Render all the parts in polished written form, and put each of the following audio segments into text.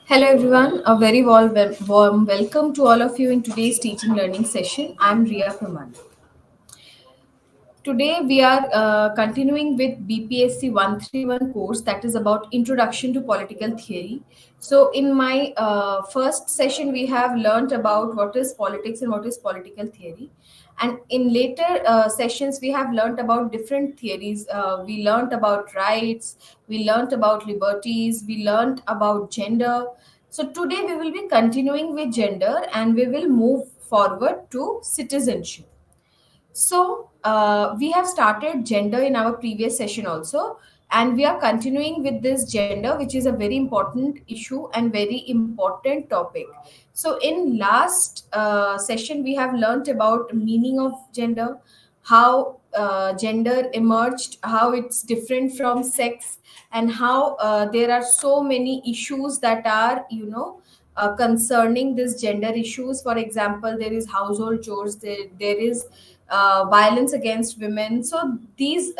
Hello everyone, a very warm welcome to all of you in today's teaching learning session. I'm Ria Praman. Today we are continuing with BPSC 131 course that is about Introduction to Political Theory. So in my first session we have learnt about what is politics and what is political theory. And in later sessions we have learnt about different theories. We learnt about rights, we learnt about liberties, we learnt about gender. So today we will be continuing with gender and we will move forward to citizenship. So, we have started gender in our previous session also, and we are continuing with this gender, which is a very important issue and very important topic. So, in last session, we have learnt about meaning of gender, how gender emerged, how it's different from sex, and how there are so many issues that are, concerning this gender issues. For example, there is household chores, there is violence against women. So these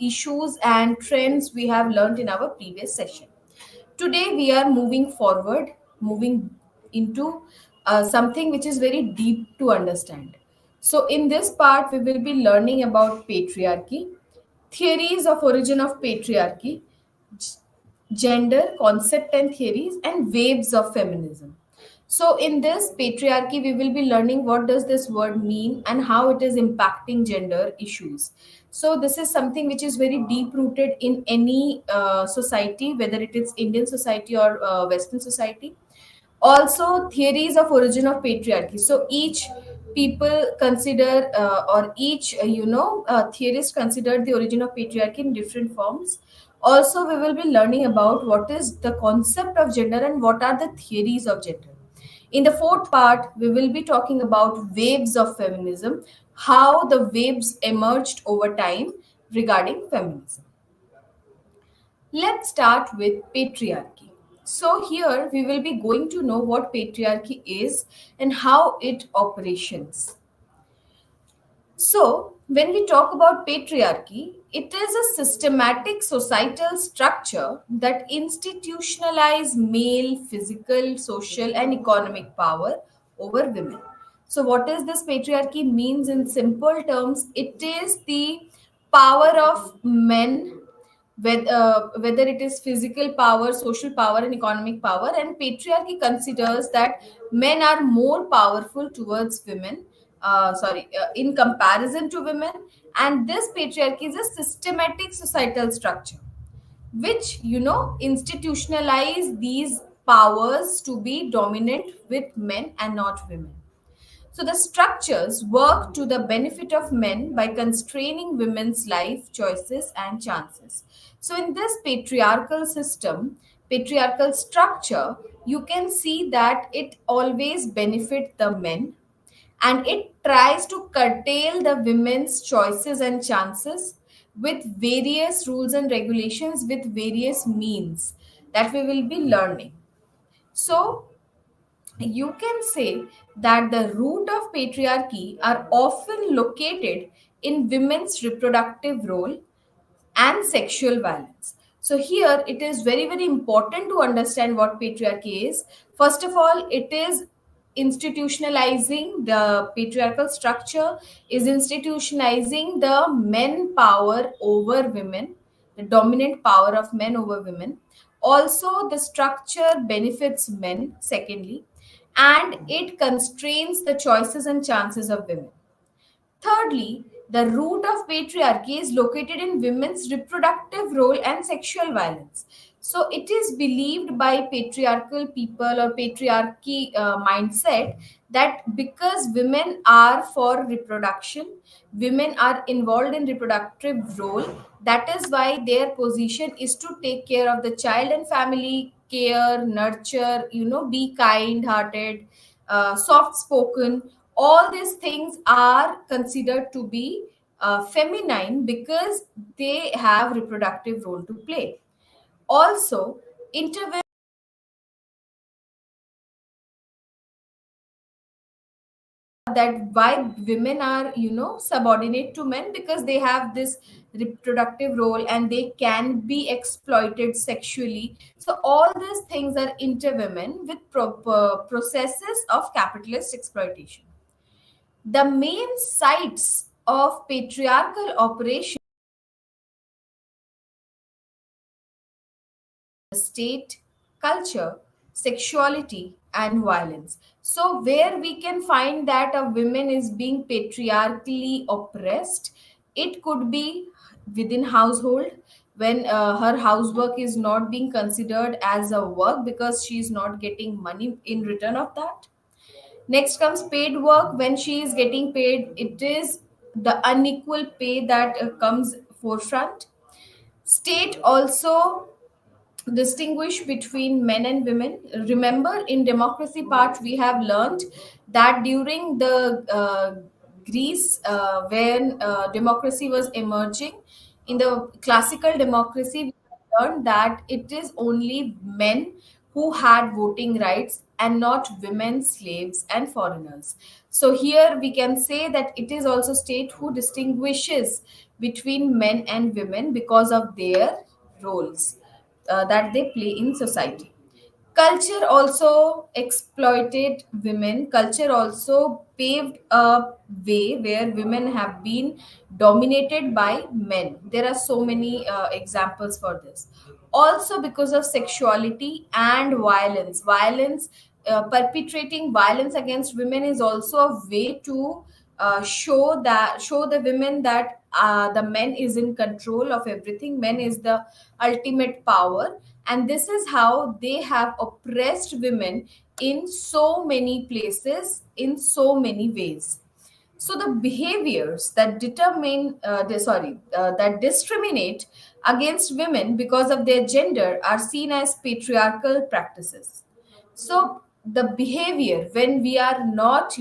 issues and trends we have learned in our previous session. Today we are moving forward, moving into something which is very deep to understand. So in this part we will be learning about patriarchy, theories of origin of patriarchy, gender concept and theories, and waves of feminism. So in this patriarchy we will be learning what does this word mean and how it is impacting gender issues. So this is something which is very deep rooted in any society, whether it is Indian society or Western society. Also theories of origin of patriarchy. So each people consider or each theorist considered the origin of patriarchy in different forms. Also we will be learning about what is the concept of gender and what are the theories of gender. In the fourth part we will be talking about waves of feminism, how the waves emerged over time regarding feminism. Let's start with patriarchy. So, here we will be going to know what patriarchy is and how it operations. So, when we talk about patriarchy, it is a systematic societal structure that institutionalize male physical, social, and economic power over women. So, what is this patriarchy means in simple terms? It is the power of men, whether it is physical power, social power, and economic power. And patriarchy considers that men are more powerful towards women, in comparison to women. And this patriarchy is a systematic societal structure which institutionalize these powers to be dominant with men and not women. So the structures work to the benefit of men by constraining women's life choices and chances. So in this patriarchal system, patriarchal structure, you can see that it always benefit the men and it tries to curtail the women's choices and chances with various rules and regulations, with various means that we will be learning. So you can say that the root of patriarchy are often located in women's reproductive role and sexual violence. So here it is very, very important to understand what patriarchy is. First of all, it is institutionalizing the patriarchal structure, is institutionalizing the men power over women, the dominant power of men over women. Also, the structure benefits men, secondly, and it constrains the choices and chances of women. Thirdly, the root of patriarchy is located in women's reproductive role and sexual violence. So, it is believed by patriarchal people or patriarchy mindset that because women are for reproduction, women are involved in reproductive role. That is why their position is to take care of the child and family, care, nurture, be kind hearted, soft spoken. All these things are considered to be feminine because they have reproductive role to play. Also, intervention that why women are, subordinate to men, because they have this reproductive role and they can be exploited sexually. So all these things are interwoven with proper processes of capitalist exploitation. The main sites of patriarchal operation: state, culture, sexuality, and violence. So, where we can find that a woman is being patriarchally oppressed, it could be within household, when her housework is not being considered as a work because she is not getting money in return of that. Next comes paid work. When she is getting paid, it is the unequal pay that comes forefront. State also distinguish between men and women. Remember, in democracy part, we have learned that during the Greece, when democracy was emerging, in the classical democracy, we learned that it is only men who had voting rights and not women, slaves, and foreigners. So here we can say that it is also state who distinguishes between men and women because of their roles that they play in society. Culture also exploited women. Culture also paved a way where women have been dominated by men. There are so many examples for this. Also, because of sexuality and violence, perpetrating violence against women is also a way to show the women that the men is in control of everything. Men is the ultimate power, and this is how they have oppressed women in so many places, in so many ways. So the behaviors that that discriminate against women because of their gender are seen as patriarchal practices. So the behavior, when we are not,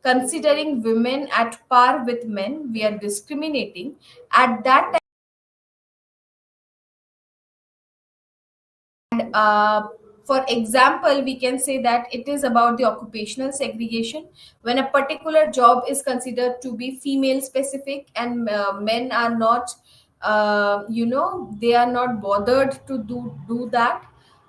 considering women at par with men, we are discriminating. At that uh, for example, we can say that it is about the occupational segregation. When a particular job is considered to be female specific and men are not, they are not bothered to do that.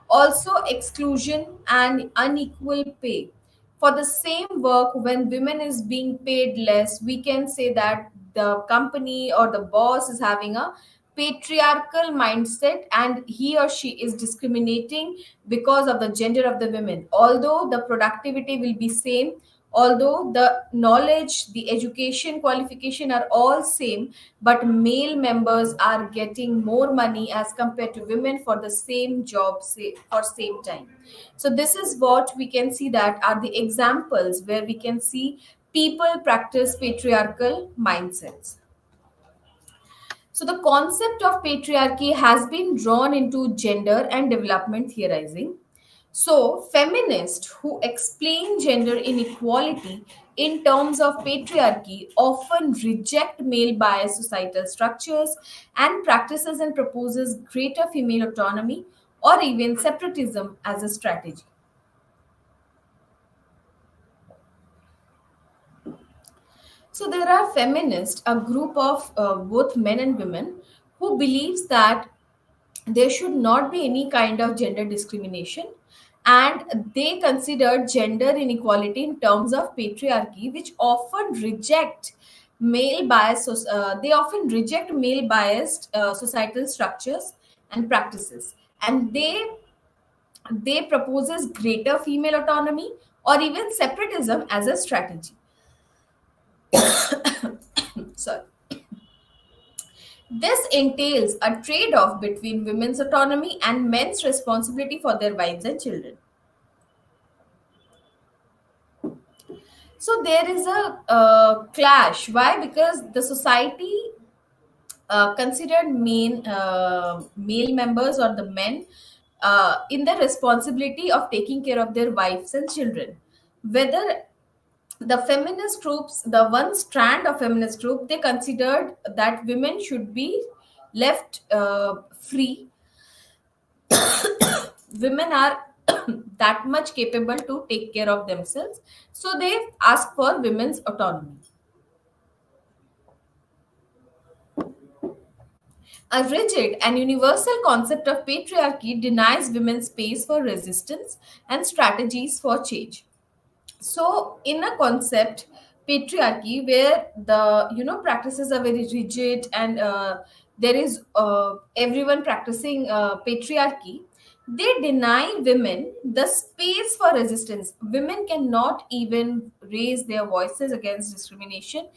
Also, exclusion and unequal pay for the same work. When women is being paid less, we can say that the company or the boss is having a patriarchal mindset and he or she is discriminating because of the gender of the women. Although the productivity will be same, although the knowledge, the education qualification are all same, but male members are getting more money as compared to women for the same job, say for same time. So this is what we can see, that are the examples where we can see people practice patriarchal mindsets. So the concept of patriarchy has been drawn into gender and development theorizing. So feminists who explain gender inequality in terms of patriarchy often reject male biased societal structures and practices and proposes greater female autonomy or even separatism as a strategy. So there are feminists, a group of both men and women, who believes that there should not be any kind of gender discrimination, and they consider gender inequality in terms of patriarchy, which often reject they often reject male biased societal structures and practices, and they proposes greater female autonomy or even separatism as a strategy. Sorry. This entails a trade off between women's autonomy and men's responsibility for their wives and children. So there is a clash. Why? Because the society considered male members or the men in the responsibility of taking care of their wives and children. Whether the feminist groups, the one strand of feminist group, they considered that women should be left free. Women are that much capable to take care of themselves. So they ask for women's autonomy. A rigid and universal concept of patriarchy denies women space for resistance and strategies for change. So in a concept patriarchy where the practices are very rigid, and there is everyone practicing patriarchy, they deny women the space for resistance. Women cannot even raise their voices against discrimination,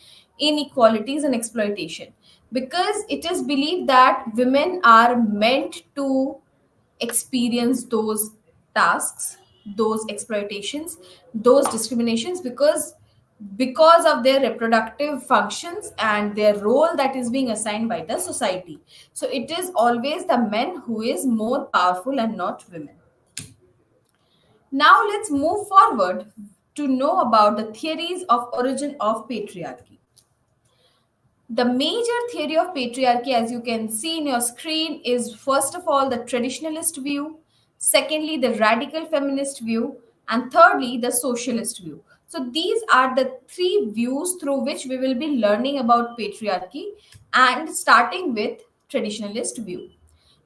inequalities and exploitation, because it is believed that women are meant to experience those tasks, those exploitations, those discriminations, because of their reproductive functions and their role that is being assigned by the society. So it is always the men who is more powerful and not women. Now let's move forward to know about the theories of origin of patriarchy. The major theory of patriarchy, as you can see in your screen, is first of all the traditionalist view, secondly, the radical feminist view, and thirdly, the socialist view. So, these are the three views through which we will be learning about patriarchy, and starting with traditionalist view.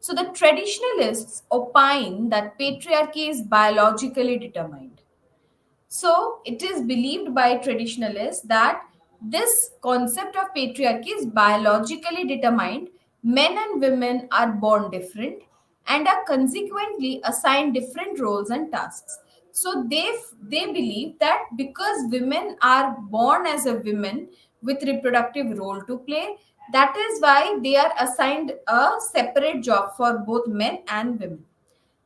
So, the traditionalists opine that patriarchy is biologically determined. So it is believed by traditionalists that this concept of patriarchy is biologically determined. Men and women are born different and are consequently assigned different roles and tasks. So they believe that because women are born as a women with reproductive role to play, that is why they are assigned a separate job for both men and women.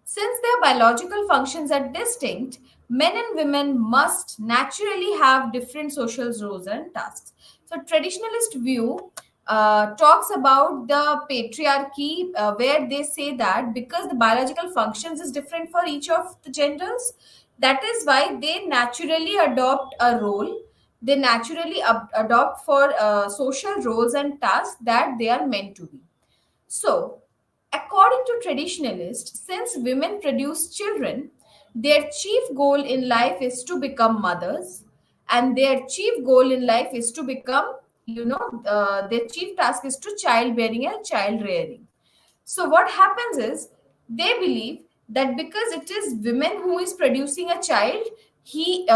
Since their biological functions are distinct, men and women must naturally have different social roles and tasks. So, traditionalist view talks about the patriarchy, where they say that because the biological functions is different for each of the genders, that is why they naturally adopt a role. They naturally adopt for social roles and tasks that they are meant to be. So, according to traditionalists, since women produce children, their chief goal in life is to become mothers, and their chief goal in life is to become, their chief task is to childbearing and child rearing. So, what happens is they believe that because it is women who is producing a child, she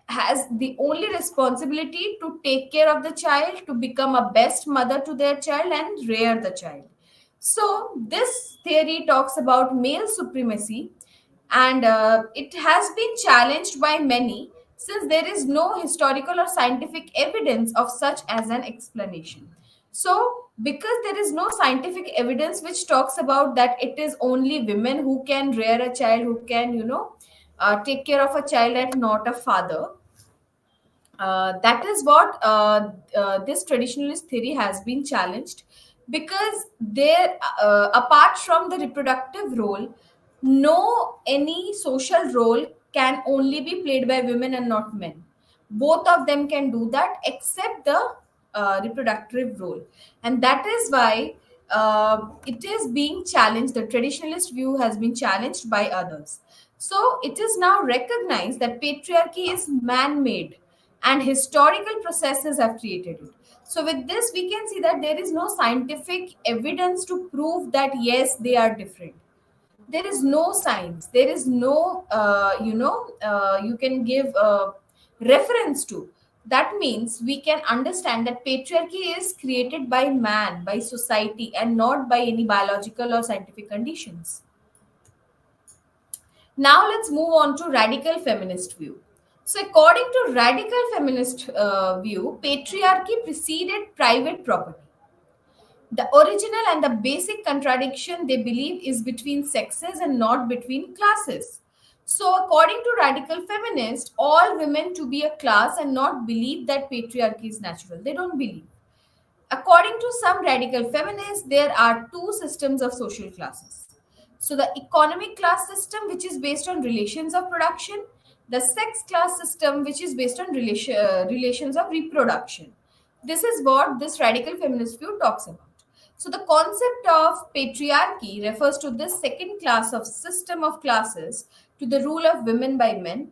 has the only responsibility to take care of the child, to become a best mother to their child and rear the child. So, this theory talks about male supremacy, and it has been challenged by many since there is no historical or scientific evidence of such as an explanation. So, because there is no scientific evidence which talks about that it is only women who can rear a child, who can, take care of a child and not a father, that is what this traditionalist theory has been challenged, because there apart from the reproductive role, no any social role can only be played by women and not men. Both of them can do that except the reproductive role, and that is why it is being challenged. The traditionalist view has been challenged by others. So it is now recognized that patriarchy is man made and historical processes have created it. So, with this, we can see that there is no scientific evidence to prove that yes, they are different. There is no science, there is no, you can give reference to. That means we can understand that patriarchy is created by man, by society, and not by any biological or scientific conditions. Now let's move on to radical feminist view. So according to radical feminist view, patriarchy preceded private property. The original and the basic contradiction they believe is between sexes and not between classes. So according to radical feminists, all women to be a class and not believe that patriarchy is natural. They don't believe. According to some radical feminists, there are two systems of social classes. So, the economic class system, which is based on relations of production, the sex class system, which is based on relations of reproduction. This is what this radical feminist view talks about. So the concept of patriarchy refers to this second class of system of classes to the rule of women by men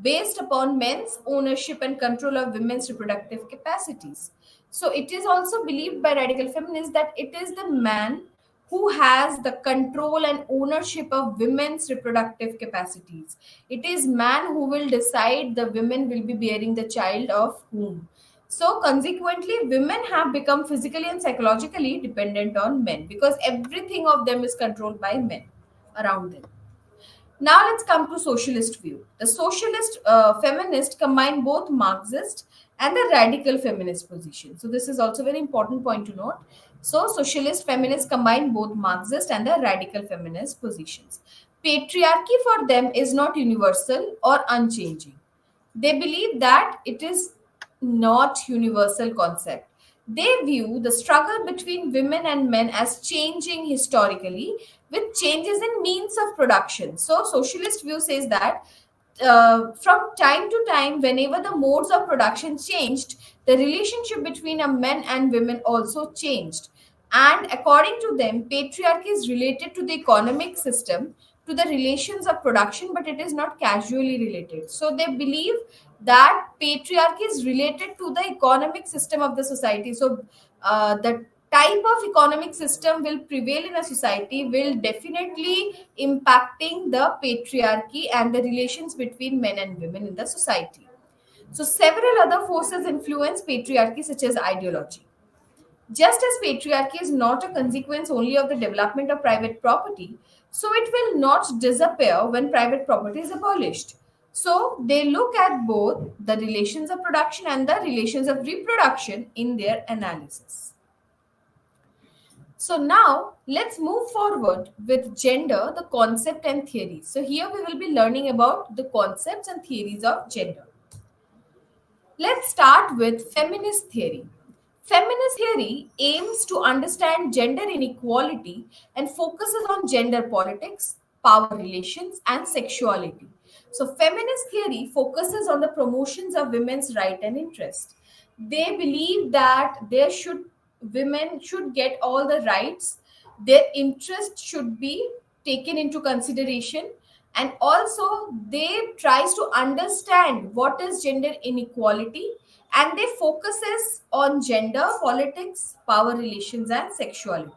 based upon men's ownership and control of women's reproductive capacities. So it is also believed by radical feminists that it is the man who has the control and ownership of women's reproductive capacities. It is man who will decide the women will be bearing the child of whom. So, consequently, women have become physically and psychologically dependent on men because everything of them is controlled by men around them. Now, let's come to socialist view. The socialist feminist combine both Marxist and the radical feminist position. So, this is also very important point to note. So, socialist feminists combine both Marxist and the radical feminist positions. Patriarchy for them is not universal or unchanging. They believe that it is not universal concept. They view the struggle between women and men as changing historically with changes in means of production. So socialist view says that from time to time, whenever the modes of production changed, the relationship between a men and women also changed. And according to them, patriarchy is related to the economic system, to the relations of production, but it is not casually related. So they believe that patriarchy is related to the economic system of the society. So the type of economic system will prevail in a society will definitely impacting the patriarchy and the relations between men and women in the society. So several other forces influence patriarchy such as ideology. Just as patriarchy is not a consequence only of the development of private property, so it will not disappear when private property is abolished. So they look at both the relations of production and the relations of reproduction in their analysis. So now let's move forward with gender, the concept and theories. So here we will be learning about the concepts and theories of gender. Let's start with feminist theory. Feminist theory aims to understand gender inequality and focuses on gender politics, power relations, and sexuality. So, feminist theory focuses on the promotions of women's right and interest. They believe that there should women should get all the rights, their interest should be taken into consideration, and also they tries to understand what is gender inequality, and they focuses on gender politics, power relations, and sexuality.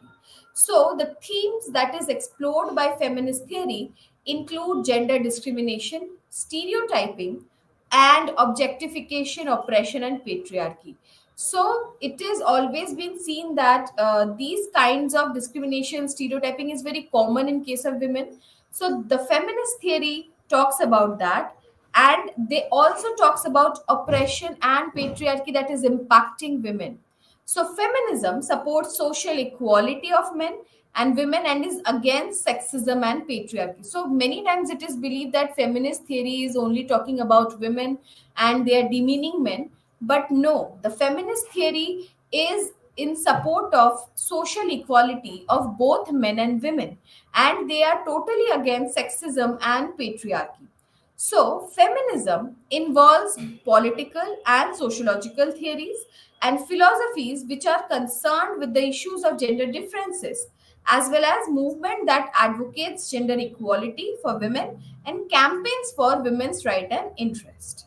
So the themes that is explored by feminist theory include gender discrimination, stereotyping, and objectification, oppression, and patriarchy. So it is always been seen that these kinds of discrimination, stereotyping is very common in case of women. So the feminist theory talks about that, and they also talks about oppression and patriarchy that is impacting women. So feminism supports social equality of men and women and is against sexism and patriarchy. So many times it is believed that feminist theory is only talking about women and they are demeaning men, but no, the feminist theory is in support of social equality of both men and women, and they are totally against sexism and patriarchy. So, feminism involves political and sociological theories and philosophies which are concerned with the issues of gender differences, as well as movement that advocates gender equality for women and campaigns for women's right and interest.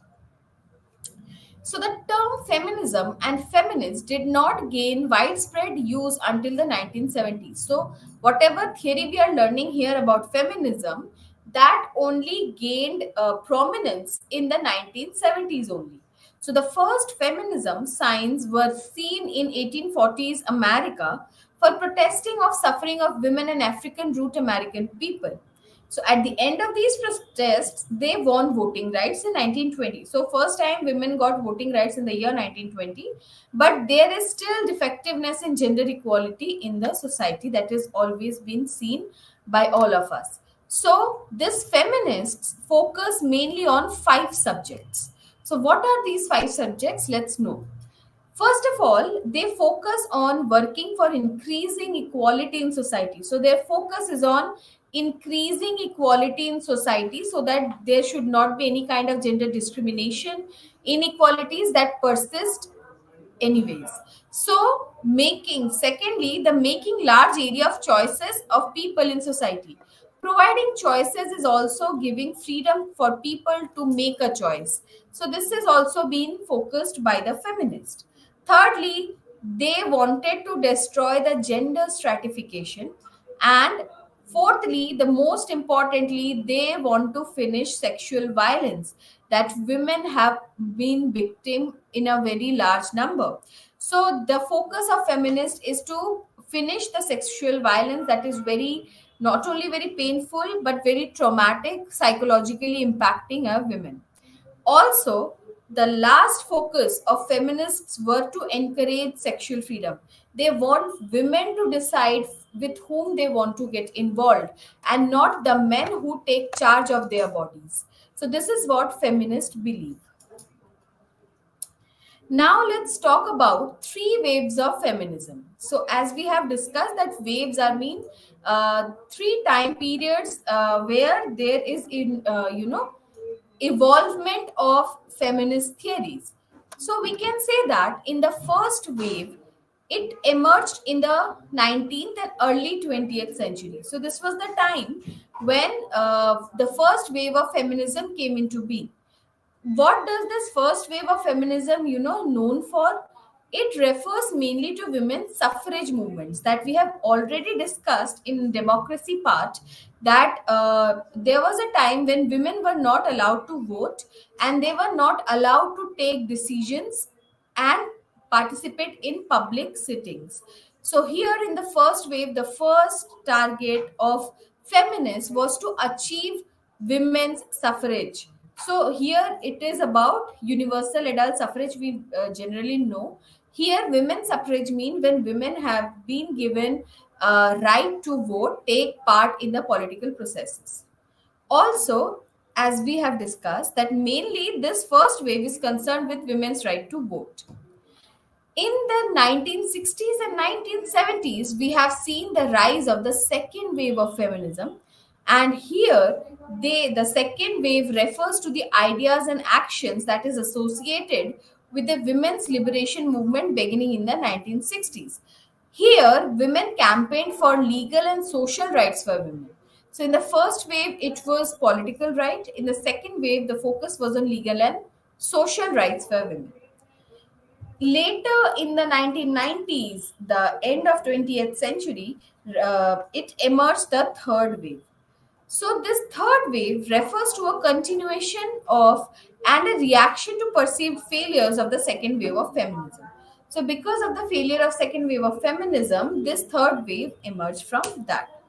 So the term feminism and feminist did not gain widespread use until the 1970s. So whatever theory we are learning here about feminism, that only gained prominence in the 1970s only. So the first feminism signs were seen in 1840s America for protesting of suffering of women and African root American people. So at the end of these protests, they won voting rights in 1920. So first time women got voting rights in the year 1920, but there is still defectiveness in gender equality in the society that is always been seen by all of us. So this feminists focus mainly on five subjects. So what are these five subjects? Let's know. First of all, they focus on working for increasing equality in society. So their focus is on increasing equality in society so that there should not be any kind of gender discrimination, inequalities that persist anyways. So the making large area of choices of people in society. Providing choices is also giving freedom for people to make a choice. So this is also being focused by the feminist. Thirdly, they wanted to destroy the gender stratification. And fourthly, the most importantly, they want to finish sexual violence that women have been victim in a very large number. So the focus of feminists is to finish the sexual violence that is very, not only very painful but very traumatic, psychologically impacting a women. Also, the last focus of feminists were to encourage sexual freedom. They want women to decide with whom they want to get involved and not the men who take charge of their bodies. So, this is what feminists believe. Now let's talk about three waves of feminism. So as we have discussed that waves are mean three time periods where there is evolvement of feminist theories. So we can say that in the first wave, it emerged in the 19th and early 20th century. So this was the time when the first wave of feminism came into being. What does this first wave of feminism known for? It refers mainly to women's suffrage movements that we have already discussed in democracy part, that there was a time when women were not allowed to vote and they were not allowed to take decisions and participate in public sittings. So here in the first wave, the first target of feminists was to achieve women's suffrage. So here it is about universal adult suffrage. We generally know here women's suffrage mean when women have been given right to vote, take part in the political processes. Also, as we have discussed, that mainly this first wave is concerned with women's right to vote. In the 1960s and 1970s, we have seen the rise of the second wave of feminism. And here, the second wave refers to the ideas and actions that is associated with the women's liberation movement beginning in the 1960s. Here, women campaigned for legal and social rights for women. So, in the first wave, it was political right. In the second wave, the focus was on legal and social rights for women. Later in the 1990s, the end of 20th century, it emerged the third wave. So this third wave refers to a continuation of and a reaction to perceived failures of the second wave of feminism. So because of the failure of second wave of feminism, this third wave emerged from that.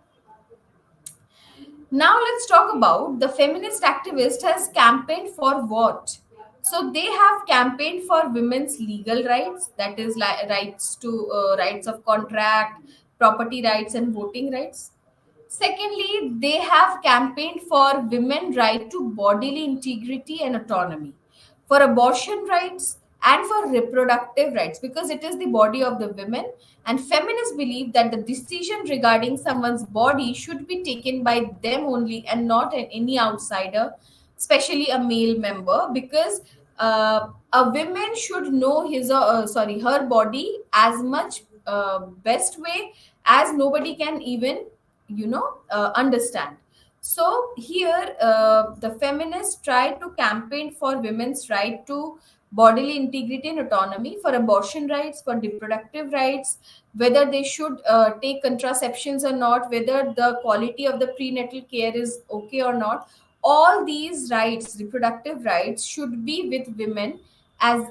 Now let's talk about the feminist activist has campaigned for what? So they have campaigned for women's legal rights, that is rights to rights of contract, property rights, and voting rights. Secondly, they have campaigned for women right to bodily integrity and autonomy, for abortion rights and for reproductive rights because it is the body of the women, and feminists believe that the decision regarding someone's body should be taken by them only and not any outsider, especially a male member, because a woman should know her body as much best way as nobody can even understand. So here the feminists try to campaign for women's right to bodily integrity and autonomy, for abortion rights, for reproductive rights, whether they should take contraceptions or not, whether the quality of the prenatal care is okay or not. All these rights, reproductive rights, should be with women, as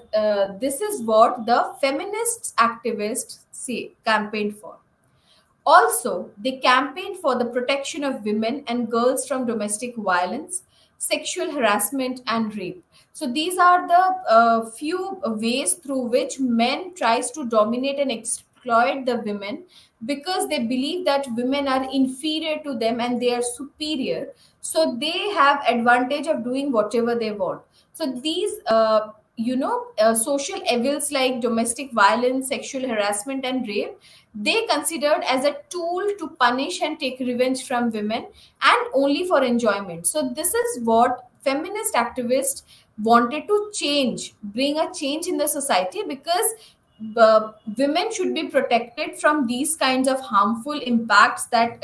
this is what the feminists activists say campaigned for. Also, they campaigned for the protection of women and girls from domestic violence, sexual harassment, and rape. So these are the few ways through which men tries to dominate and exploit the women, because they believe that women are inferior to them and they are superior. So they have advantage of doing whatever they want. So these social evils like domestic violence, sexual harassment, and rape, they considered as a tool to punish and take revenge from women, and only for enjoyment. So this is what feminist activists wanted to change, bring a change in the society, because women should be protected from these kinds of harmful impacts that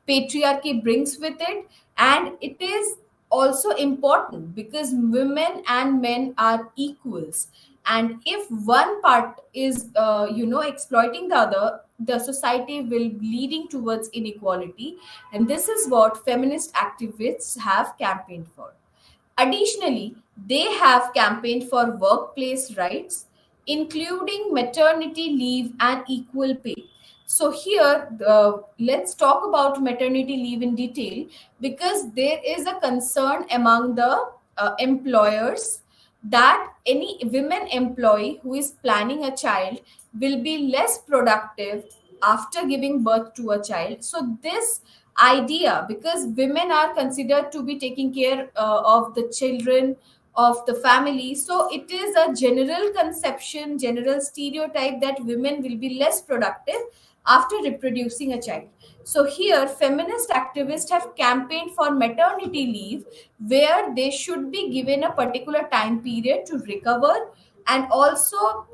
patriarchy brings with it. And it is also important because women and men are equals, and if one part is exploiting the other, the society will be leading towards inequality. And this is what feminist activists have campaigned for. Additionally, they have campaigned for workplace rights, including maternity leave and equal pay. So, here, let's talk about maternity leave in detail, because there is a concern among the employers that any women employee who is planning a child will be less productive after giving birth to a child. So, this idea, because women are considered to be taking care of the children of the family, so it is a general conception, general stereotype that women will be less productive after reproducing a child. So here feminist activists have campaigned for maternity leave, where they should be given a particular time period to recover, and also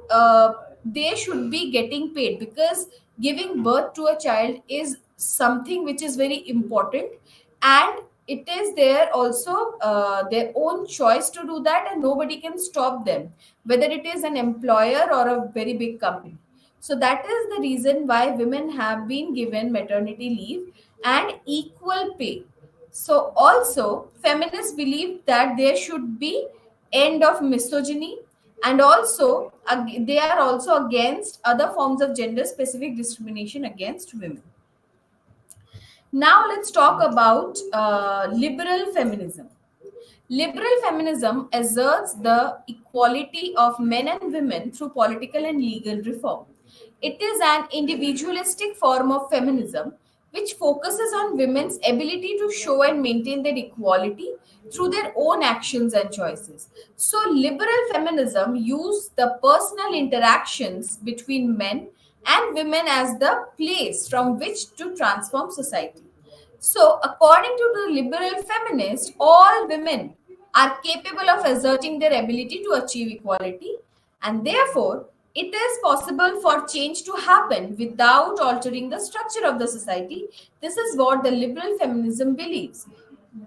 they should be getting paid, because giving birth to a child is something which is very important, and it is there also their own choice to do that, and nobody can stop them, whether it is an employer or a very big company. So that is the reason why women have been given maternity leave and equal pay. So also feminists believe that there should be end of misogyny, and also they are also against other forms of gender specific discrimination against women. Now let's talk about liberal feminism. Liberal feminism asserts the equality of men and women through political and legal reform. It is an individualistic form of feminism which focuses on women's ability to show and maintain their equality through their own actions and choices. So, liberal feminism uses the personal interactions between men and women as the place from which to transform society. So, according to the liberal feminists, all women are capable of asserting their ability to achieve equality, and therefore, it is possible for change to happen without altering the structure of the society. This is what the liberal feminism believes.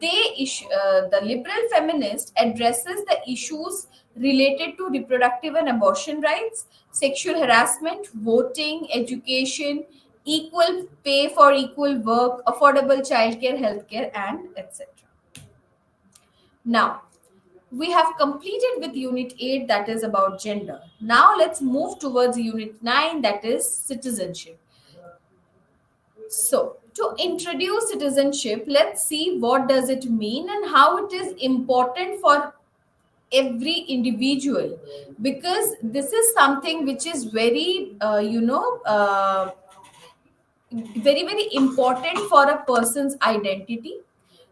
The liberal feminist addresses the issues related to reproductive and abortion rights, sexual harassment, voting, education, equal pay for equal work, affordable childcare, healthcare, and etc. Now, we have completed with Unit 8, that is about gender. Now, let's move towards Unit 9, that is citizenship. So, to introduce citizenship, let's see what does it mean and how it is important for every individual, because this is something which is very very important for a person's identity.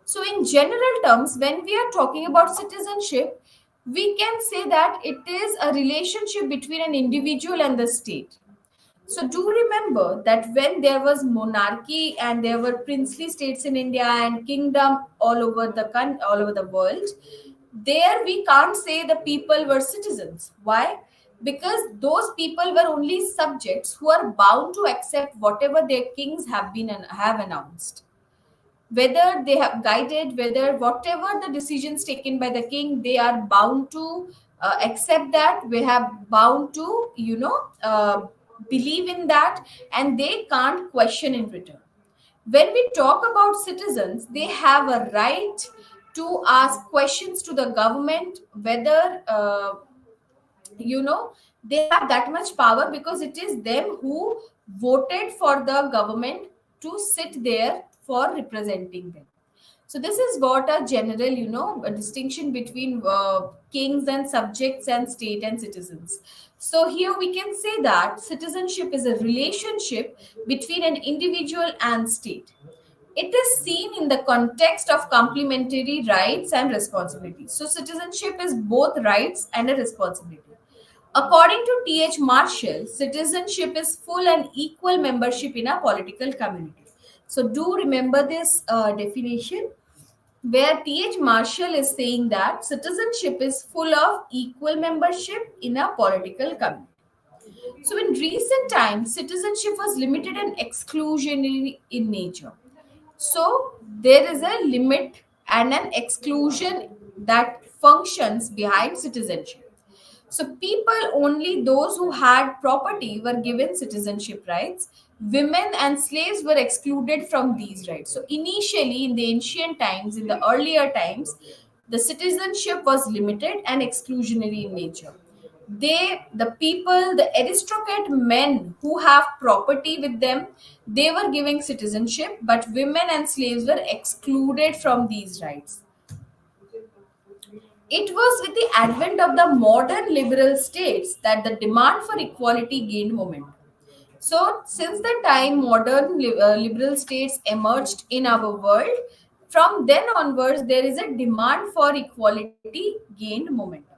So in general terms, when we are talking about citizenship, we can say that it is a relationship between an individual and the state. So do remember that when there was monarchy and there were princely states in India and kingdom all over the world, there we can't say the people were citizens. Why? Because those people were only subjects who are bound to accept whatever their kings have announced, whether they have guided, whether whatever the decisions taken by the king, they are bound to accept that, we have bound to believe in that, and they can't question in return. When we talk about citizens, they have a right to ask questions to the government, whether they have that much power, because it is them who voted for the government to sit there for representing them. So this is what a general a distinction between kings and subjects and state and citizens. So here we can say that citizenship is a relationship between an individual and state. It is seen in the context of complementary rights and responsibilities. So citizenship is both rights and a responsibility. According to T.H. Marshall, citizenship is full and equal membership in a political community. So, do remember this definition, where T.H. Marshall is saying that citizenship is full of equal membership in a political community. So in recent times, citizenship was limited and exclusionary in nature. So there is a limit and an exclusion that functions behind citizenship. So people, only those who had property were given citizenship rights. Women and slaves were excluded from these rights. So initially, in the ancient times, in the earlier times, the citizenship was limited and exclusionary in nature. The people, the aristocrat men who have property with them, they were giving citizenship, but women and slaves were excluded from these rights. It was with the advent of the modern liberal states that the demand for equality gained momentum. So, since the time modern liberal states emerged in our world, from then onwards, there is a demand for equality gained momentum.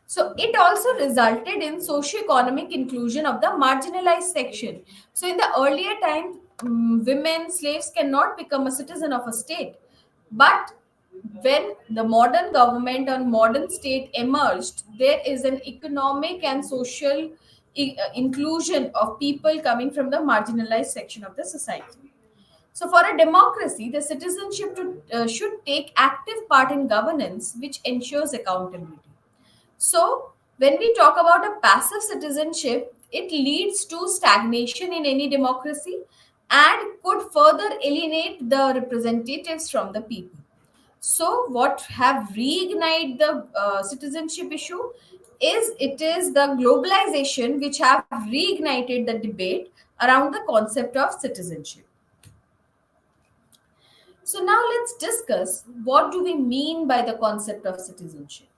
So it also resulted in socio-economic inclusion of the marginalized section. So in the earlier time, women, slaves cannot become a citizen of a state. But when the modern government or modern state emerged, there is an economic and social inclusion of people coming from the marginalized section of the society. So, for a democracy, the citizenship should take active part in governance, which ensures accountability. So, when we talk about a passive citizenship, it leads to stagnation in any democracy and could further alienate the representatives from the people. So, what have reignited the citizenship issue is it is the globalization which have reignited the debate around the concept of citizenship. So now let's discuss what do we mean by the concept of citizenship.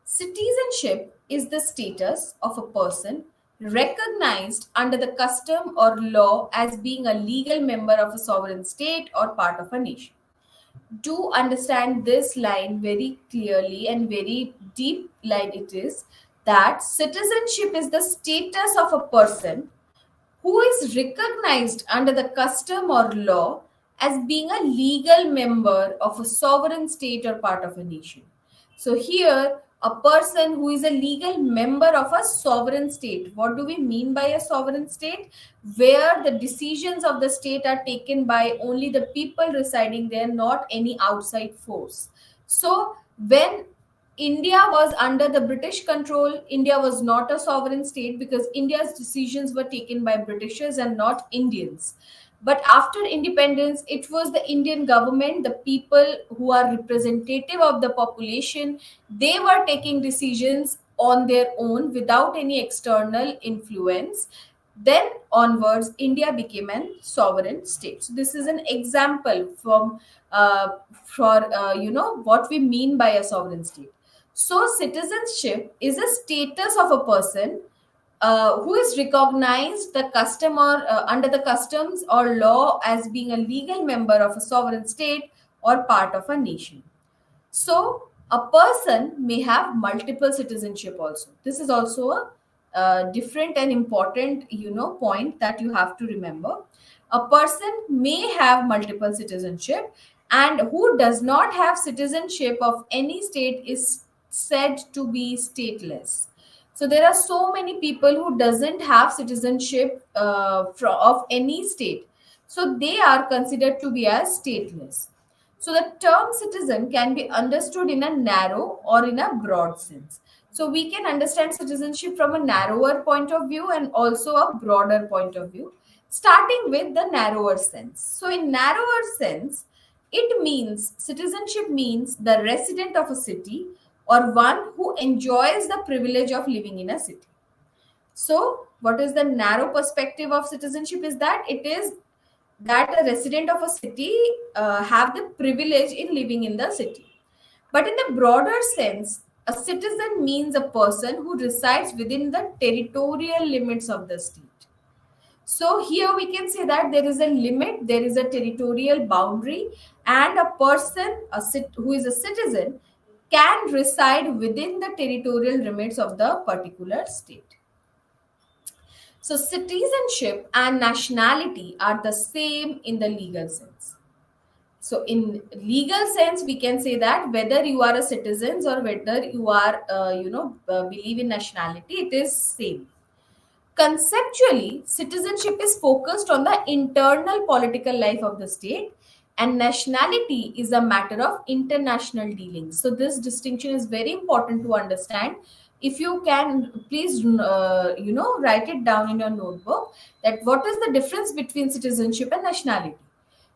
Citizenship is the status of a person recognized under the custom or law as being a legal member of a sovereign state or part of a nation. Do understand this line very clearly and very deep line it is that citizenship is the status of a person who is recognized under the custom or law as being a legal member of a sovereign state or part of a nation. So, here, a person who is a legal member of a sovereign state. What do we mean by a sovereign state? Where the decisions of the state are taken by only the people residing there, not any outside force. So, when India was under the British control, India was not a sovereign state because India's decisions were taken by Britishers and not Indians. But after independence, it was the Indian government, the people who are representative of the population, they were taking decisions on their own without any external influence. Then onwards, India became a sovereign state. So this is an example from for what we mean by a sovereign state. So citizenship is a status of a person who is recognized the custom or under the customs or law as being a legal member of a sovereign state or part of a nation. So a person may have multiple citizenship also. This is also a different and important point that you have to remember. A person may have multiple citizenship, and who does not have citizenship of any state is said to be stateless. So there are so many people who doesn't have citizenship of any state, so they are considered to be as stateless. So the term citizen can be understood in a narrow or in a broad sense. So we can understand citizenship from a narrower point of view and also a broader point of view, starting with the narrower sense. So in narrower sense, it means citizenship means the resident of a city or one who enjoys the privilege of living in a city. So, what is the narrow perspective of citizenship is that it is that a resident of a city have the privilege in living in the city. But in the broader sense, a citizen means a person who resides within the territorial limits of the state. So here we can say that there is a limit, there is a territorial boundary, and a person who is a citizen can reside within the territorial limits of the particular state. So citizenship and nationality are the same in the legal sense. So in legal sense, we can say that whether you are a citizen or whether you are, believe in nationality, it is same. Conceptually, citizenship is focused on the internal political life of the state, and nationality is a matter of international dealings. So, this distinction is very important to understand. If you can, please, write it down in your notebook that what is the difference between citizenship and nationality.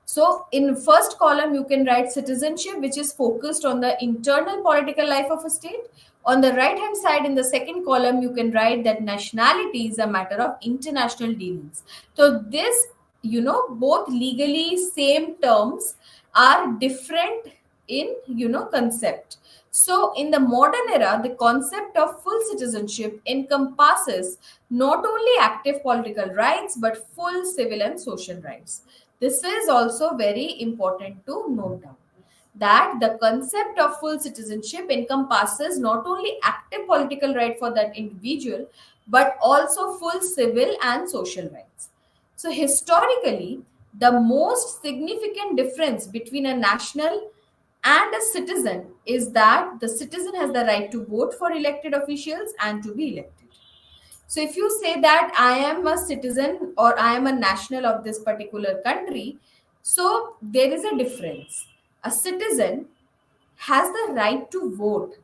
So, in first column, you can write citizenship, which is focused on the internal political life of a state. On the right hand side, in the second column, you can write that nationality is a matter of international dealings. So, this, both legally same terms are different in, concept. So, in the modern era, the concept of full citizenship encompasses not only active political rights but full civil and social rights. This is also very important to note down that the concept of full citizenship encompasses not only active political right for that individual but also full civil and social rights. So, historically, the most significant difference between a national and a citizen is that the citizen has the right to vote for elected officials and to be elected. So, if you say that I am a citizen or I am a national of this particular country, so there is a difference. A citizen has the right to vote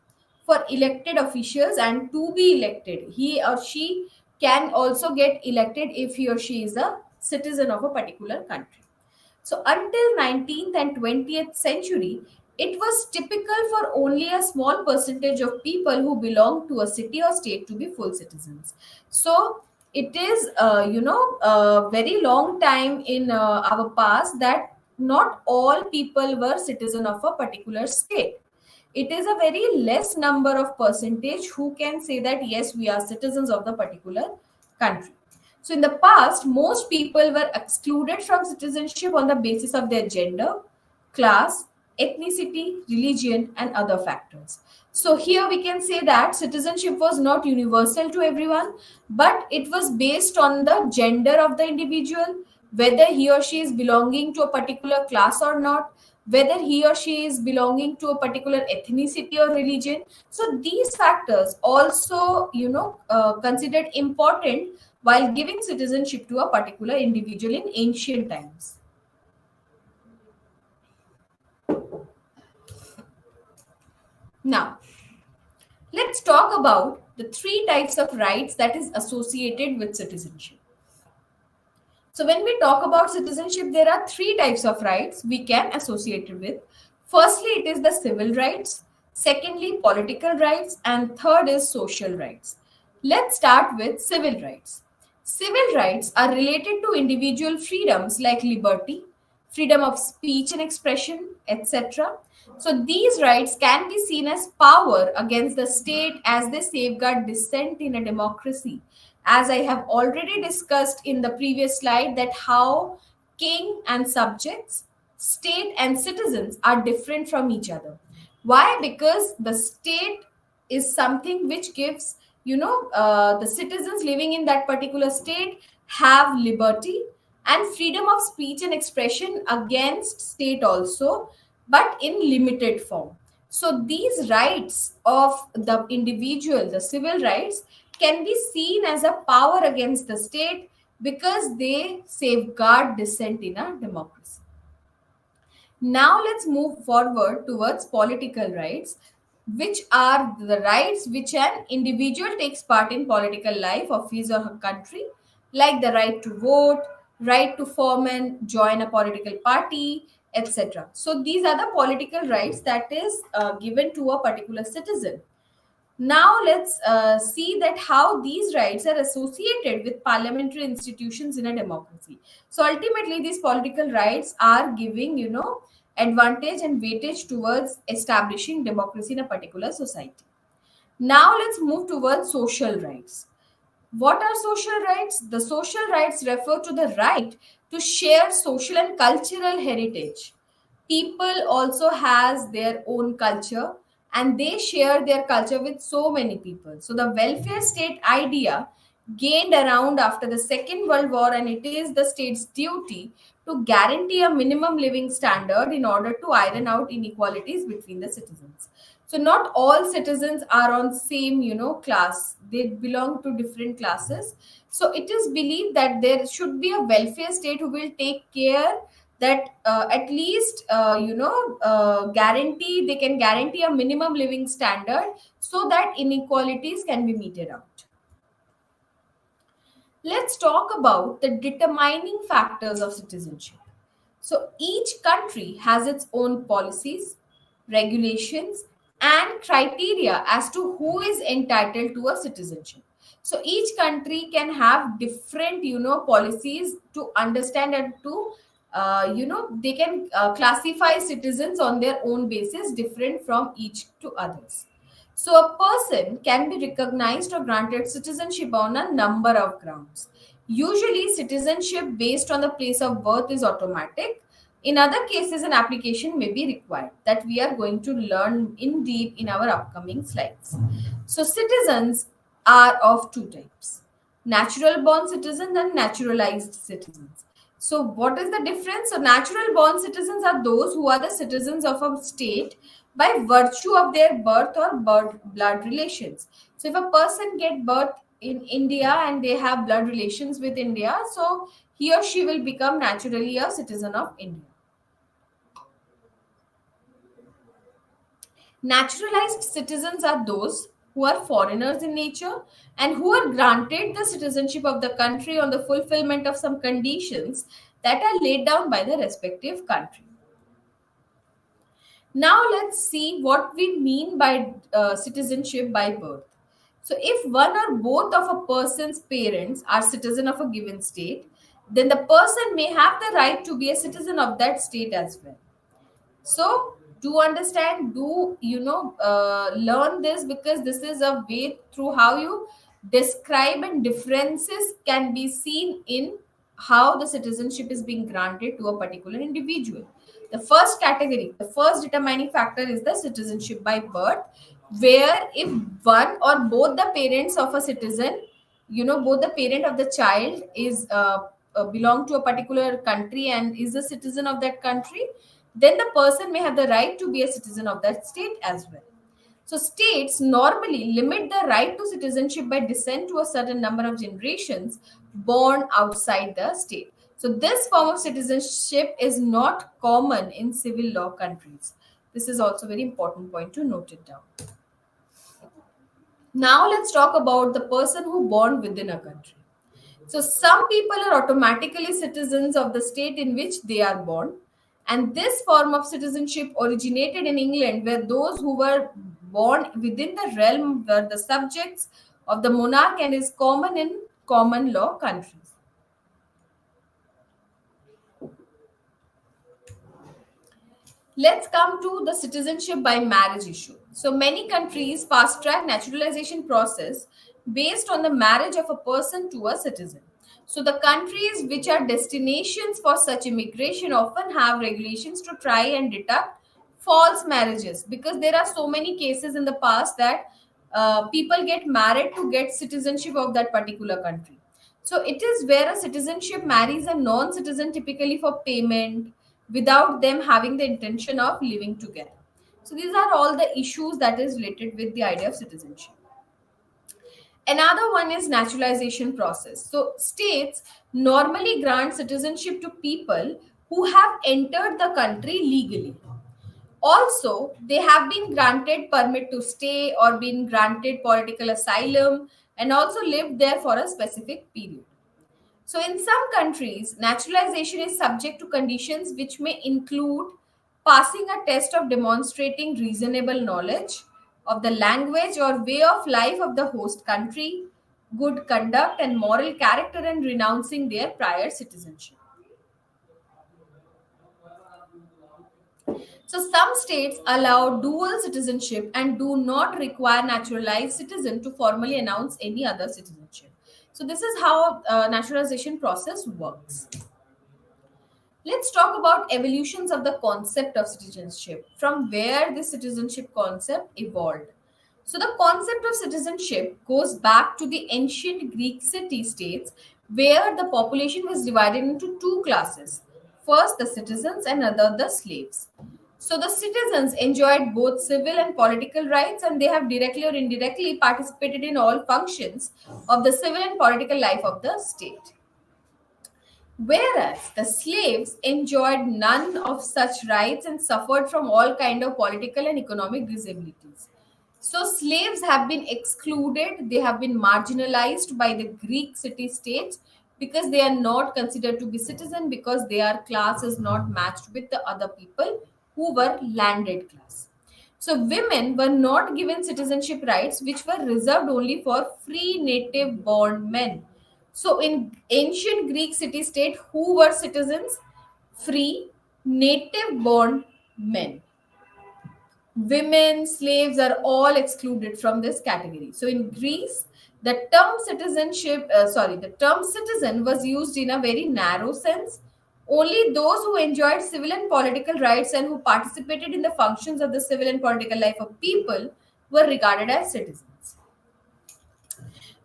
for elected officials and to be elected. He or she can also get elected if he or she is a citizen of a particular country. So until 19th and 20th century, it was typical for only a small percentage of people who belonged to a city or state to be full citizens. So it is, a very long time in our past that not all people were citizen of a particular state. It is a very less number of percentage who can say that yes, we are citizens of the particular country. So in the past, most people were excluded from citizenship on the basis of their gender, class, ethnicity, religion, and other factors. So here we can say that citizenship was not universal to everyone, but it was based on the gender of the individual, whether he or she is belonging to a particular class or not, whether he or she is belonging to a particular ethnicity or religion. So these factors also, considered important while giving citizenship to a particular individual in ancient times. Now, let's talk about the three types of rights that is associated with citizenship. So when we talk about citizenship, there are three types of rights we can associate it with. Firstly, it is the civil rights. Secondly, political rights. And third is social rights. Let's start with civil rights. Civil rights are related to individual freedoms like liberty, freedom of speech and expression, etc. So these rights can be seen as power against the state as they safeguard dissent in a democracy. As I have already discussed in the previous slide, that how king and subjects, state and citizens are different from each other. Why? Because the state is something which gives, the citizens living in that particular state have liberty and freedom of speech and expression against state also, but in limited form. So these rights of the individual, the civil rights, can be seen as a power against the state because they safeguard dissent in a democracy. Now let's move forward towards political rights, which are the rights which an individual takes part in political life of his or her country, like the right to vote, right to form and join a political party, etc. So these are the political rights that is given to a particular citizen. Now let's see that how these rights are associated with parliamentary institutions in a democracy. So ultimately, these political rights are giving, advantage and weightage towards establishing democracy in a particular society. Now let's move towards social rights. What are social rights? The social rights refer to the right to share social and cultural heritage. People also has their own culture and they share their culture with so many people. So the welfare state idea gained around after the Second World War, and it is the state's duty to guarantee a minimum living standard in order to iron out inequalities between the citizens. So not all citizens are on same, class. They belong to different classes. So it is believed that there should be a welfare state who will take care that at least guarantee they can guarantee a minimum living standard so that inequalities can be meted out. Let's talk about the determining factors of citizenship. So each country has its own policies, regulations, and criteria as to who is entitled to a citizenship. So each country can have different, policies to understand and to, they can classify citizens on their own basis, different from each to others. So a person can be recognized or granted citizenship on a number of grounds. Usually, citizenship based on the place of birth is automatic. In other cases, an application may be required that we are going to learn in deep in our upcoming slides. So, citizens are of two types: natural born citizens and naturalized citizens. So, what is the difference? So, natural born citizens are those who are the citizens of a state by virtue of their birth or blood relations. So, if a person get birth in India and they have blood relations with India, so he or she will become naturally a citizen of India. Naturalized citizens are those who are foreigners in nature and who are granted the citizenship of the country on the fulfillment of some conditions that are laid down by the respective country. Now, let's see what we mean by citizenship by birth. So, if one or both of a person's parents are citizen of a given state, then the person may have the right to be a citizen of that state as well. So, do understand, learn this, because this is a way through how you describe, and differences can be seen in how the citizenship is being granted to a particular individual. The first category, the first determining factor is the citizenship by birth, where if one or both the parents of a citizen, both the parent of the child is belong to a particular country and is a citizen of that country, then the person may have the right to be a citizen of that state as well. So states normally limit the right to citizenship by descent to a certain number of generations born outside the state. So this form of citizenship is not common in civil law countries. This is also a very important point to note it down. Now let's talk about the person who born within a country. So some people are automatically citizens of the state in which they are born. And this form of citizenship originated in England, where those who were born within the realm were the subjects of the monarch and is common in common law countries. Let's come to the citizenship by marriage issue. So many countries fast track naturalization process based on the marriage of a person to a citizen. So the countries which are destinations for such immigration often have regulations to try and deter false marriages, because there are so many cases in the past that people get married to get citizenship of that particular country. So it is where a citizenship marries a non-citizen typically for payment without them having the intention of living together. So these are all the issues that is related with the idea of citizenship. Another one is naturalization process. So states normally grant citizenship to people who have entered the country legally. Also, they have been granted permit to stay or been granted political asylum and also lived there for a specific period. So, in some countries, naturalization is subject to conditions which may include passing a test of demonstrating reasonable knowledge of the language or way of life of the host country, good conduct and moral character, and renouncing their prior citizenship. So some states allow dual citizenship and do not require naturalized citizen to formally announce any other citizenship. So this is how naturalization process works. Let's talk about evolutions of the concept of citizenship, from where this citizenship concept evolved. So the concept of citizenship goes back to the ancient Greek city states, where the population was divided into two classes: first the citizens and other the slaves. So the citizens enjoyed both civil and political rights, and they have directly or indirectly participated in all functions of the civil and political life of the state. Whereas the slaves enjoyed none of such rights and suffered from all kind of political and economic disabilities. So slaves have been excluded, they have been marginalized by the Greek city states because they are not considered to be citizen because their class is not matched with the other people who were landed class. So women were not given citizenship rights which were reserved only for free native born men. So in ancient Greek city state, who were citizens? Free native born men. Women, slaves are all excluded from this category. So in Greece, the term citizen was used in a very narrow sense. Only those who enjoyed civil and political rights and who participated in the functions of the civil and political life of people were regarded as citizens.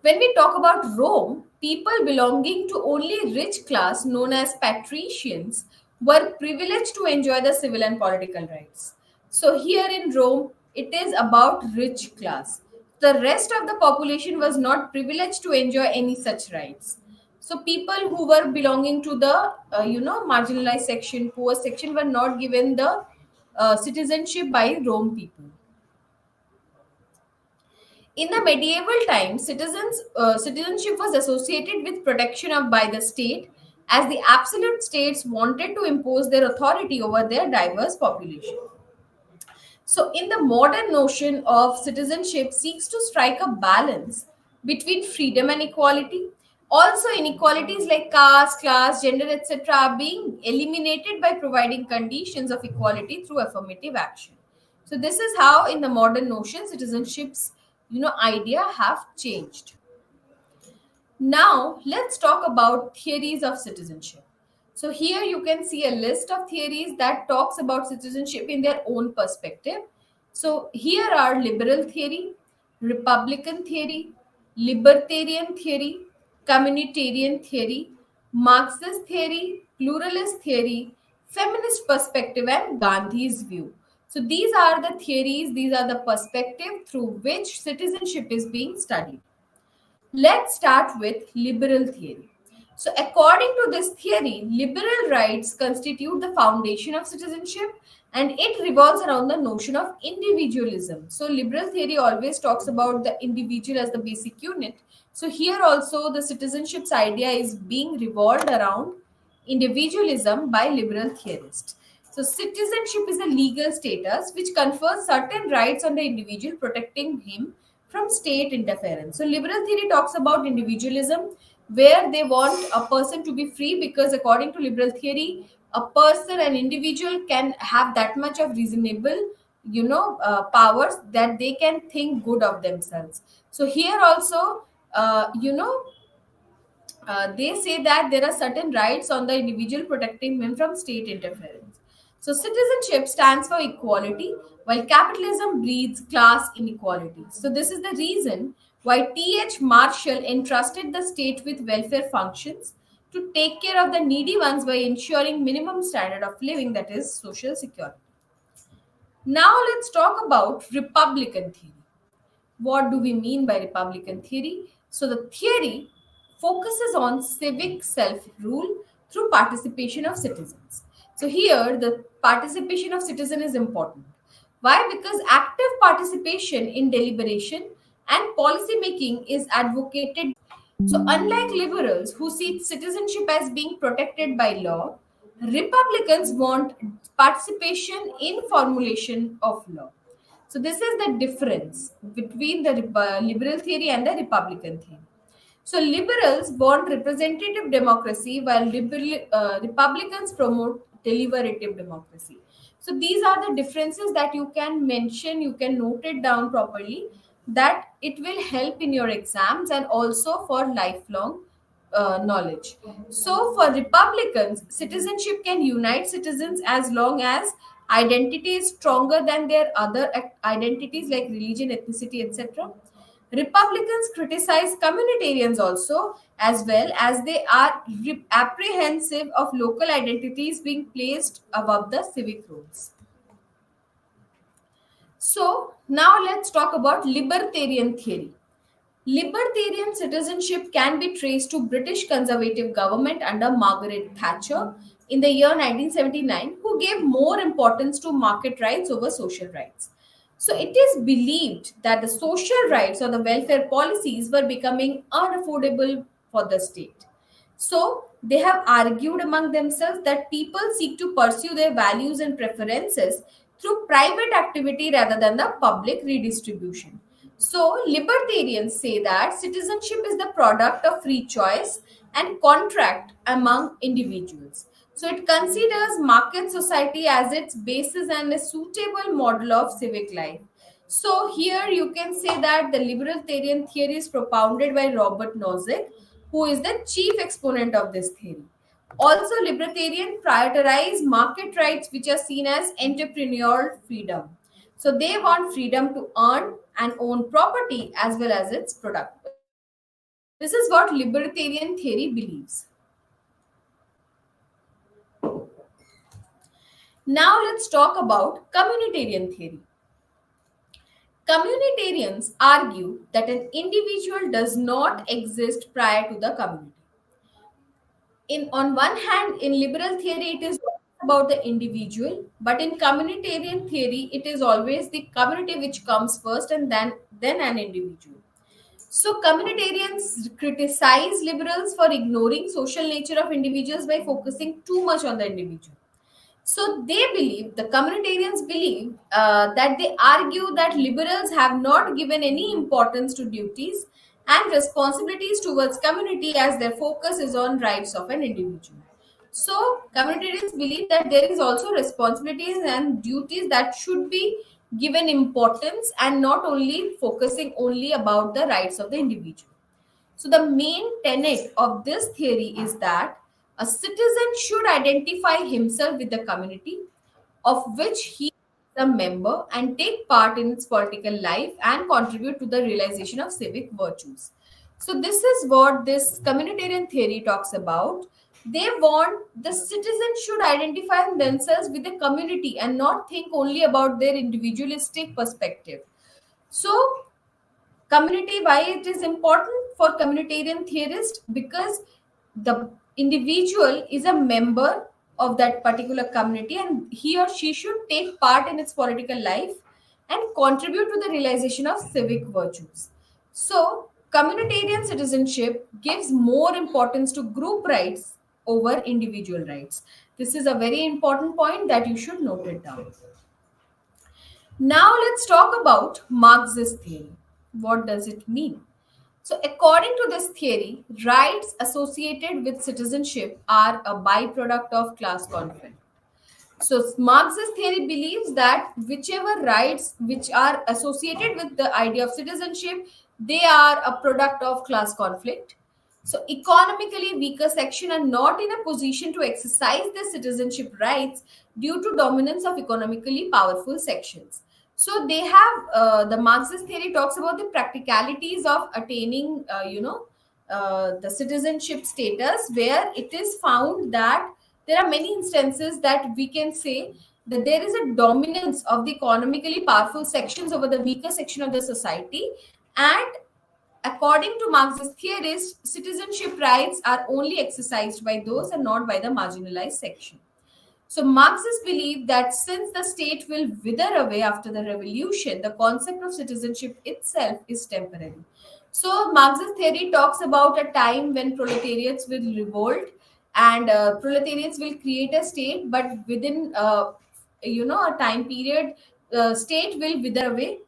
When we talk about Rome, people belonging to only rich class known as patricians were privileged to enjoy the civil and political rights. So here in Rome, it is about rich class. The rest of the population was not privileged to enjoy any such rights. So people who were belonging to the marginalized section, poor section, were not given the citizenship by Rome people. In the medieval times, citizenship was associated with protection of by the state, as the absolute states wanted to impose their authority over their diverse population. So, in the modern notion of citizenship seeks to strike a balance between freedom and equality. Also, inequalities like caste, class, gender, etc., are being eliminated by providing conditions of equality through affirmative action. So, this is how, in the modern notion, citizenship's idea have changed. Now, let's talk about theories of citizenship. So here you can see a list of theories that talks about citizenship in their own perspective. So here are liberal theory, republican theory, libertarian theory, communitarian theory, Marxist theory, pluralist theory, feminist perspective, and Gandhi's view. So these are the theories, these are the perspective through which citizenship is being studied. Let's start with liberal theory. So, according to this theory, liberal rights constitute the foundation of citizenship and it revolves around the notion of individualism. So, liberal theory always talks about the individual as the basic unit. So, here also the citizenship's idea is being revolved around individualism by liberal theorists. So, citizenship is a legal status which confers certain rights on the individual, protecting him from state interference. So, liberal theory talks about individualism, where they want a person to be free because, according to liberal theory, a person, an individual, can have that much of reasonable, powers that they can think good of themselves. So, here also, they say that there are certain rights on the individual protecting him from state interference. So, citizenship stands for equality, while capitalism breeds class inequality. So, this is the reason why T.H. Marshall entrusted the state with welfare functions to take care of the needy ones by ensuring minimum standard of living, that is, social security. Now, let's talk about Republican theory. What do we mean by Republican theory? So, the theory focuses on civic self rule through participation of citizens. So, here the participation of citizen is important. Why? Because active participation in deliberation and policy making is advocated. So, unlike liberals who see citizenship as being protected by law, Republicans want participation in formulation of law. So this is the difference between the liberal theory and the Republican theory. So liberals want representative democracy while Republicans promote deliberative democracy. So these are the differences that you can mention, you can note it down properly, that it will help in your exams and also for lifelong knowledge. So, for Republicans, citizenship can unite citizens as long as identity is stronger than their other identities like religion, ethnicity, etc. Republicans criticize communitarians also, as well as they are apprehensive of local identities being placed above the civic rules. So, now let's talk about libertarian theory. Libertarian citizenship can be traced to British conservative government under Margaret Thatcher in the year 1979, who gave more importance to market rights over social rights. So it is believed that the social rights or the welfare policies were becoming unaffordable for the state. So they have argued among themselves that people seek to pursue their values and preferences through private activity rather than the public redistribution. So libertarians say that citizenship is the product of free choice and contract among individuals. So it considers market society as its basis and a suitable model of civic life. So here you can say that the libertarian theory is propounded by Robert Nozick, who is the chief exponent of this theory. Also, libertarian prioritize market rights, which are seen as entrepreneurial freedom. So they want freedom to earn and own property as well as its product. This is what libertarian theory believes. Now let's talk about communitarian theory. Communitarians argue that an individual does not exist prior to the community. In on one hand, in liberal theory, it is about the individual, but in communitarian theory, it is always the community which comes first and then an individual. So communitarians criticize liberals for ignoring social nature of individuals by focusing too much on the individual. So they believe, the communitarians believe that they argue that liberals have not given any importance to duties and responsibilities towards community as their focus is on rights of an individual. So communitarians believe that there is also responsibilities and duties that should be given importance and not only focusing only about the rights of the individual. So, the main tenet of this theory is that a citizen should identify himself with the community of which he is a member and take part in its political life and contribute to the realization of civic virtues. So, this is what this communitarian theory talks about. They want the citizens should identify themselves with the community and not think only about their individualistic perspective. So, community, why it is important for communitarian theorists? Because the individual is a member of that particular community and he or she should take part in its political life and contribute to the realization of civic virtues. So communitarian citizenship gives more importance to group rights over individual rights. This is a very important point that you should note it down. Now let's talk about Marxist theory. What does it mean? So, according to this theory, rights associated with citizenship are a byproduct of class conflict. So, Marxist theory believes that whichever rights which are associated with the idea of citizenship, they are a product of class conflict. So, economically weaker section are not in a position to exercise their citizenship rights due to dominance of economically powerful sections. So, they have the Marxist theory talks about the practicalities of attaining, the citizenship status, where it is found that there are many instances that we can say that there is a dominance of the economically powerful sections over the weaker section of the society, and according to Marxist theorists, citizenship rights are only exercised by those and not by the marginalized section. So Marxists believe that since the state will wither away after the revolution, the concept of citizenship itself is temporary. So Marxist theory talks about a time when proletariats will revolt and proletariats will create a state, but within a time period, state will wither away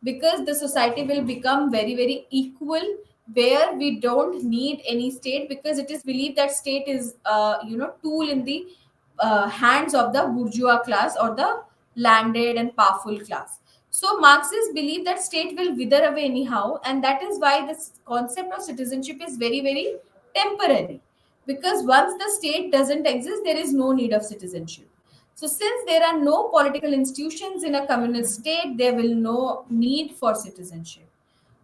because the society will become very equal, where we don't need any state because it is believed that state is tool in the hands of the bourgeois class or the landed and powerful class. So Marxists believe that state will wither away anyhow, and that is why this concept of citizenship is very temporary. Because once the state doesn't exist, there is no need of citizenship. So since there are no political institutions in a communist state, there will no need for citizenship.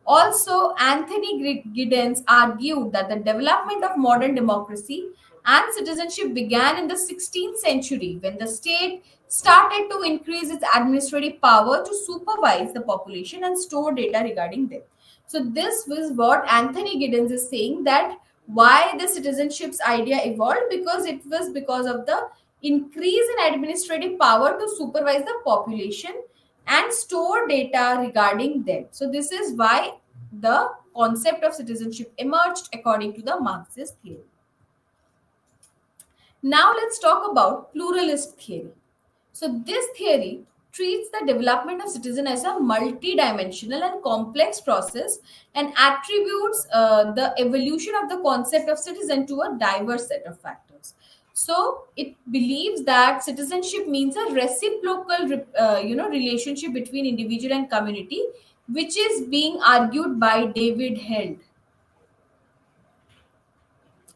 Also, Anthony Giddens argued that the development of modern democracy and citizenship began in the 16th century when the state started to increase its administrative power to supervise the population and store data regarding them. So, this was what Anthony Giddens is saying, that why the citizenships idea evolved, because it was because of the increase in administrative power to supervise the population and store data regarding them. So, this is why the concept of citizenship emerged according to the Marxist theory. Now, let's talk about pluralist theory. So, this theory treats the development of citizen as a multi-dimensional and complex process and attributes the evolution of the concept of citizen to a diverse set of factors. So, it believes that citizenship means a reciprocal, relationship between individual and community, which is being argued by David Held.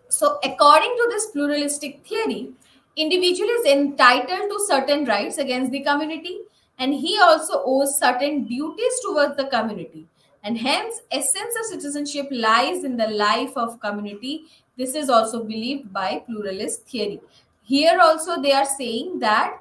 So, according to this pluralistic theory, individual is entitled to certain rights against the community, and he also owes certain duties towards the community. And hence, essence of citizenship lies in the life of community. This is also believed by pluralist theory. Here also they are saying that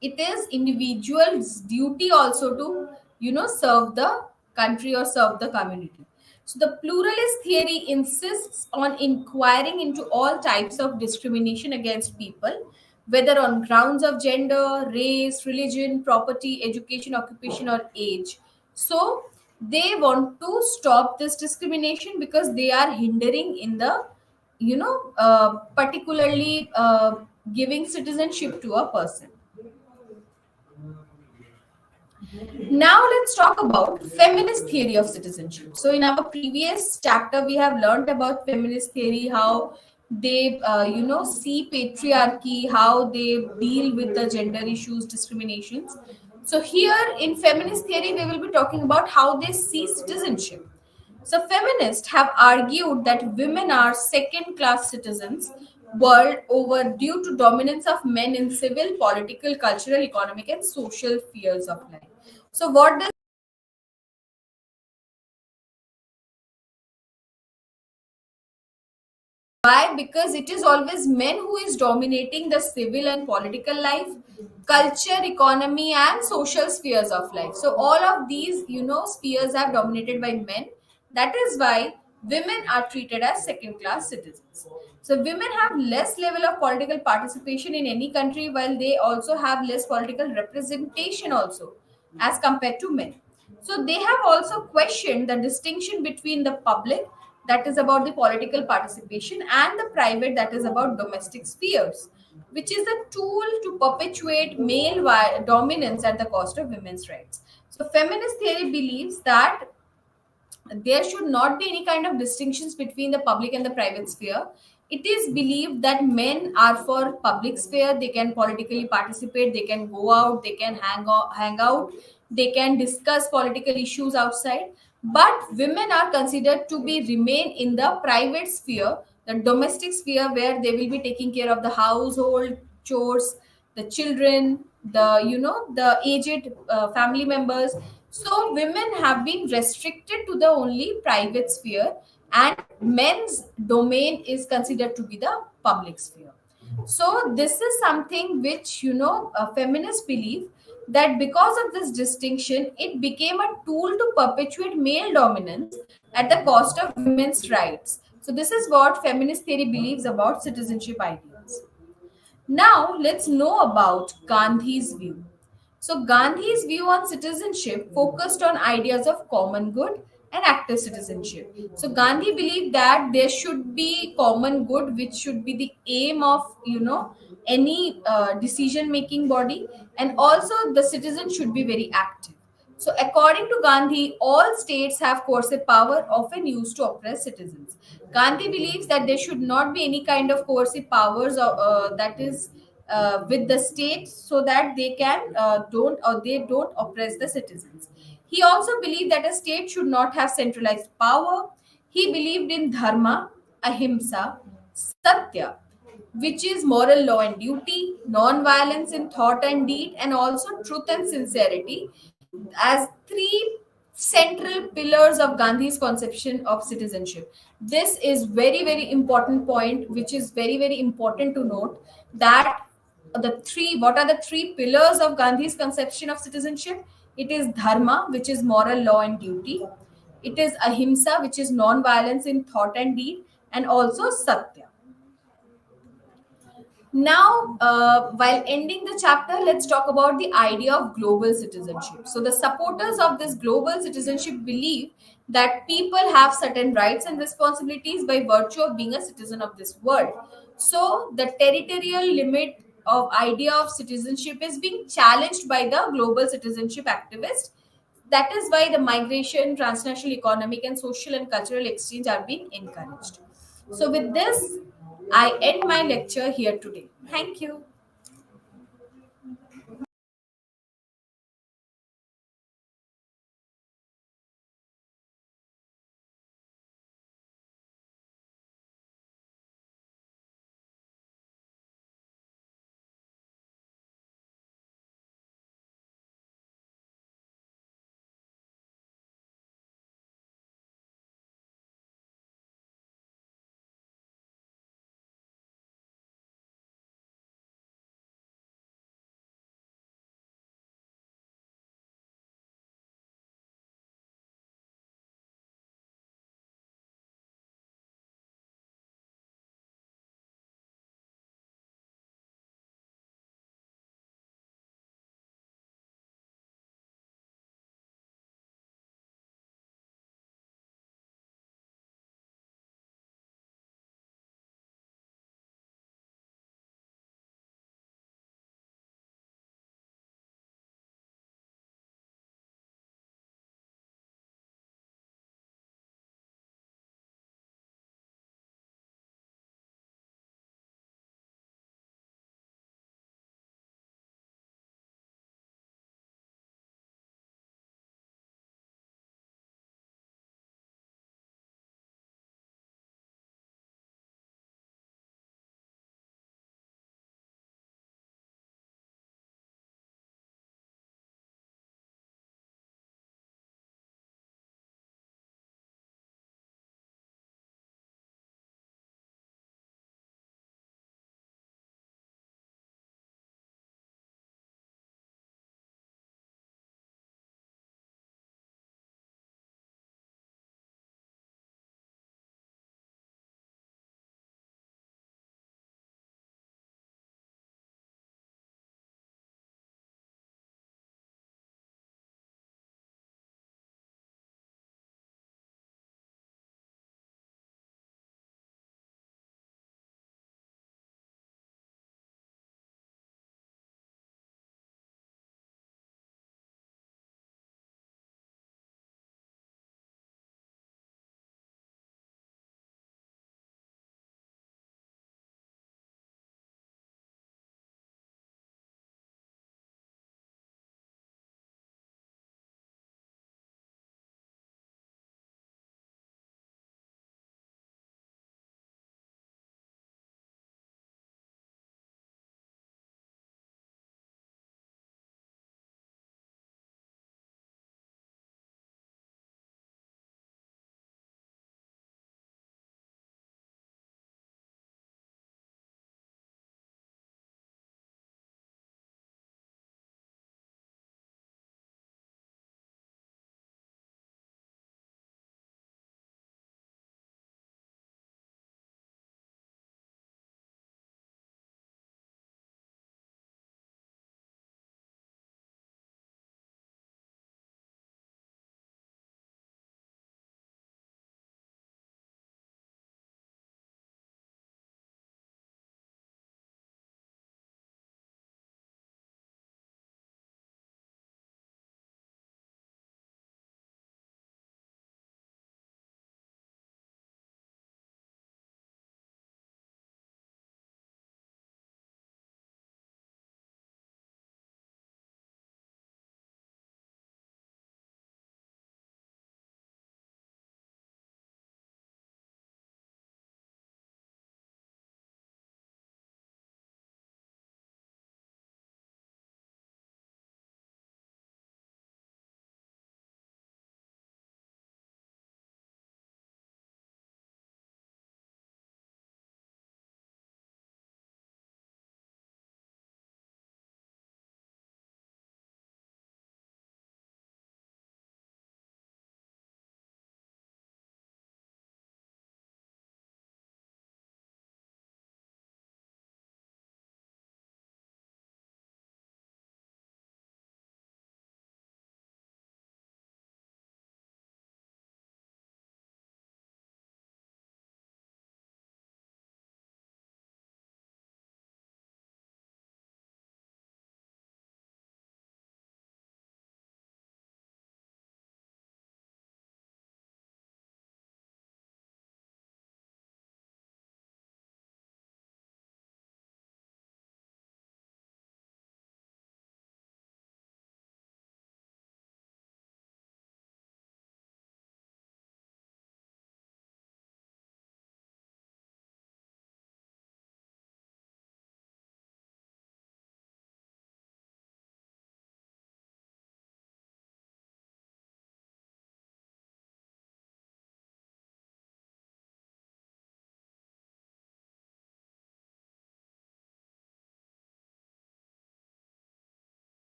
it is individual's duty also to serve the country or serve the community. So the pluralist theory insists on inquiring into all types of discrimination against people, whether on grounds of gender, race, religion, property, education, occupation, or age. So they want to stop this discrimination because they are hindering in the particularly giving citizenship to a person. Now let's talk about feminist theory of citizenship. So in our previous chapter, we have learned about feminist theory, how they, see patriarchy, how they deal with the gender issues, discriminations. So here in feminist theory, we will be talking about how they see citizenship. So feminists have argued that women are second-class citizens world over due to dominance of men in civil, political, cultural, economic, and social spheres of life. So what does why? Because it is always men who is dominating the civil and political life, culture, economy, and social spheres of life. So all of these, spheres are dominated by men. That is why women are treated as second class citizens. So women have less level of political participation in any country, while they also have less political representation also as compared to men. So they have also questioned the distinction between the public, that is about the political participation, and the private, that is about domestic spheres, which is a tool to perpetuate male dominance at the cost of women's rights. So feminist theory believes that there should not be any kind of distinctions between the public and the private sphere. It is believed that men are for public sphere. They can politically participate, they can go out, they can hang out, they can discuss political issues outside. But women are considered to be remain in the private sphere, the domestic sphere, where they will be taking care of the household chores, the children, the aged family members. So women have been restricted to the only private sphere, and men's domain is considered to be the public sphere. So this is something which feminists believe, that because of this distinction, it became a tool to perpetuate male dominance at the cost of women's rights. So this is what feminist theory believes about citizenship ideals. Now, let's know about Gandhi's view. So, Gandhi's view on citizenship focused on ideas of common good and active citizenship. So, Gandhi believed that there should be common good, which should be the aim of any decision-making body, and also the citizen should be very active. So, according to Gandhi, all states have coercive power often used to oppress citizens. Gandhi believes that there should not be any kind of coercive powers that is with the state, so that they can don't oppress the citizens. He also believed that a state should not have centralized power. He believed in dharma, ahimsa, satya, which is moral law and duty, non-violence in thought and deed, and also truth and sincerity, as three central pillars of Gandhi's conception of citizenship. This is very, very important point, which is very, very important to note that what are the three pillars of Gandhi's conception of citizenship? It is dharma, which is moral law and duty. It is ahimsa, which is non-violence in thought and deed, and also satya. Now, while ending the chapter, let's talk about the idea of global citizenship. So, the supporters of this global citizenship believe that people have certain rights and responsibilities by virtue of being a citizen of this world. So, the territorial limit of idea of citizenship is being challenged by the global citizenship activists. That is why the migration, transnational economic, and social and cultural exchange are being encouraged. So, with this, I end my lecture here today. Thank you.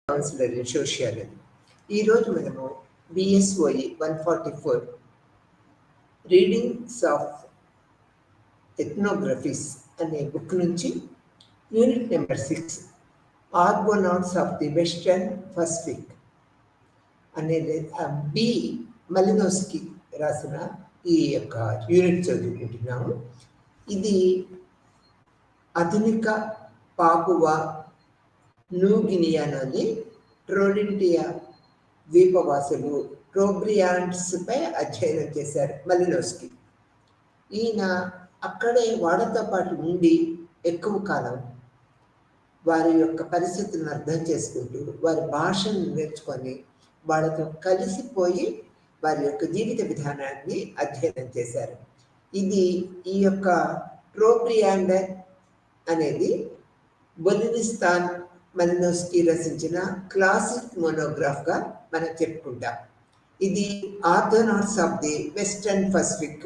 Counsellor in sociology. ఈరోజు మనము BSOE 144 readings of ఎథ్నోగ్రఫీస్ అనే book నుంచి unit number 6 Argonauts of the Western Pacific అనేది B Malinowski రాసిన ఈ యొక్క unit చదువుకుంటున్నాము. ఇది ఆధునిక పాపువా న్యూగినియాలోని ట్రోలింటియా ద్వీపవాసులు ట్రోబ్రియాండ్స్ పై అధ్యయనం చేశారు మలినోస్కి. ఈయన అక్కడే వాళ్ళతో పాటు ఉండి ఎక్కువ కాలం వారి యొక్క పరిస్థితులను అర్థం చేసుకుంటూ వారి భాషను నేర్చుకొని వాళ్ళతో కలిసిపోయి వారి యొక్క జీవిత విధానాన్ని అధ్యయనం చేశారు. ఇది ఈ యొక్క ట్రోబ్రియాండర్ అనేది బొలినిస్తాన్ మలినోస్కి రచించిన క్లాసిక్ మోనోగ్రాఫ్గా మనం చెప్పుకుంటాం. ఇది Argonauts of the Western Pacific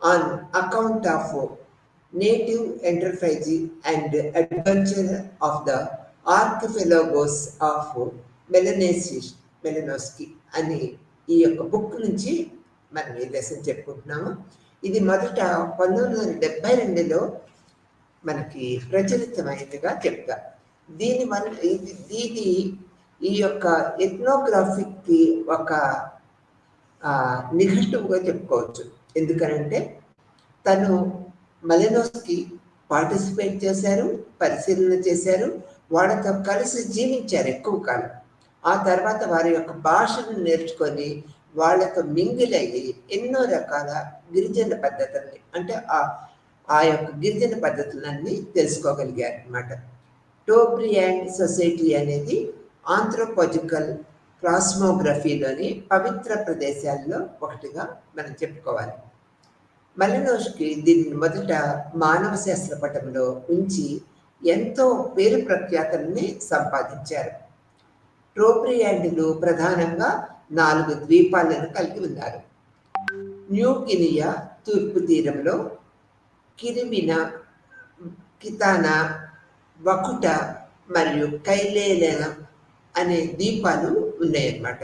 an account of native enterprise and adventure of the archipelagoes of Malinowski అని ఈ యొక్క బుక్ నుంచి మనం ఈ లెసన్ చెప్పుకుంటున్నాము. ఇది మొదట 1972లో మనకి ప్రచురితమైనదిగా చెప్తాం. దీనివల్ల ఇది ఈ యొక్క ఎథ్నోగ్రాఫిక్కి ఒక నిఘంటువుగా చెప్పుకోవచ్చు. ఎందుకనంటే తను మలినోస్కి పార్టిసిపేట్ చేశారు, పరిశీలన చేశారు, వాళ్ళతో కలిసి జీవించారు ఎక్కువ కాలం. ఆ తర్వాత వారి యొక్క భాషను నేర్చుకొని వాళ్ళతో మింగిలయ్యి ఎన్నో రకాల గిరిజన పద్ధతుల్ని అంటే ఆ యొక్క గిరిజన పద్ధతులన్నీ తెలుసుకోగలిగారు అన్నమాట. టోబ్రియాండ్ సొసైటీ అనేది ఆంథ్రోపాలజికల్ కాస్మోగ్రఫీలోని పవిత్ర ప్రదేశాల్లో ఒకటిగా మనం చెప్పుకోవాలి. మలినోస్కి దీన్ని మొదట మానవ శాస్త్ర పటంలో ఉంచి ఎంతో పేరు ప్రఖ్యాతుల్ని సంపాదించారు. ట్రోబ్రియాండ్లు ప్రధానంగా 4 ద్వీపాలను కలిగి ఉన్నారు. న్యూ గినియా తూర్పు తీరంలో కిరిమినా, కితానా, వకుట మరియు కైలేలన అనే ద్వీపాలు ఉన్నాయన్నమాట.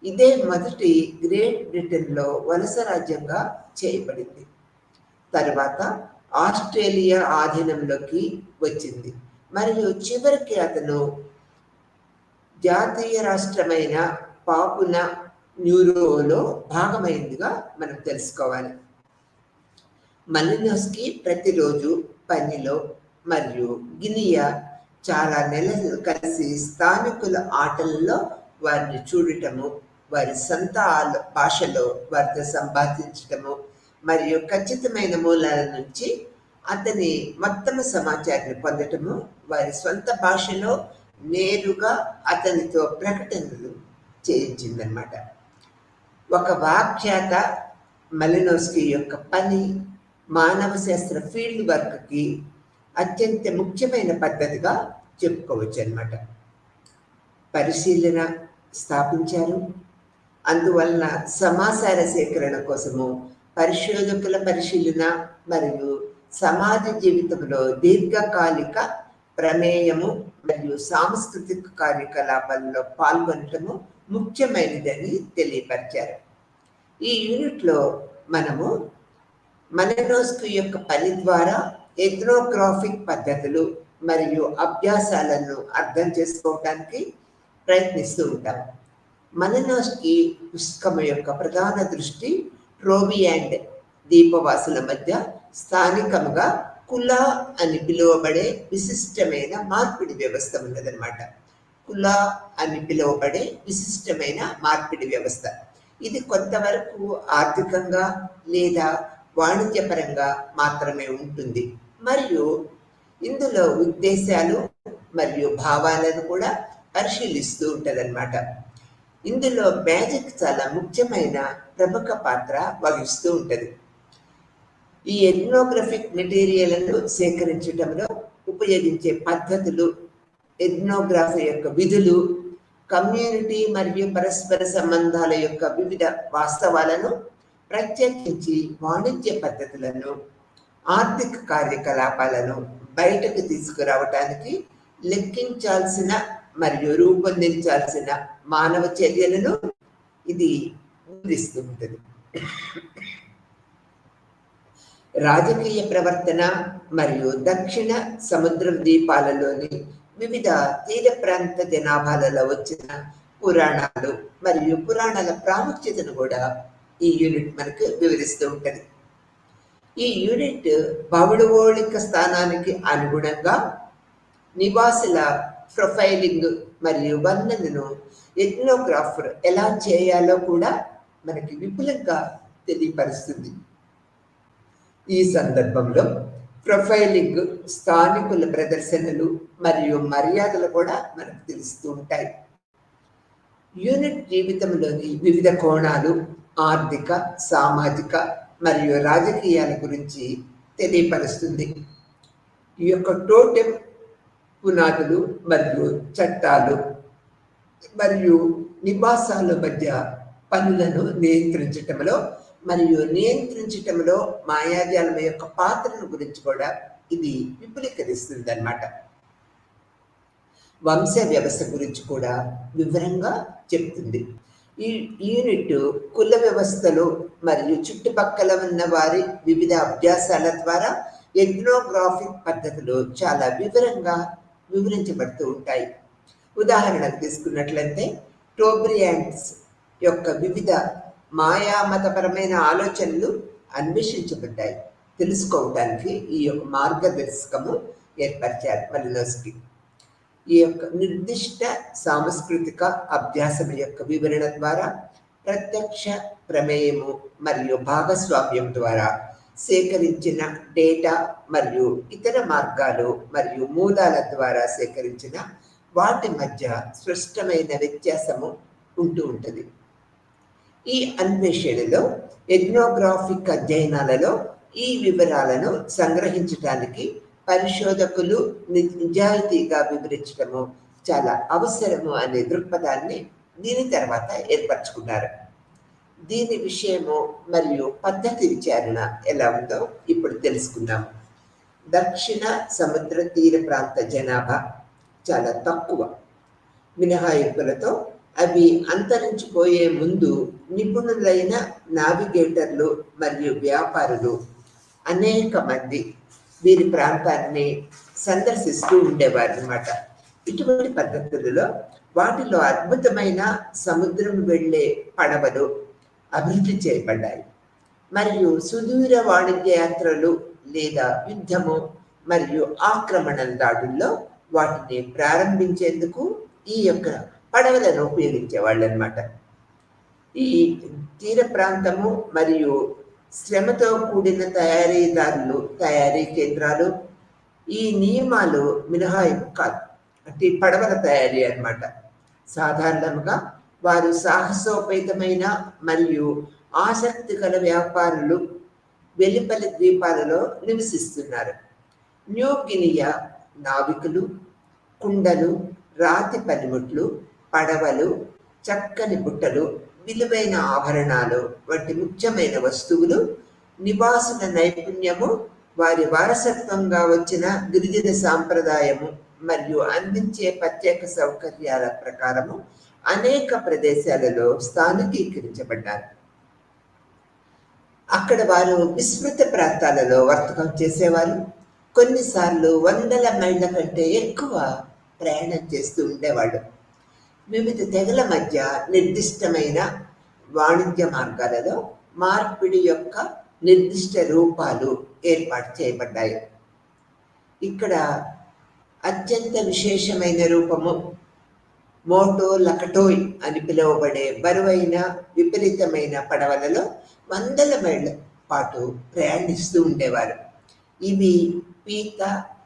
ఇదే మొదటి గ్రేట్ బ్రిటన్లో వలస రాజ్యంగా చేయబడింది. తర్వాత ఆస్ట్రేలియా ఆధీనంలోకి వచ్చింది మరియు చివరికి అతను జాతీయ రాష్ట్రమైన పాపునా న్యూరోలో భాగమైందిగా మనం తెలుసుకోవాలి. మలినోస్కి ప్రతిరోజు పనిలో మరియు గినియా చాలా నెలలు కలిసి స్థానికుల ఆటలలో వారిని చూడటము, వారి సొంత భాషలో వారితో సంభాషించటము మరియు ఖచ్చితమైన మూలాల నుంచి అతని మొత్తం సమాచారాన్ని పొందటము, వారి సొంత భాషలో నేరుగా అతనితో ప్రకటనలు చేయించిందనమాట. ఒక వ్యాఖ్యాత మలినోస్కి యొక్క పని మానవ శాస్త్ర ఫీల్డ్ వర్క్కి అత్యంత ముఖ్యమైన పద్ధతిగా చెప్పుకోవచ్చు అన్నమాట. పరిశీలన స్థాపించారు. అందువలన సమాచార సేకరణ కోసము పరిశోధకుల పరిశీలన మరియు సమాజ జీవితంలో దీర్ఘకాలిక ప్రమేయము మరియు సాంస్కృతిక కార్యకలాపాలలో పాల్గొనటము ముఖ్యమైనదని తెలియపరిచారు. ఈ యూనిట్లో మనము మలినోస్కి యొక్క పని ద్వారా ఎథ్నోగ్రాఫిక్ పద్ధతులు మరియు అభ్యాసాలను అర్థం చేసుకోవడానికి ప్రయత్నిస్తూ ఉంటాం. మలినోస్కి పుస్తకం యొక్క ప్రధాన దృష్టి ట్రోబ్రియాండ్ ద్వీపవాసుల మధ్య స్థానికంగా కులా అని పిలువబడే విశిష్టమైన మార్పిడి వ్యవస్థ ఉన్నదన్నమాట. కులా అని పిలువబడే విశిష్టమైన మార్పిడి వ్యవస్థ ఇది కొంతవరకు ఆర్థికంగా లేదా వాణిజ్యపరంగా మాత్రమే ఉంటుంది మరియు ఇందులో ఉద్దేశాలు మరియు భావాలను కూడా పరిశీలిస్తూ ఉంటుందన్నమాట. ఇందులో మ్యాజిక్ చాలా ముఖ్యమైన ప్రముఖ పాత్ర వహిస్తూ ఉంటుంది. ఈ ఎథ్నోగ్రఫిక్ మెటీరియల్ను సేకరించడంలో ఉపయోగించే పద్ధతులు, ఎథ్నోగ్రఫీ యొక్క విధులు, కమ్యూనిటీ మరియు పరస్పర సంబంధాల యొక్క వివిధ వాస్తవాలను, ప్రత్యేకించి వాణిజ్య పద్ధతులను, ఆర్థిక కార్యకలాపాలను బయటకు తీసుకురావటానికి లెక్కించాల్సిన మరియు రూపొందించాల్సిన మానవ చర్యలను ఇది వివరిస్తూ ఉంటుంది. రాజకీయ ప్రవర్తన మరియు దక్షిణ సముద్ర ద్వీపాలలోని వివిధ తీర ప్రాంత జనాభాలలో వచ్చిన పురాణాలు మరియు పురాణాల ప్రాముఖ్యతను కూడా ఈ యూనిట్ మనకు వివరిస్తూ ఉంటుంది. ఈ యూనిట్ భౌగోళిక స్థానానికి అనుగుణంగా నివాసుల ప్రొఫైలింగ్ మరియు వర్ణనను ఎథ్నోగ్రాఫర్ ఎలా చేయాలో కూడా మనకి విపులంగా తెలియపరుస్తుంది. ఈ సందర్భంలో ప్రొఫైలింగ్, స్థానికుల ప్రదర్శనలు మరియు మర్యాదలు కూడా మనకు తెలుస్తూ ఉంటాయి. యూనిట్ జీవితంలోని వివిధ కోణాలు, ఆర్థిక, సామాజిక మరియు రాజకీయాల గురించి తెలియపరుస్తుంది. ఈ యొక్క టోటెం పునాదులు మరియు చట్టాలు మరియు నివాసాల మధ్య పనులను నియంత్రించటంలో మాయాజాలం యొక్క పాత్రను గురించి కూడా ఇది విపులీకరిస్తుంది అన్నమాట. వంశ వ్యవస్థ గురించి కూడా వివరంగా చెప్తుంది. ఈ యూనిట్ కుల వ్యవస్థలు మరియు చుట్టుపక్కల ఉన్న వారి వివిధ అభ్యాసాల ద్వారా ఎథ్నోగ్రాఫిక్ పద్ధతులు చాలా వివరంగా వివరించబడుతూ ఉంటాయి. ఉదాహరణకు తీసుకున్నట్లయితే టోబ్రియాండ్స్ యొక్క వివిధ మాయామతపరమైన ఆలోచనలు అన్వేషించబడ్డాయి. తెలుసుకోవడానికి ఈ యొక్క మార్గదర్శకము ఏర్పరిచారు మలినోస్కి. ఈ యొక్క నిర్దిష్ట సాంస్కృతిక అభ్యాసం యొక్క వివరణ ద్వారా ప్రత్యక్ష ప్రమేయము మరియు భాగస్వామ్యం ద్వారా సేకరించిన డేటా మరియు ఇతర మార్గాలు మరియు మూలాల ద్వారా సేకరించిన వాటి మధ్య స్పష్టమైన వ్యత్యాసము ఉంటూ ఉంటుంది. ఈ అన్వేషణలో ఎథ్నోగ్రాఫిక్ అధ్యయనాలలో ఈ వివరాలను సంగ్రహించడానికి పరిశోధకులు నిజాయితీగా వివరించడము చాలా అవసరము అనే దృక్పథాన్ని దీని తర్వాత ఏర్పరచుకున్నారు. దీని విషయము మరియు పద్ధతి విచారణ ఎలా ఉందో ఇప్పుడు తెలుసుకుందాం. దక్షిణ సముద్ర తీర ప్రాంత జనాభా చాలా తక్కువ. మినహాయింపులతో అవి అంతరించిపోయే ముందు నిపుణులైన నావిగేటర్లు మరియు వ్యాపారులు అనేక మంది వీరి ప్రాంతాన్ని సందర్శిస్తూ ఉండేవారు అన్నమాట. ఇటువంటి పద్ధతులలో వాటిలో అద్భుతమైన సముద్రం వెళ్ళే పడవలు అభివృద్ధి చేయబడ్డాయి మరియు సుదూర వాణిజ్య యాత్రలు లేదా యుద్ధము మరియు ఆక్రమణల దాడుల్లో వాటిని ప్రారంభించేందుకు ఈ యొక్క పడవలను ఉపయోగించేవాళ్ళు అన్నమాట. ఈ తీర ప్రాంతము మరియు శ్రమతో కూడిన తయారీ కేంద్రాలు ఈ నియమాలు మినహాయింపు కాదు. అంటే పడవల తయారీ అన్నమాట. సాధారణంగా వారు సాహసోపేతమైన మరియు ఆసక్తికర వ్యాపారులు వెలుపలి ద్వీపాలలో నివసిస్తున్నారు. న్యూ గినియా నావికులు కుండలు, రాతి పనిముట్లు, పడవలు, చక్కని బుట్టలు, విలువైన ఆభరణాలు వంటి ముఖ్యమైన వస్తువులు, నివాసుల నైపుణ్యము, వారి వారసత్వంగా వచ్చిన గిరిజన సాంప్రదాయము మరియు అందించే ప్రత్యేక సౌకర్యాల ప్రకారము అనేక ప్రదేశాలలో స్థానికీకరించబడ్డారు. అక్కడ వారు విస్తృత ప్రాంతాలలో వర్తకం చేసేవారు. కొన్నిసార్లు 100 మైళ్ళ కంటే ఎక్కువ ప్రయాణం చేస్తూ ఉండేవాళ్ళు. వివిధ తెగల మధ్య నిర్దిష్టమైన వాణిజ్య మార్గాలలో మార్పిడి యొక్క నిర్దిష్ట రూపాలు ఏర్పాటు చేయబడ్డాయి. ఇక్కడ అత్యంత విశేషమైన రూపము మోటో లకటోయ్ అని పిలువబడే బరువైన విపరీతమైన పడవలలో 100 మైళ్ళ పాటు ప్రయాణిస్తూ ఉండేవారు. ఇవి పీత,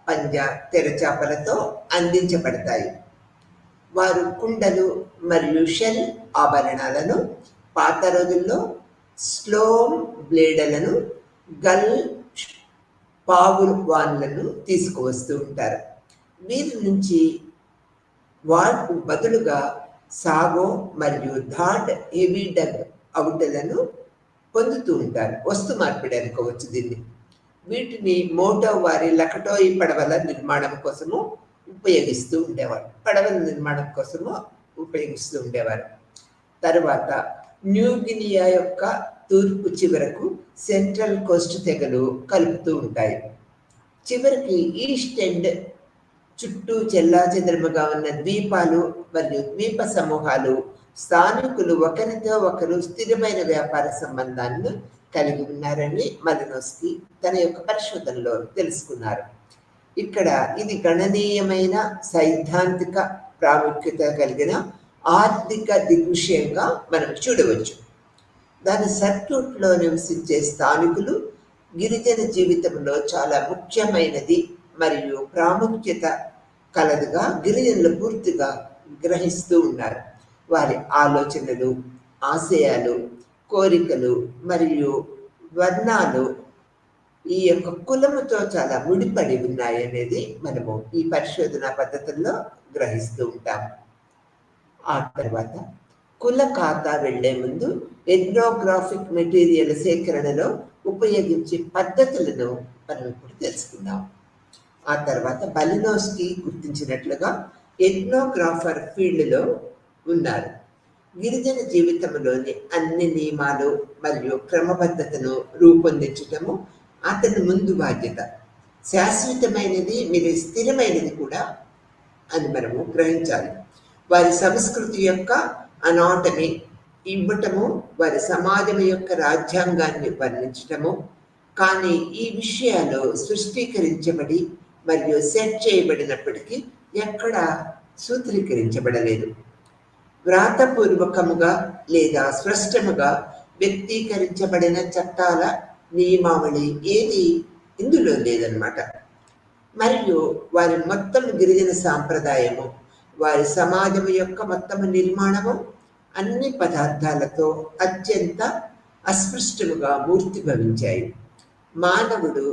పంజా, తెరచాపలతో అందించబడతాయి. వారు కుండలు మరియు షెల్ ఆభరణాలను, పాత రోజుల్లో స్లోమ్ బ్లేడలను, గల్ పావువాన్లను తీసుకువస్తూ ఉంటారు. వీరి నుంచి వాటికి బదులుగా సాగో మరియు థాడ్ హెవీ డగ్ అవుటలను పొందుతూ ఉంటారు. వస్తు మార్పిడి అనుకోవచ్చు దీన్ని. వీటిని మోటో వారి లకటోయి పడవల నిర్మాణం కోసము ఉపయోగిస్తూ ఉండేవారు. పడవల నిర్మాణం కోసము ఉపయోగిస్తూ ఉండేవారు. తరువాత న్యూగినియా యొక్క తూర్పు చివరకు సెంట్రల్ కోస్ట్ తెగలు కలుపుతూ ఉంటాయి. చివరికి ఈస్ట్ ఎండ్ చుట్టూ చెల్లాచెదరముగా ఉన్న ద్వీపాలు మరియు ద్వీప సమూహాలు స్థానికులు ఒకరితో ఒకరు స్థిరమైన వ్యాపార సంబంధాలను కలిగి ఉన్నారని మలినోస్కీ తన యొక్క పరిశోధనలో తెలుసుకున్నారు. ఇక్కడ ఇది గణనీయమైన సైద్ధాంతిక ప్రాముఖ్యత కలిగిన ఆర్థిక దిగ్విషయంగా మనం చూడవచ్చు. దాని సర్క్యూట్లో నివసించే స్థానికులు గిరిజన జీవితంలో చాలా ముఖ్యమైనది మరియు ప్రాముఖ్యత కలదుగా గిరిజనులు పూర్తిగా గ్రహిస్తూ ఉన్నారు. వారి ఆలోచనలు, ఆశయాలు, కోరికలు మరియు వర్ణాలు ఈ యొక్క కులముతో చాలా ముడిపడి ఉన్నాయి అనేది మనము ఈ పరిశోధన పద్ధతుల్లో గ్రహిస్తూ ఉంటాము. ఆ తర్వాత కుల ఖాతా వెళ్లే ముందు ఎథ్నోగ్రాఫిక్ మెటీరియల్ సేకరణలో ఉపయోగించే పద్ధతులను మనం ఇప్పుడు తెలుసుకుందాం. ఆ తర్వాత మలినోస్కీ గుర్తించినట్లుగా ఎథ్నోగ్రాఫర్ ఫీల్డ్లో ఉన్నారు. గిరిజన జీవితంలోని అన్ని నియమాలు మరియు క్రమబద్ధతను రూపొందించటము అతని ముందు బాధ్యత. శాశ్వతమైనది మీరు స్థిరమైనది కూడా అని మనము గ్రహించాలి. వారి సంస్కృతి యొక్క అనాటమీ ఇవ్వటము, వారి సమాజం యొక్క రాజ్యాంగాన్ని వర్ణించటము, కానీ ఈ విషయాలు సృష్టీకరించబడి మరియు సెట్ చేయబడినప్పటికీ ఎక్కడా సూత్రీకరించబడలేదు. వ్రాతపూర్వకముగా లేదా స్పష్టముగా వ్యక్తీకరించబడిన చట్టాల నియమావళి ఏది ఇందులో లేదన్నమాట. మరియు వారి మొత్తం గిరిజన సాంప్రదాయము, వారి సమాజం యొక్క మొత్తం నిర్మాణము అన్ని పదార్థాలతో అత్యంత అస్పృష్టముగా మూర్తిభవించాయి. మానవుడు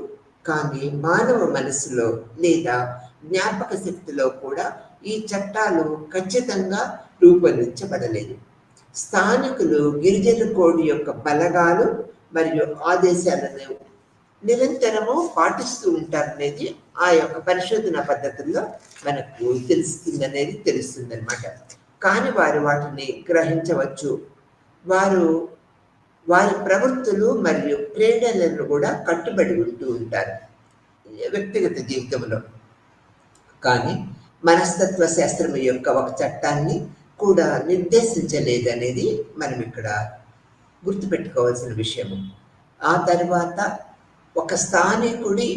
కానీ మానవ మనసులో లేదా జ్ఞాపక శక్తిలో కూడా ఈ చట్టాలు ఖచ్చితంగా రూపొందించబడలేదు. స్థానికులు గిరిజన కోడ్ యొక్క బలగాలు మరియు ఆదేశాలను నిరంతరము పాటిస్తూ ఉంటారనేది ఆ యొక్క పరిశోధన పద్ధతుల్లో మనకు తెలుస్తుందనేది తెలుస్తుంది అనమాట. కానీ వారు వాటిని గ్రహించవచ్చు. వారు వారి ప్రవృత్తులు మరియు ప్రేరణలను కూడా కట్టుబడి ఉంటూ ఉంటారు వ్యక్తిగత జీవితంలో. కానీ మనస్తత్వ శాస్త్రం యొక్క ఒక చట్టాన్ని కూడా నిర్దేశించలేదనేది మనం ఇక్కడ గుర్తుపెట్టుకోవాల్సిన విషయము. ఆ తర్వాత ఒక స్థానికుడి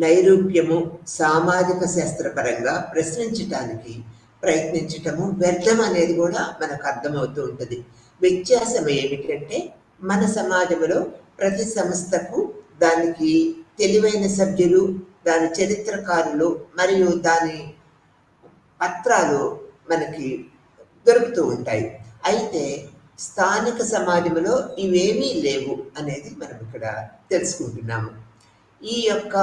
నైరూప్యము సామాజిక శాస్త్రపరంగా ప్రశ్నించటానికి ప్రయత్నించటము వ్యర్థం అనేది కూడా మనకు అర్థమవుతూ ఉంటుంది. వ్యత్యాసం ఏమిటంటే మన సమాజంలో ప్రతి సంస్థకు దానికి తెలివైన సభ్యులు, దాని చరిత్రకారులు మరియు దాని పత్రాలు మనకి దొరుకుతూ ఉంటాయి. అయితే స్థానిక సమాజంలో ఇవేమీ లేవు అనేది మనం ఇక్కడ తెలుసుకుంటున్నాము. ఈ యొక్క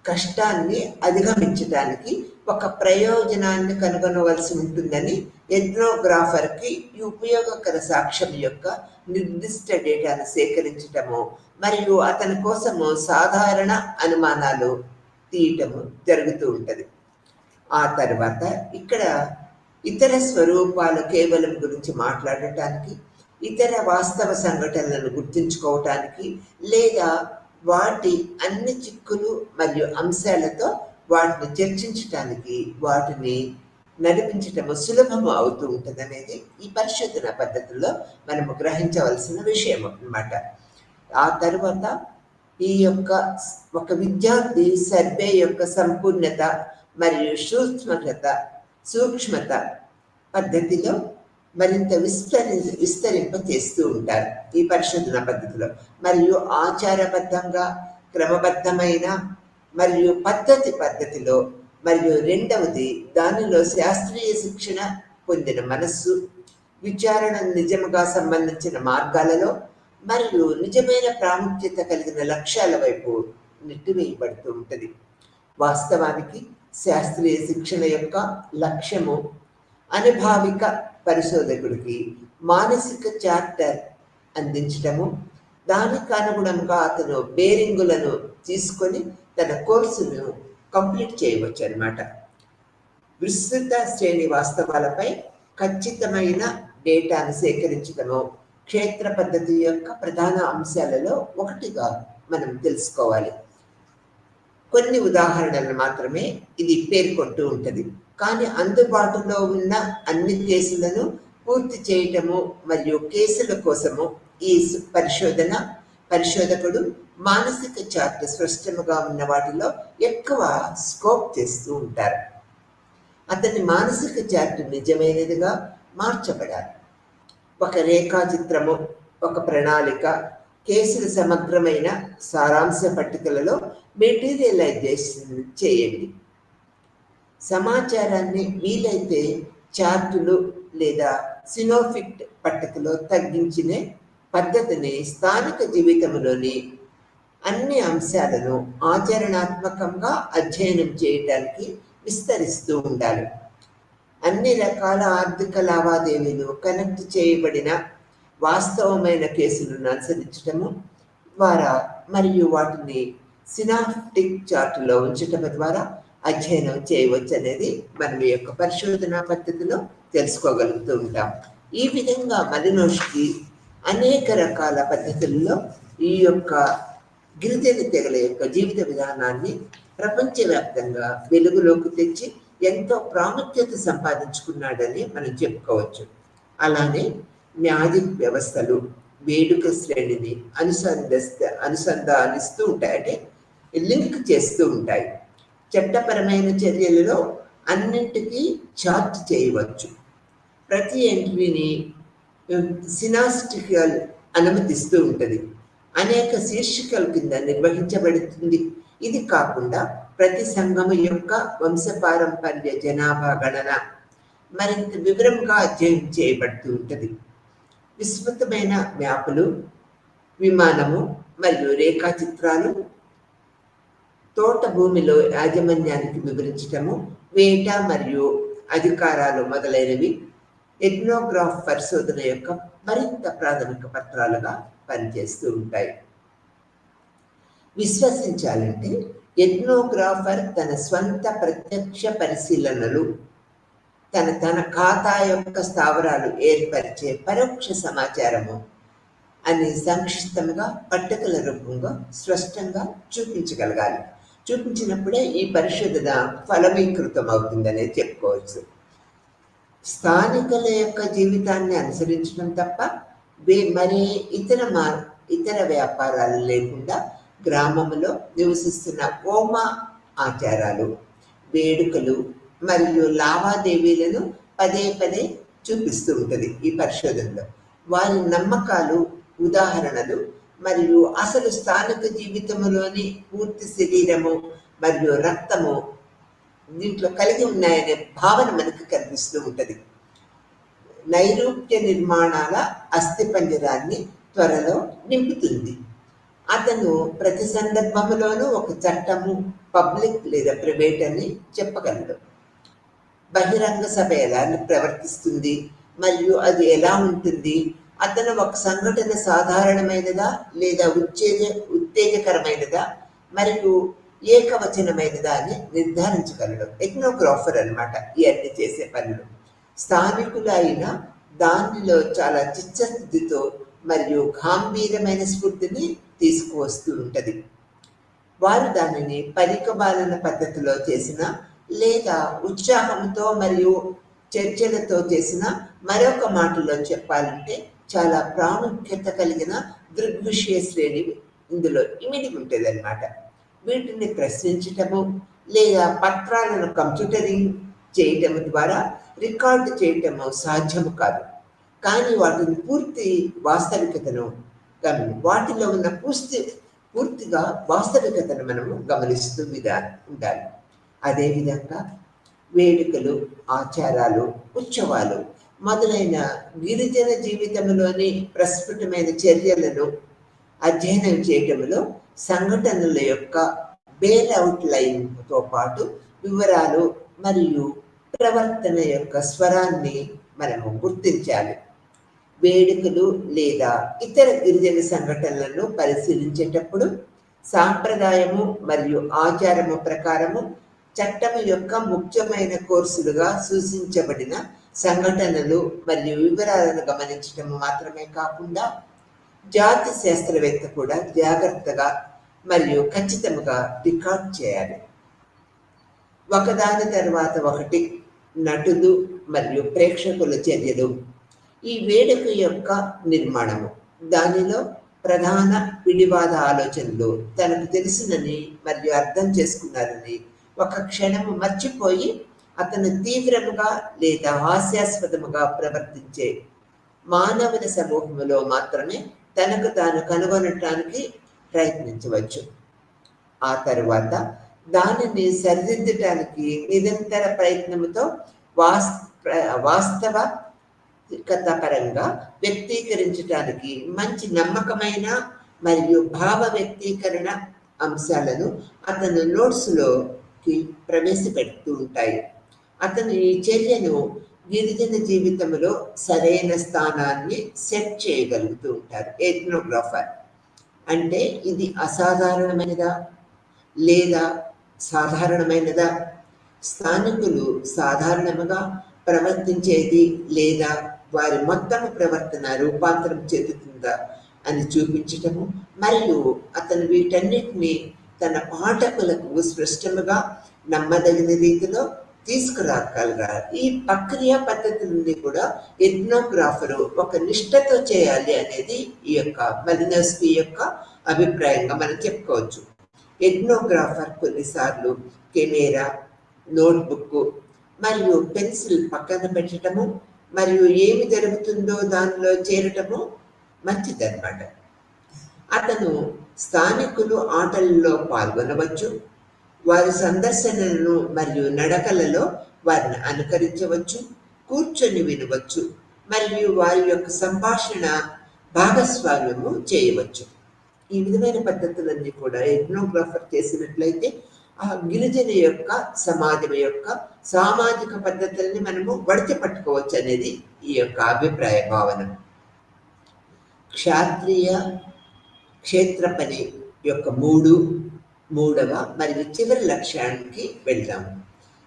కష్టాన్ని అధిగమించడానికి ఒక ప్రయోజనాన్ని కనుగొనవలసి ఉంటుందని ఎథ్నోగ్రాఫర్కి ఈ ఉపయోగకర సాక్ష్యం యొక్క నిర్దిష్ట డేటాను సేకరించటము మరియు అతని కోసము సాధారణ అనుమానాలు తీయటము జరుగుతూ ఉంటుంది. ఆ తర్వాత ఇక్కడ ఇతర స్వరూపాల కేవలం గురించి మాట్లాడటానికి, ఇతర వాస్తవ సంఘటనలను గుర్తించుకోవటానికి లేదా వాటి అన్ని చిక్కులు మరియు అంశాలతో వాటిని చర్చించటానికి వాటిని నడిపించటము సులభము అవుతూ ఉంటుంది అనేది ఈ పరిశోధన పద్ధతుల్లో మనము గ్రహించవలసిన విషయం అన్నమాట. ఆ తర్వాత ఈ యొక్క ఒక విద్యార్థి సర్వే యొక్క సంపూర్ణత మరియు సూక్ష్మత పద్ధతిలో మరింత విస్తరింప చేస్తూ ఉంటారు ఈ పరిశోధన పద్ధతిలో. మరియు ఆచారబద్ధంగా క్రమబద్ధమైన మరియు పద్ధతిలో, మరియు రెండవది దానిలో శాస్త్రీయ శిక్షణ పొందిన మనస్సు, విచారణ నిజముగా సంబంధించిన మార్గాలలో మరియు నిజమైన ప్రాముఖ్యత కలిగిన లక్ష్యాల వైపు నెట్టివేయబడుతూ ఉంటుంది. వాస్తవానికి శాస్త్రీయ శిక్షణ యొక్క లక్ష్యము అనుభావిక పరిశోధకుడికి మానసిక చార్టర్ అందించటము, దానికి అనుగుణంగా అతను బేరింగులను తీసుకొని తన కోర్సును కంప్లీట్ చేయవచ్చు అన్నమాట. విస్తృత శ్రేణి వాస్తవాలపై ఖచ్చితమైన డేటాను సేకరించడము క్షేత్ర పద్ధతి యొక్క ప్రధాన అంశాలలో ఒకటిగా మనం తెలుసుకోవాలి. కొన్ని ఉదాహరణలు మాత్రమే ఇది పేర్కొంటూ ఉంటుంది. కానీ అందుబాటులో ఉన్న అన్ని కేసులను పూర్తి చేయటము మరియు కేసుల కోసము ఈ పరిశోధకుడు మానసిక చార్ట్ స్పష్టంగా ఉన్న వాటిలో ఎక్కువ స్కోప్ చేస్తూ ఉంటారు. అతని మానసిక చార్ట్ నిజమైనదిగా మార్చబడాలి. ఒక రేఖాచిత్రము, ఒక ప్రణాళిక, కేసుల సమగ్రమైన సారాంశ పట్టికలలో మెటీరియలైజేషన్ చేయండి. సమాచారాన్ని వీలైతే చార్టులు లేదా సినోఫిట్ పట్టికలో తగ్గించిన పద్ధతిని స్థానిక జీవితంలోని అన్ని అంశాలను ఆచరణాత్మకంగా అధ్యయనం చేయడానికి విస్తరిస్తూ ఉండాలి. అన్ని రకాల ఆర్థిక లావాదేవీలు కనెక్ట్ చేయబడిన వాస్తవమైన కేసులను అనుసరించడము ద్వారా మరియు వాటిని సినాప్టిక్ చార్టులో ఉంచటం ద్వారా అధ్యయనం చేయవచ్చు అనేది మనం ఈ యొక్క పరిశోధనా పద్ధతిలో తెలుసుకోగలుగుతూ ఉంటాం. ఈ విధంగా మలినోష్కి అనేక రకాల పద్ధతుల్లో ఈ యొక్క గిరిజన తెగల యొక్క జీవిత విధానాన్ని ప్రపంచవ్యాప్తంగా వెలుగులోకి తెచ్చి ఎంతో ప్రాముఖ్యత సంపాదించుకున్నాడని మనం చెప్పుకోవచ్చు. అలానే మ్యాజిక్ వ్యవస్థలు వేడుక శ్రేణిని అనుసంధానిస్తూ ఉంటాయి, అంటే లింక్ చేస్తూ ఉంటాయి. చట్టపరమైన చర్యలలో అన్నింటికీ చార్ట్ చేయవచ్చు. ప్రతి ఎంట్రీని సినాస్టికల్ అనుమతిస్తూ ఉంటుంది. అనేక శీర్షికల కింద నిర్వహించబడుతుంది. ఇది కాకుండా ప్రతి సంఘము యొక్క వంశపారంపర్య జనాభా గణన మరింత వివరంగా అధ్యయనం చేయబడుతూ ఉంటుంది. విస్తృతమైన మ్యాపులు, విమానము మరియు రేఖాచిత్రాలు, తోట భూమిలో యాజమాన్యానికి వివరించటము, వేట మరియు అధికారాలు మొదలైనవి ఎథ్నోగ్రాఫ్ పరిశోధన యొక్క మరింత ప్రాథమిక పత్రాలుగా పనిచేస్తూ ఉంటాయి. విశ్వసించాలంటే ఎథ్నోగ్రాఫర్ తన స్వంత ప్రత్యక్ష పరిశీలనలు, తన ఖాతా యొక్క స్థావరాలు ఏర్పరిచే పరోక్ష సమాచారము అని సంక్షిప్తంగా పట్టికల రూపంగా స్పష్టంగా చూపించగలగాలి. చూపించినప్పుడే ఈ పరిశోధన ఫలమీకృతం అవుతుందనే చెప్పుకోవచ్చు. స్థానికుల యొక్క జీవితాన్ని అనుసరించడం తప్ప మరే ఇతర వ్యాపారాలు లేకుండా గ్రామంలో నివసిస్తున్న కోమా ఆచారాలు, వేడుకలు మరియు లావాదేవీలను పదే పదే చూపిస్తూ ఉంటుంది ఈ పరిశోధనలో. వారి నమ్మకాలు, ఉదాహరణలు మరియు అసలు స్థానిక జీవితంలోని పూర్తి శరీరము మరియు రక్తము దీంట్లో కలిగి ఉన్నాయనే భావన మనకు కనిపిస్తూ ఉంటుంది. నైరూప్య నిర్మాణాల అస్థిపంజరాన్ని త్వరలో నింపుతుంది. అతను ప్రతి సందర్భంలోనూ ఒక చట్టము, పబ్లిక్ లేదా ప్రైవేట్ అని చెప్పగలడు. బహిరంగ సభ ఎలా ప్రవర్తిస్తుంది మరియు అది ఎలా ఉంటుంది, అతను ఒక సంఘటన సాధారణమైనదా లేదా ఉత్తేజకరమైనదా మరియు ఏకవచనమైనదా అని నిర్ధారించగలడు. ఎథ్నోగ్రాఫర్ అనమాట ఇవన్నీ చేసే పనులు. స్థానికులు అయిన దానిలో చాలా చిత్తశుద్ధితో మరియు గాంభీర్యమైన స్ఫూర్తిని తీసుకువస్తూ ఉంటుంది. వారు దానిని పరికపాలన పద్ధతిలో చేసిన లేదా ఉత్సాహంతో మరియు చర్చలతో చేసిన, మరొక మాటలో చెప్పాలంటే చాలా ప్రాముఖ్యత కలిగిన దృగ్విషయ శ్రేణి ఇందులో ఇమిడి ఉంటుంది అన్నమాట. వీటిని ప్రశ్నించటము లేదా పత్రాలను కంప్యూటరింగ్ చేయటం ద్వారా రికార్డు చేయటము సాధ్యము కాదు. కానీ వాటిని పూర్తి వాస్తవికతను వాటిలో ఉన్న పూర్తిగా వాస్తవికతను మనము గమనిస్తూ ఉండాలి. అదేవిధంగా వేడుకలు, ఆచారాలు, ఉత్సవాలు మొదలైన గిరిజన జీవితంలోని ప్రస్ఫుటమైన చర్యలను అధ్యయనం చేయటంలో సంఘటనల యొక్క బేల్అవుట్ లైన్తో పాటు వివరాలు మరియు ప్రవర్తన యొక్క స్వరాన్ని మనము గుర్తించాలి. వేడుకలు లేదా ఇతర గిరిజన సంఘటనలను పరిశీలించేటప్పుడు సాంప్రదాయము మరియు ఆచారము ప్రకారము చట్టము యొక్క ముఖ్యమైన కోర్సులుగా సూచించబడిన సంఘటనలు మరియు వివరాలను గమనించటము మాత్రమే కాకుండా జాతి శాస్త్రవేత్త కూడా జాగ్రత్తగా మరియు ఖచ్చితంగా రికార్డ్ చేయాలి. ఒకదాని తర్వాత ఒకటి నటులు మరియు ప్రేక్షకుల చర్యలు, ఈ వేడుక యొక్క నిర్మాణము, దానిలో ప్రధాన పిడివాద ఆలోచనలు తనకు తెలిసినని మరియు అర్థం చేసుకున్నారని ఒక క్షణము మర్చిపోయి అతను తీవ్రముగా లేదా హాస్యాస్పదముగా ప్రవర్తించే మానవుల సమూహములో మాత్రమే తనకు తాను కనుగొనటానికి ప్రయత్నించవచ్చు. ఆ తరువాత దానిని సరిదిద్దటానికి నిరంతర ప్రయత్నముతో వాస్తవికత వ్యక్తీకరించడానికి మంచి నమ్మకమైన మరియు భావ వ్యక్తీకరణ అంశాలను అతను నోట్స్లోకి ప్రవేశపెడుతూ ఉంటాయి. అతను ఈ చర్యను గిరిజన జీవితంలో సరైన స్థానాన్ని సెట్ చేయగలుగుతూ ఉంటారు. ఎథ్నోగ్రాఫర్ అంటే ఇది అసాధారణమైనదా లేదా సాధారణమైనదా, స్థానికులు సాధారణంగా ప్రవర్తించేది లేదా వారి మొత్తం ప్రవర్తన రూపాంతరం చెందుతుందా అని చూపించటము, మరియు అతను వీటన్నిటిని తన పాఠకులకు స్పష్టంగా నమ్మదగిన రీతిలో తీసుకురాగలగాలి. ఈ ప్రక్రియ పద్ధతులని కూడా ఎథ్నోగ్రాఫరు ఒక నిష్ఠతో చేయాలి అనేది ఈ యొక్క మలినోవ్స్కీ యొక్క అభిప్రాయంగా మనం చెప్పుకోవచ్చు. ఎథ్నోగ్రాఫర్ కొన్నిసార్లు కెమెరా, నోట్బుక్ మరియు పెన్సిల్ పక్కన పెట్టడము మరియు ఏమి జరుగుతుందో దానిలో చేరటము మంచిదన్నమాట. అతను స్థానికులు ఆటలలో పాల్గొనవచ్చు, వారి సందర్శనలను మరియు నడకలలో వారిని అనుకరించవచ్చు, కూర్చొని వినవచ్చు మరియు వారి యొక్క సంభాషణ భాగస్వామ్యము చేయవచ్చు. ఈ విధమైన పద్ధతులన్నీ కూడా ఎథ్నోగ్రాఫర్ చేసినట్లయితే ఆ గిరిజన యొక్క సమాజం యొక్క సామాజిక పద్ధతుల్ని మనము వడిచి పట్టుకోవచ్చు అనేది ఈ యొక్క అభిప్రాయ భావన. క్షాత్రియ క్షేత్ర పని యొక్క మూడవ మరియు చివరి లక్ష్యానికి వెళ్దాము.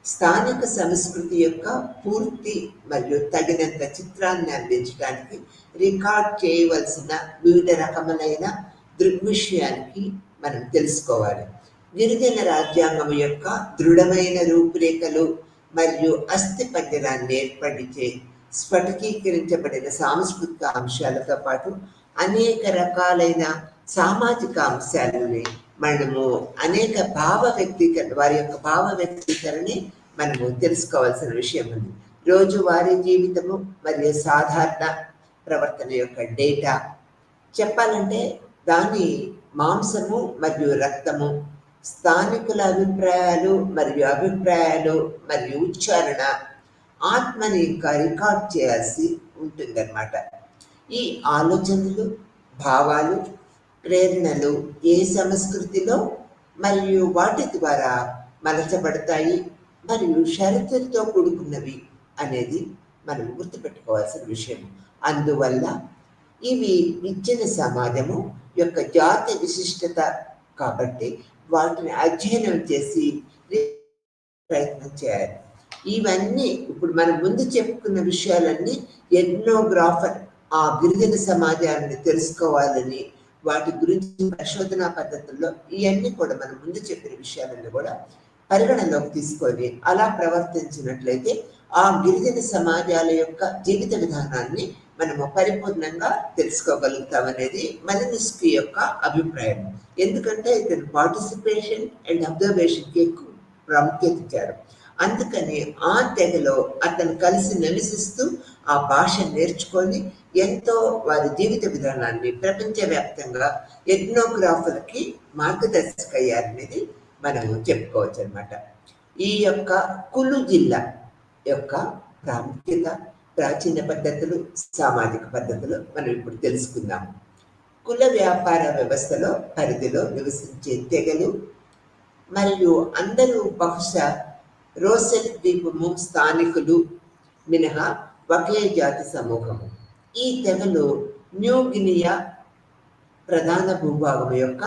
స్థానిక సంస్కృతి యొక్క పూర్తి మరియు తగినంత చిత్రాన్ని అందించడానికి రికార్డ్ చేయవలసిన వివిధ రకములైన దృగ్విషయానికి మనం తెలుసుకోవాలి. గిరిజన రాజ్యాంగం యొక్క దృఢమైన రూపురేఖలు మరియు అస్థి పంజరాన్ని ఏర్పడిచే స్ఫటికీకరించబడిన సాంస్కృతిక అంశాలతో పాటు అనేక రకాలైన సామాజిక అంశాలని మనము అనేక వారి యొక్క భావ వ్యక్తీకరణని మనము తెలుసుకోవాల్సిన విషయం ఉంది. రోజువారీ జీవితము మరియు సాధారణ ప్రవర్తన యొక్క డేటా చెప్పాలంటే దాని మాంసము మరియు రక్తము, స్థానికుల అభిప్రాయాలు మరియు ఉచ్చారణ, ఆత్మని ఇంకా రికార్డ్ చేయాల్సి ఉంటుందన్నమాట. ఈ ఆలోచనలు, భావాలు, ప్రేరణలు ఏ సంస్కృతిలో మరియు వాటి ద్వారా మలచబడతాయి మరియు షరతులతో కూడుకున్నవి అనేది మనం గుర్తుపెట్టుకోవాల్సిన విషయం. అందువల్ల ఇవి ఇచ్చిన సమాజము యొక్క జాతి విశిష్టత కాబట్టి వాటిని అధ్యయనం చేసి ప్రయత్నం చేయాలి. ఇవన్నీ ఇప్పుడు మనం ముందు చెప్పుకున్న విషయాలన్నీ ఎథ్నోగ్రాఫర్ ఆ గిరిజన సమాజాన్ని తెలుసుకోవాలని వాటి గురించి పరిశోధనా పద్ధతుల్లో ఇవన్నీ కూడా మనం ముందు చెప్పిన విషయాలను కూడా పరిగణలోకి తీసుకొని అలా ప్రవర్తించినట్లయితే ఆ గిరిజన సమాజాల యొక్క జీవిత విధానాన్ని మనము పరిపూర్ణంగా తెలుసుకోగలుగుతామనేది మలినోవ్స్కీ యొక్క అభిప్రాయం. ఎందుకంటే ఇతను పార్టిసిపేషన్ అండ్ అబ్జర్వేషన్కి ఎక్కువ ప్రాముఖ్యత ఇచ్చారు. అందుకని ఆ తెగలో అతను కలిసి నివసిస్తూ ఆ భాష నేర్చుకొని ఎంతో వారి జీవిత విధానాన్ని ప్రపంచవ్యాప్తంగా ఎథ్నోగ్రాఫర్కి మార్గదర్శక అయ్యారనేది మనము చెప్పుకోవచ్చు అనమాట. ఈ యొక్క కులు జిల్లా యొక్క ప్రాముఖ్యత, ప్రాచీన పద్ధతులు, సామాజిక పద్ధతులు మనం ఇప్పుడు తెలుసుకుందాము. కుల వ్యాపార వ్యవస్థలో పరిధిలో నివసించే తెగలు మరియు అందరూ బహుశా రోసెల్ ద్వీపము స్థానికులు మినహా ఒకే జాతి సమూహము. ఈ తెగలు న్యూ గినియా ప్రధాన భూభాగం యొక్క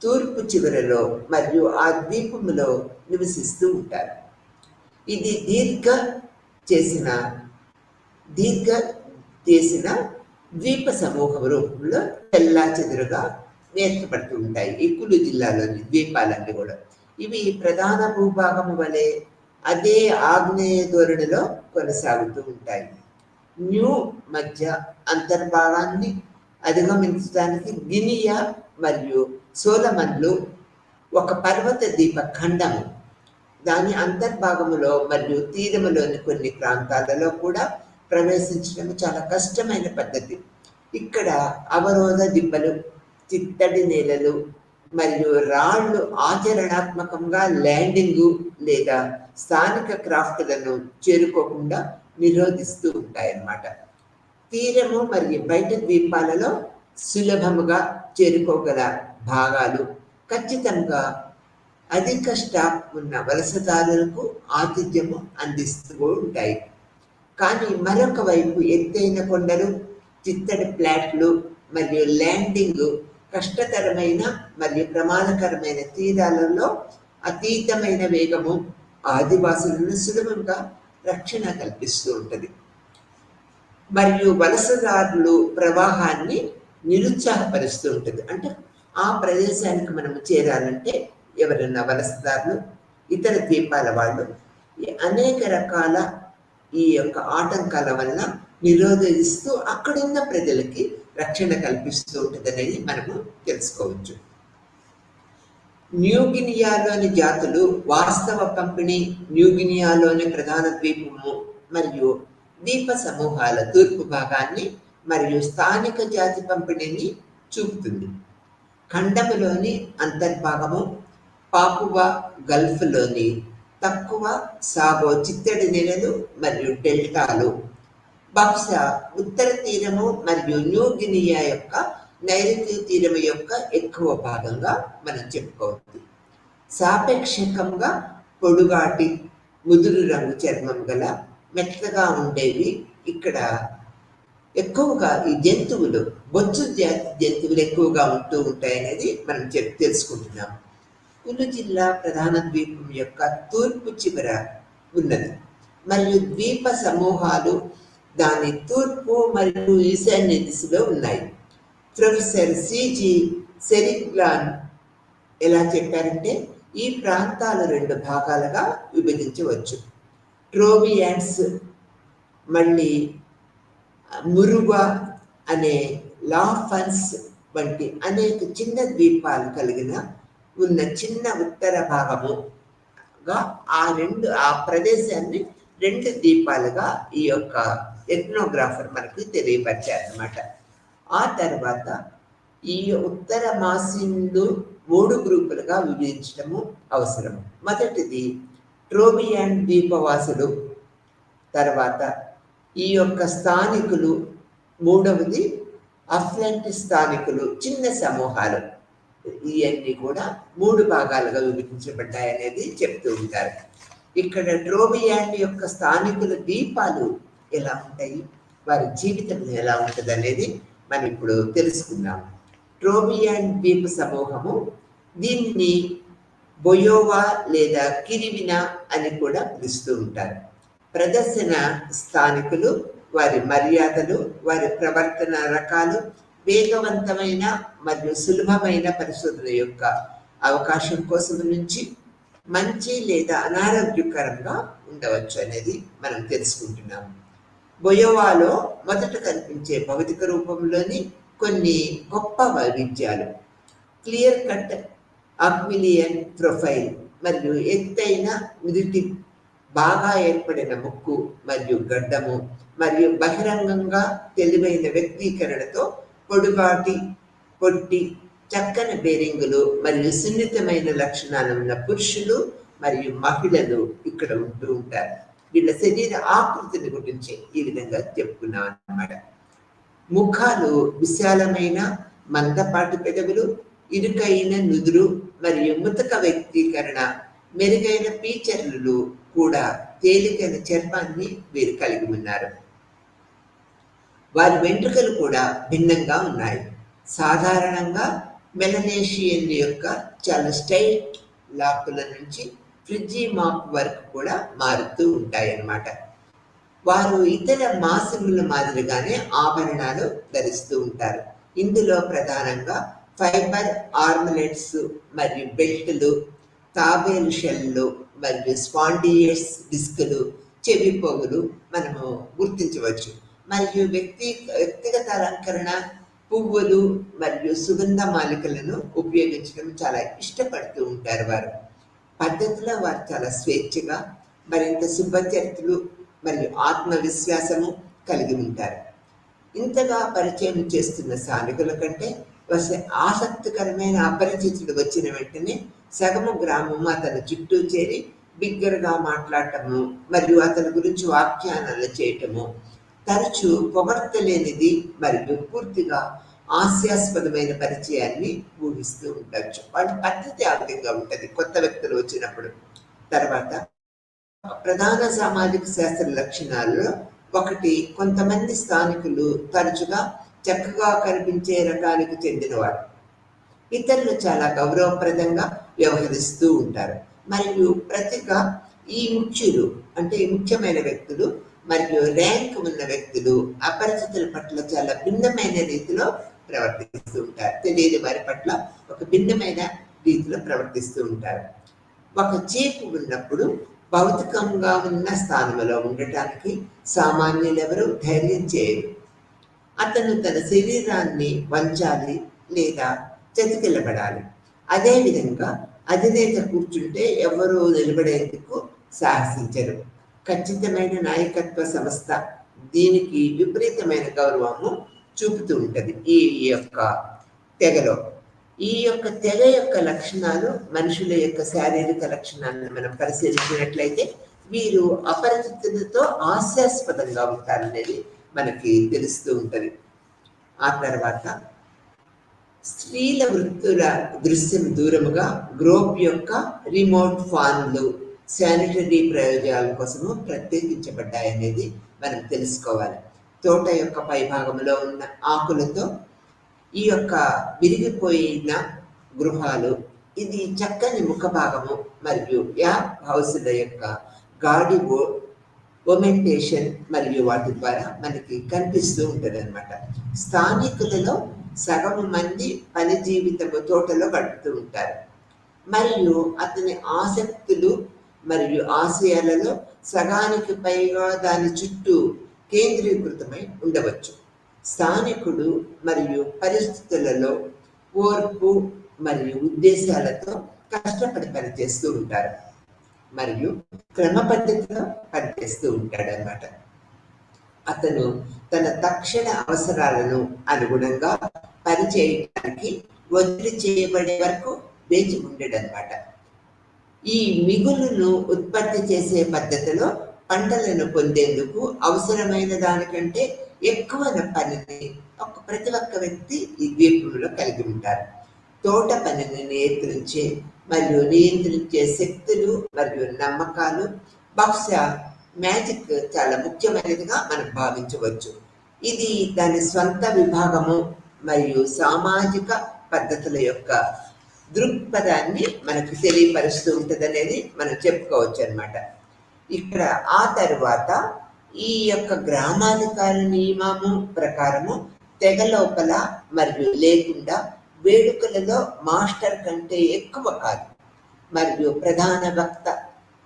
తూర్పు చివరలో మరియు ఆ ద్వీపములో నివసిస్తూ ఉంటారు. ఇది చేసిన దీర్ఘ చేసిన ద్వీప సమూహం రూపంలో చెల్లా చెదురుగా ఏర్పడుతూ ఉంటాయి. ఈ కులు జిల్లాలోని ద్వీపాలన్నీ కూడా ఇవి ప్రధాన భూభాగం వలె అదే ఆగ్నేయ ధోరణిలో కొనసాగుతూ ఉంటాయి. న్యూ మధ్య అంతర్భాగాన్ని అధిగమించడానికి గినియా మరియు సోలమన్లు ఒక పర్వత ద్వీప ఖండము. దాని అంతర్భాగములో మరియు తీరములోని కొన్ని ప్రాంతాలలో కూడా ప్రవేశించడం చాలా కష్టమైన పద్ధతి. ఇక్కడ అవరోధ దిబ్బలు, చిత్తడి నేలలు మరియు రాళ్లు ఆచరణాత్మకంగా ల్యాండింగు లేదా స్థానిక క్రాఫ్ట్లను చేరుకోకుండా నిరోధిస్తూ ఉంటాయన్నమాట. తీరము మరియు బయట ద్వీపాలలో సులభముగా చేరుకోగల భాగాలు ఖచ్చితంగా అధిక స్టాక్ ఉన్న వలసదారులకు ఆతిథ్యము అందిస్తూ ఉంటాయి. కానీ మరొక వైపు ఎత్తైన కొండలు, చిత్తడి ప్లాట్లు మరియు ల్యాండింగ్ కష్టతరమైన మరియు ప్రమాదకరమైన తీరాలలో అతీతమైన వేగము ఆదివాసులను సులభంగా రక్షణ కల్పిస్తూ ఉంటుంది. మరియు వలసదారులు ప్రవాహాన్ని నిరుత్సాహపరుస్తూ ఉంటుంది. అంటే ఆ ప్రదేశానికి మనము చేరాలంటే ఎవరైనా వలసదారులు, ఇతర ద్వీపాల వాళ్ళు అనేక రకాల ఈ యొక్క ఆటంకాల వల్ల నిరోధిస్తూ అక్కడున్న ప్రజలకి రక్షణ కల్పిస్తూ ఉంటుంది అనేది మనము తెలుసుకోవచ్చు. న్యూగినియాలోని జాతులు వాస్తవ పంపిణీ న్యూగినియాలోని ప్రధాన ద్వీపము మరియు ద్వీప సమూహాల తూర్పు భాగాన్ని మరియు స్థానిక జాతి పంపిణీని చూపుతుంది. ఖండములోని అంతర్భాగము పాపువా గల్ఫ్లోని తక్కువ సాగో చిత్తడి నేలలు మరియు డెల్టాలు బహుశా ఉత్తర తీరము మరియు న్యూ గినియా యొక్క నైరుతి తీరము యొక్క ఎక్కువ భాగంగా మనం చెప్పుకోవచ్చు. సాపేక్షకంగా పొడుగాటి ముదురు రంగు చర్మం గల మెత్తగా ఉండేవి. ఇక్కడ ఎక్కువగా ఈ జంతువులు బొచ్చు జాతి జంతువులు ఎక్కువగా ఉంటూ ఉంటాయనేది మనం తెలుసుకుంటున్నాం. కులు జిల్లా ప్రధాన ద్వీపం యొక్క తూర్పు చివర ఉన్నది మరియు ద్వీప సమూహాలు దాని తూర్పు మరియు ఈశాన్య దిశలో ఉన్నాయి. ప్రొఫెసర్ సిజి సెరిగ్లాన్ ఎలా చెప్పారంటే ఈ ప్రాంతాలు 2 భాగాలుగా విభజించవచ్చు. ట్రోవియాన్స్ మళ్ళీ మురువా అనే లాఫన్స్ వంటి అనేక చిన్న ద్వీపాలు కలిగిన ఉన్న చిన్న ఉత్తర భాగముగా ఆ ప్రదేశాన్ని 2 ద్వీపాలుగా ఈ యొక్క ఎథ్నోగ్రాఫర్ మనకు తెలియపరిచారనమాట. ఆ తర్వాత ఈ ఉత్తర మాసిన్లు 3 గ్రూపులుగా విభజించడము అవసరం. మొదటిది ట్రోవియాన్ ద్వీపవాసులు, తర్వాత ఈ యొక్క స్థానికులు, మూడవది అఫ్లాంటి స్థానికులు, చిన్న సమూహాలు. ఇవన్నీ కూడా 3 భాగాలుగా విభజించబడ్డాయి అనేది చెప్తూ ఉంటారు. ఇక్కడ ట్రోవియాన్ యొక్క స్థానికుల ద్వీపాలు ఎలా ఉంటాయి, వారి జీవితం ఎలా ఉంటుంది అనేది మనం ఇప్పుడు తెలుసుకుందాం. ట్రోవియాన్ ద్వీప సమూహము, దీన్ని బొయోవా లేదా కిరివినా అని కూడా పిలుస్తూ ఉంటారు. ప్రదర్శన స్థానికులు వారి మర్యాదలు, వారి ప్రవర్తన రకాలు వేగవంతమైన మరియు సులభమైన పరిశోధన యొక్క అవకాశం కోసం నుంచి మంచి లేదా అనారోగ్యకరంగా ఉండవచ్చు అనేది మనం తెలుసుకుంటున్నాము. బొయోవాలో మొదట కనిపించే భౌతిక రూపంలోని కొన్ని గొప్ప వైవిధ్యాలు క్లియర్ కట్ అక్విలియన్ ప్రొఫైల్ మరియు ఎత్తైన నుదుటి, బాగా ఏర్పడిన ముక్కు మరియు గడ్డము మరియు బహిరంగంగా తెలివైన వ్యక్తీకరణతో పొడుగాటి, పొట్టి, చక్కని బేరింగులు మరియు సున్నితమైన లక్షణాలు ఉన్న పురుషులు మరియు మహిళలు ఇక్కడ ఉంటూ ఉంటారు. వీళ్ళ శరీర ఆకృతిని గురించి ఈ విధంగా చెప్పుకున్నాం అన్నమాట. ముఖాలు విశాలమైన మందపాటి పెదవులు, ఇరుకైన నుదురు మరియు ముతక వ్యక్తీకరణ, మెరుగైన ఫీచర్లు కూడా తేలికైన చర్మాన్ని వీరు కలిగి ఉన్నారు. వారి వెంట్రుకలు కూడా భిన్నంగా ఉన్నాయి. సాధారణంగా మెలనేషియన్ యొక్క చాలా స్ట్రైట్ లాకుల నుంచి ఫ్రిడ్జీ మాప్ వరకు కూడా మారుతూ ఉంటాయి అన్నమాట. వారు ఇతర మాసిముల మాదిరిగానే ఆభరణాలు ధరిస్తూ ఉంటారు. ఇందులో ప్రధానంగా ఫైబర్ ఆర్మలెట్స్ మరియు బెల్టులు, తాబేలు షెల్లు మరియు స్పాండియస్ డిస్కులు, చెవి పోగులు మనము గుర్తించవచ్చు. మరియు వ్యక్తిగత అలంకరణ, పువ్వులు మరియు సుగంధ మాలికలను ఉపయోగించడం చాలా ఇష్టపడుతూ ఉంటారు వారు. పద్ధతిలో వారు చాలా స్వేచ్ఛగా, మరింత శుభచరిత్రలు మరియు ఆత్మవిశ్వాసము కలిగి ఉంటారు. ఇంతగా పరిచయం చేస్తున్న స్థానికుల కంటే ఆసక్తికరమైన అపరిచితుడు వచ్చిన వెంటనే సగము గ్రామము అతని చుట్టూ చేరి బిగ్గరగా మాట్లాడటము మరియు అతని గురించి వ్యాఖ్యానాలు చేయటము తరచూ పొగడ్తలేనిది మరియు పూర్తిగా హాస్యాస్పదమైన పరిచయాన్ని ఊహిస్తూ ఉండొచ్చు. వాటి పద్ధతి ఆ విధంగా ఉంటుంది కొత్త వ్యక్తులు వచ్చినప్పుడు. తర్వాత ప్రధాన సామాజిక శాస్త్ర లక్షణాలలో ఒకటి, కొంతమంది స్థానికులు తరచుగా చక్కగా కనిపించే రకానికి చెందినవారు. ఇతరులు చాలా గౌరవప్రదంగా వ్యవహరిస్తూ ఉంటారు. మరియు ప్రతిగా ఈ ముఖ్యులు అంటే ముఖ్యమైన వ్యక్తులు మరియు ర్యాంక్ ఉన్న వ్యక్తులు అపరిచితుల పట్ల చాలా భిన్నమైన రీతిలో ప్రవర్తిస్తూ ఉంటారు. తెలియని వారి పట్ల ఒక భిన్నమైన రీతిలో ప్రవర్తిస్తూ ఉంటారు. ఒక చీపు ఉన్నప్పుడు భౌతికంగా ఉన్న స్థానంలో ఉండటానికి సామాన్యులెవరూ ధైర్యం చేయరు. అతను తన శరీరాన్ని వంచాలి లేదా చతికిలబడాలి. అదేవిధంగా అధినేత కూర్చుంటే ఎవరూ నిలబడేందుకు సాహసించరు. ఖచ్చితమైన నాయకత్వ సంస్థ దీనికి విపరీతమైన గౌరవము చూపుతూ ఉంటుంది ఈ యొక్క తెగలో. ఈ యొక్క తెగ యొక్క లక్షణాలు మనుషుల యొక్క శారీరక లక్షణాలను మనం పరిశీలించినట్లయితే వీరు అపరిచితులతో హాస్యాస్పదంగా ఉంటారనేది మనకి తెలుస్తూ ఉంటుంది. ఆ తర్వాత స్త్రీల వృత్తుల దృశ్యం దూరముగా గ్రోప్ యొక్క రిమోట్ ఫాన్లు శానిటరీ ప్రయోజనాల కోసము ప్రత్యేకించబడ్డాయనేది మనం తెలుసుకోవాలి. తోట యొక్క పైభాగంలో ఉన్న ఆకులతో ఈ యొక్క విరిగిపోయిన గృహాలు, ఇది చక్కని ముఖభాగము మరియు యాప్ హౌస్ల యొక్క గాడి ఓమెంటేషన్ మరియు వాటి ద్వారా మనకి కనిపిస్తూ ఉంటుంది అనమాట. స్థానికులలో సగం మంది పని జీవితము తోటలో గడుపుతూ ఉంటారు మరియు అతని ఆసక్తులు మరియు ఆశయాలలో సగానికి పైగా దాని చుట్టూ కేంద్రీకృతమై ఉండవచ్చు. స్థానికుడు మరియు పరిస్థితులలో ఓర్పు మరియు ఉద్దేశాలతో కష్టపడి పనిచేస్తూ ఉంటారు మరియు క్రమ పద్ధతిలో పనిచేస్తూ ఉంటాడు అన్నమాట. అతను తన తక్షణ అవసరాలను అనుగుణంగా పనిచేయడానికి ఒత్తిడి చేయబడే వరకు వేచి ఉండడనమాట. ఈ మిగులును ఉత్పత్తి చేసే పద్ధతిలో పంటలను పొందేందుకు అవసరమైన దానికంటే ఎక్కువ పనిని ప్రతి ఒక్క వ్యక్తి ఈ ద్వీపంలో కలిగి ఉంటారు. తోట పనిని నియంత్రించే శక్తులు మరియు నమ్మకాలు బహుశా మ్యాజిక్ చాలా ముఖ్యమైనదిగా మనం భావించవచ్చు. ఇది దాని స్వంత విభాగము మరియు సామాజిక పద్ధతుల యొక్క దృక్పథాన్ని మనకు తెలియపరుస్తూ ఉంటుంది అనేది మనం చెప్పుకోవచ్చు అనమాట. ఇక్కడ ఆ తరువాత ఈ యొక్క గ్రామాధికారి నియమము ప్రకారము తెగ లోపల మరియు లేకుండా వేడుకలలో మాస్టర్ కంటే ఎక్కువ కాదు మరియు ప్రధాన వక్త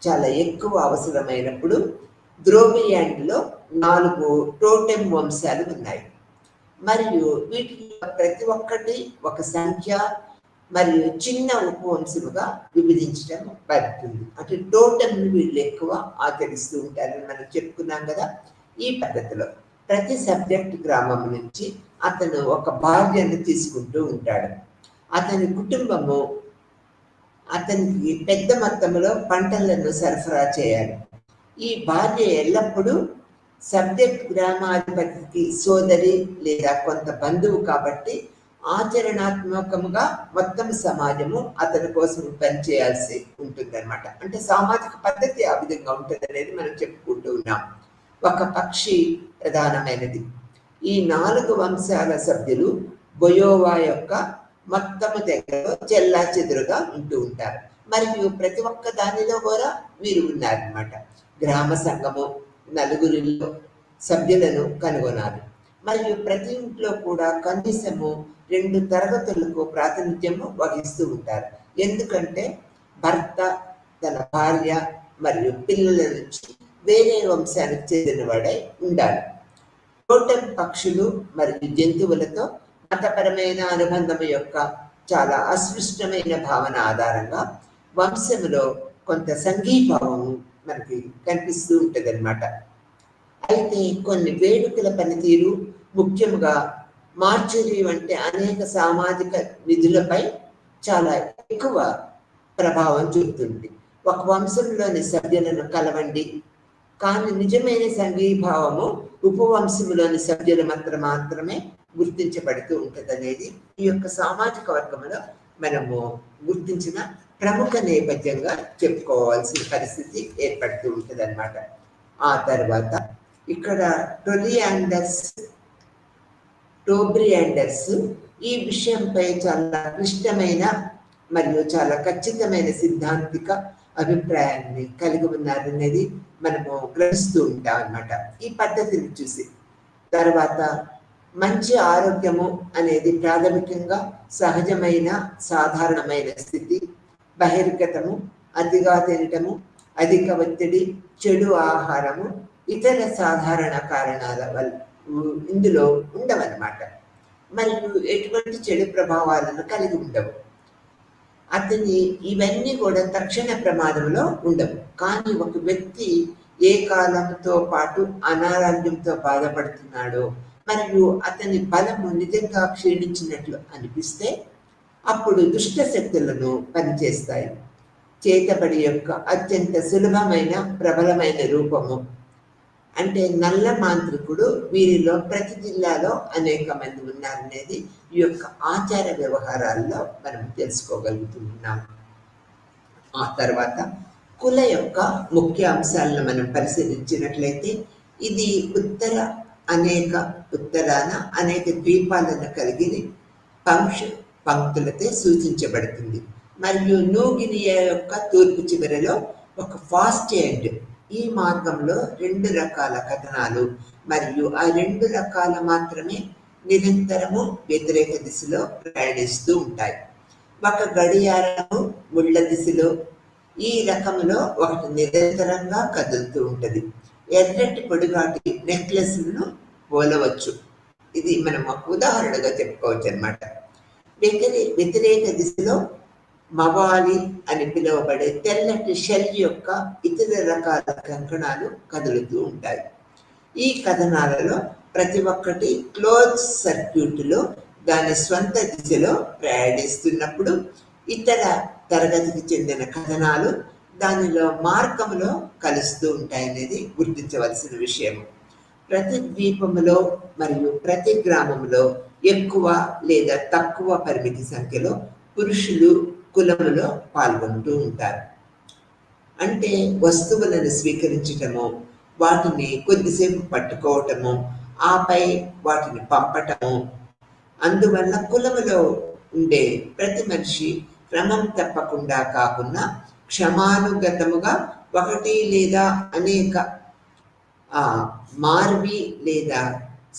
చాలా ఎక్కువ అవసరమైనప్పుడు ద్రోబియాండ్లో 4 టోటెమ్ వంశాలు ఉన్నాయి మరియు వీటిలో ప్రతి ఒక్కటి ఒక సంఖ్య మరియు చిన్న ఉపవంశముగా విభజించడం పడుతుంది. అంటే టోటెమ్ వీళ్ళు ఎక్కువ ఆచరిస్తూ ఉంటారని మనం చెప్పుకున్నాం కదా. ఈ పద్ధతిలో ప్రతి సబ్జెక్ట్ గ్రామం నుంచి అతను ఒక భార్యను తీసుకుంటూ ఉంటాడు. అతని కుటుంబము అతనికి పెద్ద మొత్తంలో పంటలను సరఫరా చేయాలి. ఈ భార్య ఎల్లప్పుడూ సబ్జెక్ట్ గ్రామాధిపతికి సోదరి లేదా కొంత బంధువు కాబట్టి ఆచరణాత్మకముగా మొత్తం సమాజము అతని కోసం పనిచేయాల్సి ఉంటుంది అనమాట. అంటే సామాజిక పద్ధతి ఆ విధంగా ఉంటుంది అనేది మనం చెప్పుకుంటూ ఉన్నాం. ఒక పక్షి ప్రధానమైనది. ఈ 4 వంశాల సభ్యులు బొయోవా యొక్క మొత్తము దగ్గర చెల్లా చెదురుగా ఉంటూ ఉంటారు. మరియు ప్రతి ఒక్క దానిలో కూడా వీరు ఉన్నారనమాట. గ్రామ సంఘము నలుగురిలో సభ్యులను కనుగొనాలి. మరియు ప్రతి ఇంట్లో కూడా కనీసము 2 తరగతులకు ప్రాతినిధ్యము వహిస్తూ ఉంటారు. ఎందుకంటే భర్త తన భార్య మరియు పిల్లల నుంచి వేరే వంశానికి చెందినవాడై ఉండాలి. టోటెం పక్షులు మరియు జంతువులతో మతపరమైన అనుబంధం యొక్క చాలా అస్పష్టమైన భావన ఆధారంగా వంశంలో కొంత సంఘీభావం మనకి కనిపిస్తూ ఉంటుంది అనమాట. అయితే కొన్ని వేడుకల పనితీరు, ముఖ్యంగా మార్చురీ వంటి అనేక సామాజిక విధులపై చాలా ఎక్కువ ప్రభావం చూపుతుంది. ఒక వంశంలోని సభ్యులను కలవండి, కానీ నిజమైన సంఘీభావము ఉపవంశంలోని సభ్యుల మాత్రమే గుర్తించబడుతూ ఉంటుంది అనేది ఈ యొక్క సామాజిక వర్గంలో మనము గుర్తించిన ప్రముఖ నేపథ్యంగా చెప్పుకోవాల్సిన పరిస్థితి ఏర్పడుతూ ఉంటుంది అనమాట. ఆ తర్వాత ఇక్కడ టోబ్రియాండర్స్ ఈ విషయంపై చాలా క్లిష్టమైన మరియు చాలా ఖచ్చితమైన సిద్ధాంతిక అభిప్రాయాన్ని కలిగి ఉన్నారనేది మనము గ్రహిస్తూ ఉంటాం అన్నమాట ఈ పద్ధతిని చూసి. తర్వాత మంచి ఆరోగ్యము అనేది ప్రాథమికంగా సహజమైన సాధారణమైన స్థితి. బహిర్గతము, అతిగా తినటము, అధిక ఒత్తిడి, చెడు ఆహారము, ఇతర సాధారణ కారణాల వల్ల ఇందులో ఉండవన్నమాట. మరియు ఎటువంటి చెడు ప్రభావాలను కలిగి ఉండవు. అతని ఇవన్నీ కూడా తక్షణ ప్రమాదంలో ఉండవు. కానీ ఒక వ్యక్తి ఏ కాలంతో పాటు అనారోగ్యంతో బాధపడుతున్నాడో మరియు అతని బలము నిజంగా క్షీణించినట్లు అనిపిస్తే అప్పుడు దుష్ట శక్తులను పనిచేస్తాయి. చేతబడి యొక్క అత్యంత సులభమైన ప్రబలమైన రూపము అంటే నల్ల మాంత్రికుడు వీరిలో ప్రతి జిల్లాలో అనేక మంది ఉన్నారనేది ఈ యొక్క ఆచార వ్యవహారాల్లో మనం తెలుసుకోగలుగుతున్నాం. ఆ తర్వాత కుల యొక్క ముఖ్య అంశాలను మనం పరిశీలించినట్లయితే ఇది ఉత్తరాన అనేక ద్వీపాలను కలిగిన పంక్తులతో సూచించబడుతుంది. మరియు న్యూగినియా యొక్క తూర్పు చివరలో ఒక ఫాస్ట్ ఎండ్. ఈ మార్గంలో 2 రకాల కథనాలు మరియు ఆ 2 రకాల మాత్రమే నిరంతరము వ్యతిరేక దిశలో ప్రయాణిస్తూ ఉంటాయి. ఒక గడియారము ముళ్ళ దిశలో ఈ రకంలో ఒకటి నిరంతరంగా కదులుతూ ఉంటుంది. ఎర్రటి పొడిగాటి నెక్లెస్లను పోలవచ్చు. ఇది మనం ఒక ఉదాహరణగా చెప్పుకోవచ్చు అనమాట. వ్యతిరేక దిశలో మవాలి అని పిలువబడే తెల్లటి షెల్ యొక్క ఇతర రకాల కంకణాలు కదులుతూ ఉంటాయి. ఈ కథనాలలో ప్రతి ఒక్కటి క్లోజ్ సర్క్యూట్లో దాని స్వంత దిశలో ప్రయాణిస్తున్నప్పుడు ఇతర తరగతికి చెందిన కథనాలు దానిలో మార్గంలో కలుస్తూ ఉంటాయనేది గుర్తించవలసిన విషయం. ప్రతి ద్వీపంలో మరియు ప్రతి గ్రామంలో ఎక్కువ లేదా తక్కువ పరిమితి సంఖ్యలో పురుషులు కులములో పాల్గొంటూ ఉంటారు. అంటే వస్తువులను స్వీకరించటము, వాటిని కొద్దిసేపు పట్టుకోవటము, ఆపై వాటిని పంపటము. అందువల్ల కులములో ఉండే ప్రతి మనిషి క్రమం తప్పకుండా కాకుండా క్షమానుగతముగా ఒకటి లేదా అనేక మార్వి లేదా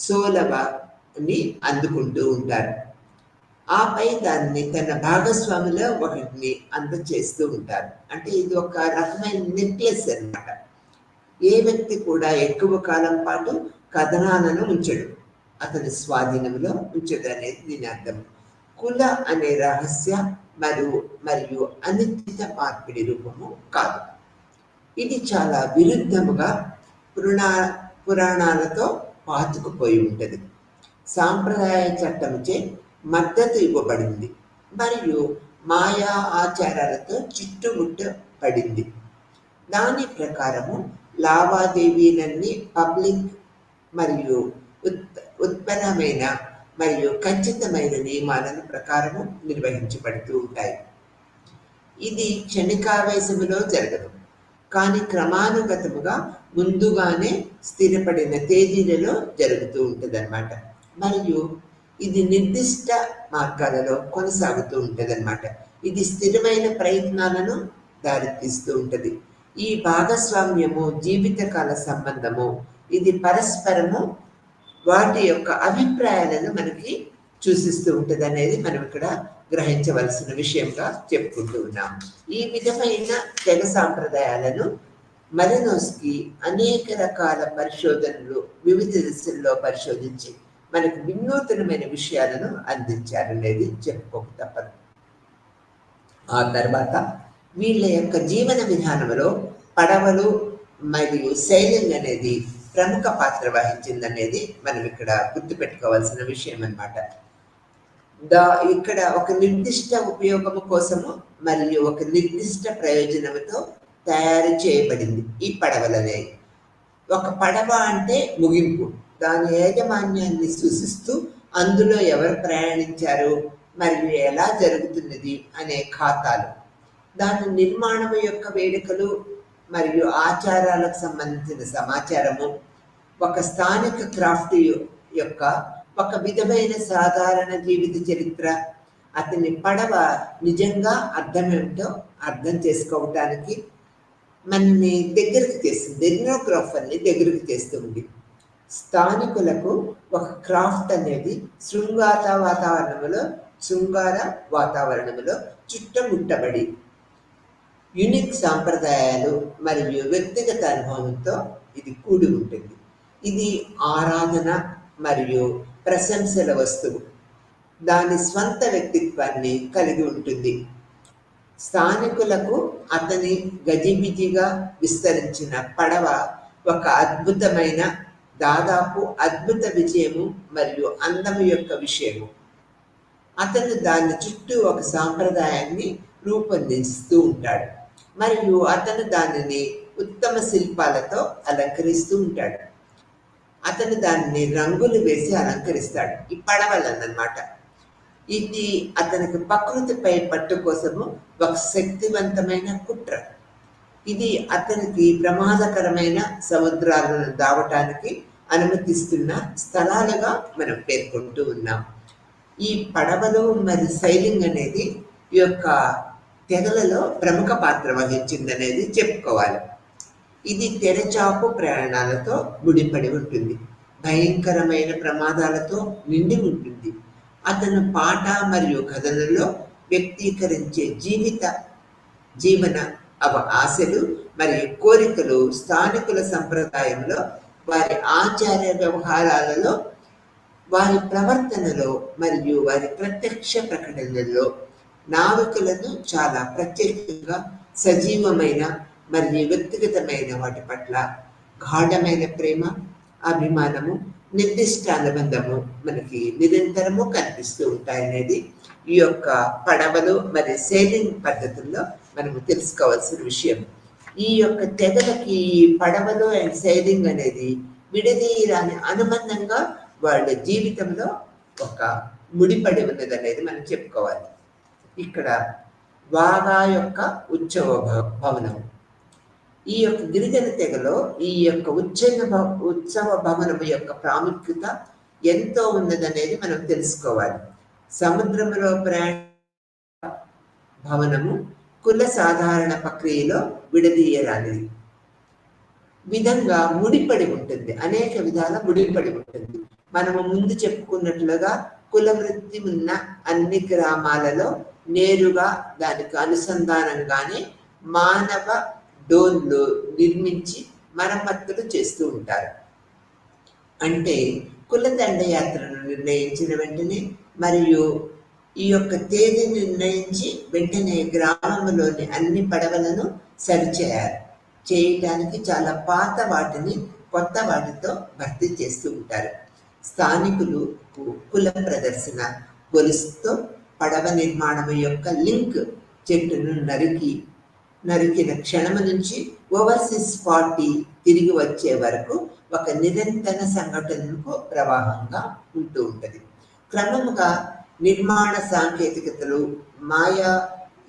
సోలవని అందుకుంటూ ఉంటారు. ఆపై దాన్ని తన భాగస్వామిలో ఒకటిని అందచేస్తూ ఉంటారు. అంటే ఇది ఒక రకమైన నెక్లెస్ అన్నమాట. ఏ వ్యక్తి కూడా ఎక్కువ కాలం పాటు కథనాలను ఉంచడు, అతని స్వాధీనంలో ఉంచడు అనేది దీని అర్థం. కుల అనే రహస్య మరియు అనిశ్చిత మార్పిడి రూపము కాదు. ఇది చాలా విరుద్ధముగా పురాణాలతో పాతుకుపోయి ఉంటుంది. సాంప్రదాయ చట్టంచే మద్దతు ఇవ్వబడింది మరియు మాయా ఆచారాలతో చుట్టుముట్టబడింది. దాని ప్రకారము లావాదేవీలన్నీ పబ్లిక్ మరియు ఉత్పన్నమైన మరియు ఖచ్చితమైన నియమాల ప్రకారము నిర్వహించబడుతూ ఉంటాయి. ఇది క్షణికావేశములో జరగదు, కానీ క్రమానుగతముగా ముందుగానే స్థిరపడిన తేదీలలో జరుగుతూ ఉంటుంది అన్నమాట. మరియు ఇది నిర్దిష్ట మార్గాలలో కొనసాగుతూ ఉంటుంది అన్నమాట. ఇది స్థిరమైన ప్రయత్నాలను దారితీస్తూ ఉంటుంది. ఈ భాగస్వామ్యము జీవితకాల సంబంధము, ఇది పరస్పరము వాటి యొక్క అభిప్రాయాలను మనకి సూచిస్తూ ఉంటుంది అనేది మనం ఇక్కడ గ్రహించవలసిన విషయంగా చెప్పుకుంటూ ఉన్నాం. ఈ విధమైన తెగ సాంప్రదాయాలను మలినోస్కీ అనేక రకాల పరిశోధనలు వివిధ దశల్లో పరిశోధించి మనకు వినూతనమైన విషయాలను అందించారనేది చెప్పుకోక తప్పదు. ఆ తర్వాత వీళ్ళ యొక్క జీవన విధానంలో పడవలు మరియు సైలింగ్ అనేది ప్రముఖ పాత్ర వహించిందనేది మనం ఇక్కడ గుర్తుపెట్టుకోవాల్సిన విషయం అన్నమాట. ఇక్కడ ఒక నిర్దిష్ట ఉపయోగము కోసము మరియు ఒక నిర్దిష్ట ప్రయోజనంతో తయారు చేయబడింది ఈ పడవలు అనేవి. ఒక పడవ అంటే ముగింపు, దాని యాజమాన్యాన్ని సూచిస్తూ అందులో ఎవరు ప్రయాణించారు మరియు ఎలా జరుగుతున్నది అనే ఖాతాలు, దాని నిర్మాణం యొక్క వేడుకలు మరియు ఆచారాలకు సంబంధించిన సమాచారము, ఒక స్థానిక క్రాఫ్ట్ యొక్క ఒక విధమైన సాధారణ జీవిత చరిత్ర, అతని పడవ నిజంగా అర్థమేమిటో అర్థం చేసుకోవటానికి మనని దగ్గరికి చేస్తుంది, ఎథ్నోగ్రాఫర్ని దగ్గరికి చేస్తుంది. స్థానికులకు ఒక క్రాఫ్ట్ అనేది శృంగార వాతావరణంలో చుట్టుముట్టబడి యూనిక్ సాంప్రదాయాలు మరియు వ్యక్తిగత అనుభవంతో ఇది కూడి ఉంటుంది. ఇది ఆరాధన మరియు ప్రశంసల వస్తువు, దాని స్వంత వ్యక్తిత్వాన్ని కలిగి ఉంటుంది. స్థానికులకు అతని గజిబిజిగా విస్తరించిన పడవ ఒక అద్భుతమైన, దాదాపు అద్భుత విజయము మరియు అందము యొక్క విషయము. అతను దాని చుట్టూ ఒక సాంప్రదాయాన్ని రూపొందిస్తూ ఉంటాడు మరియు అతను దానిని ఉత్తమ శిల్పాలతో అలంకరిస్తూ ఉంటాడు. అతను దాన్ని రంగులు వేసి అలంకరిస్తాడు, ఈ పడవలన్నమాట. ఇది అతనికి ప్రకృతిపై పట్టు కోసము ఒక శక్తివంతమైన కుట్ర. ఇది అతనికి ప్రమాదకరమైన సముద్రాలను దావటానికి అనుమతిస్తున్న స్థలాలుగా మనం పేర్కొంటూ ఉన్నాం. ఈ పడవలు మరియు సైలింగ్ అనేది ఈ యొక్క తెగలలో ప్రముఖ పాత్ర వహించిందనేది చెప్పుకోవాలి. ఇది తెరచాపు ప్రయాణాలతో ముడిపడి ఉంటుంది, భయంకరమైన ప్రమాదాలతో నిండి ఉంటుంది. అతను పాట మరియు కథలలో వ్యక్తీకరించే జీవన ఆశలు మరియు కోరికలు స్థానికుల సంప్రదాయంలో, వారి ఆచార వ్యవహారాలలో, వారి ప్రవర్తనలో మరియు వారి ప్రత్యక్ష ప్రకటనలలో నావికులను చాలా ప్రత్యేకంగా సజీవమైన మరియు వ్యక్తిగతమైన వాటి పట్ల గాఢమైన ప్రేమ, అభిమానము, నిర్దిష్ట అనుబంధము మనకి నిరంతరము కనిపిస్తూ ఉంటాయనేది ఈ యొక్క పడవలు మరియు సేలింగ్ పద్ధతుల్లో మనము తెలుసుకోవాల్సిన విషయం. ఈ యొక్క తెగలకి పడవలు అండ్ సైలింగ్ అనేది విడదీయరాని అనుబంధంగా వాళ్ళ జీవితంలో ఒక ముడిపడి ఉన్నది అనేది మనం చెప్పుకోవాలి. ఇక్కడ వాగా యొక్క ఉత్సవ భవనం, ఈ యొక్క గిరిజన తెగలో ఈ యొక్క ఉత్సవ భవనం యొక్క ప్రాముఖ్యత ఎంతో ఉన్నదనేది మనం తెలుసుకోవాలి. సముద్రంలో ప్రయాణ భవనము కుల సాధారణ ప్రక్రియలో విడదీయరానిది విధంగా ముడిపడి ఉంటుంది, అనేక విధాల ముడిపడి ఉంటుంది. మనము ముందు చెప్పుకున్నట్లుగా కుల వృత్తి ఉన్న అన్ని గ్రామాలలో నేరుగా దానికి అనుసంధానంగానే మానవ డోన్లు నిర్మించి మరమ్మతులు చేస్తూ ఉంటారు. అంటే కుల దండయాత్రను నిర్ణయించిన వెంటనే మరియు ఈ యొక్క తేదీ నిర్ణయించి వెంటనే గ్రామంలోని అన్ని పడవలను చేయటానికి చాలా పాత వాటిని కొత్త వాటితో భర్తీ చేస్తూ ఉంటారు. స్థానికులు కుల ప్రదర్శన గొలుసుతో పడవ నిర్మాణం యొక్క లింక్ చెట్టును నరికిన క్షణం నుంచి ఓవర్సీస్ పార్టీ తిరిగి వచ్చే వరకు ఒక నిరంతర సంఘటనకు ప్రవాహంగా ఉంటూ ఉంటుంది. క్రమముగా నిర్మాణ సాంకేతికతలు మాయా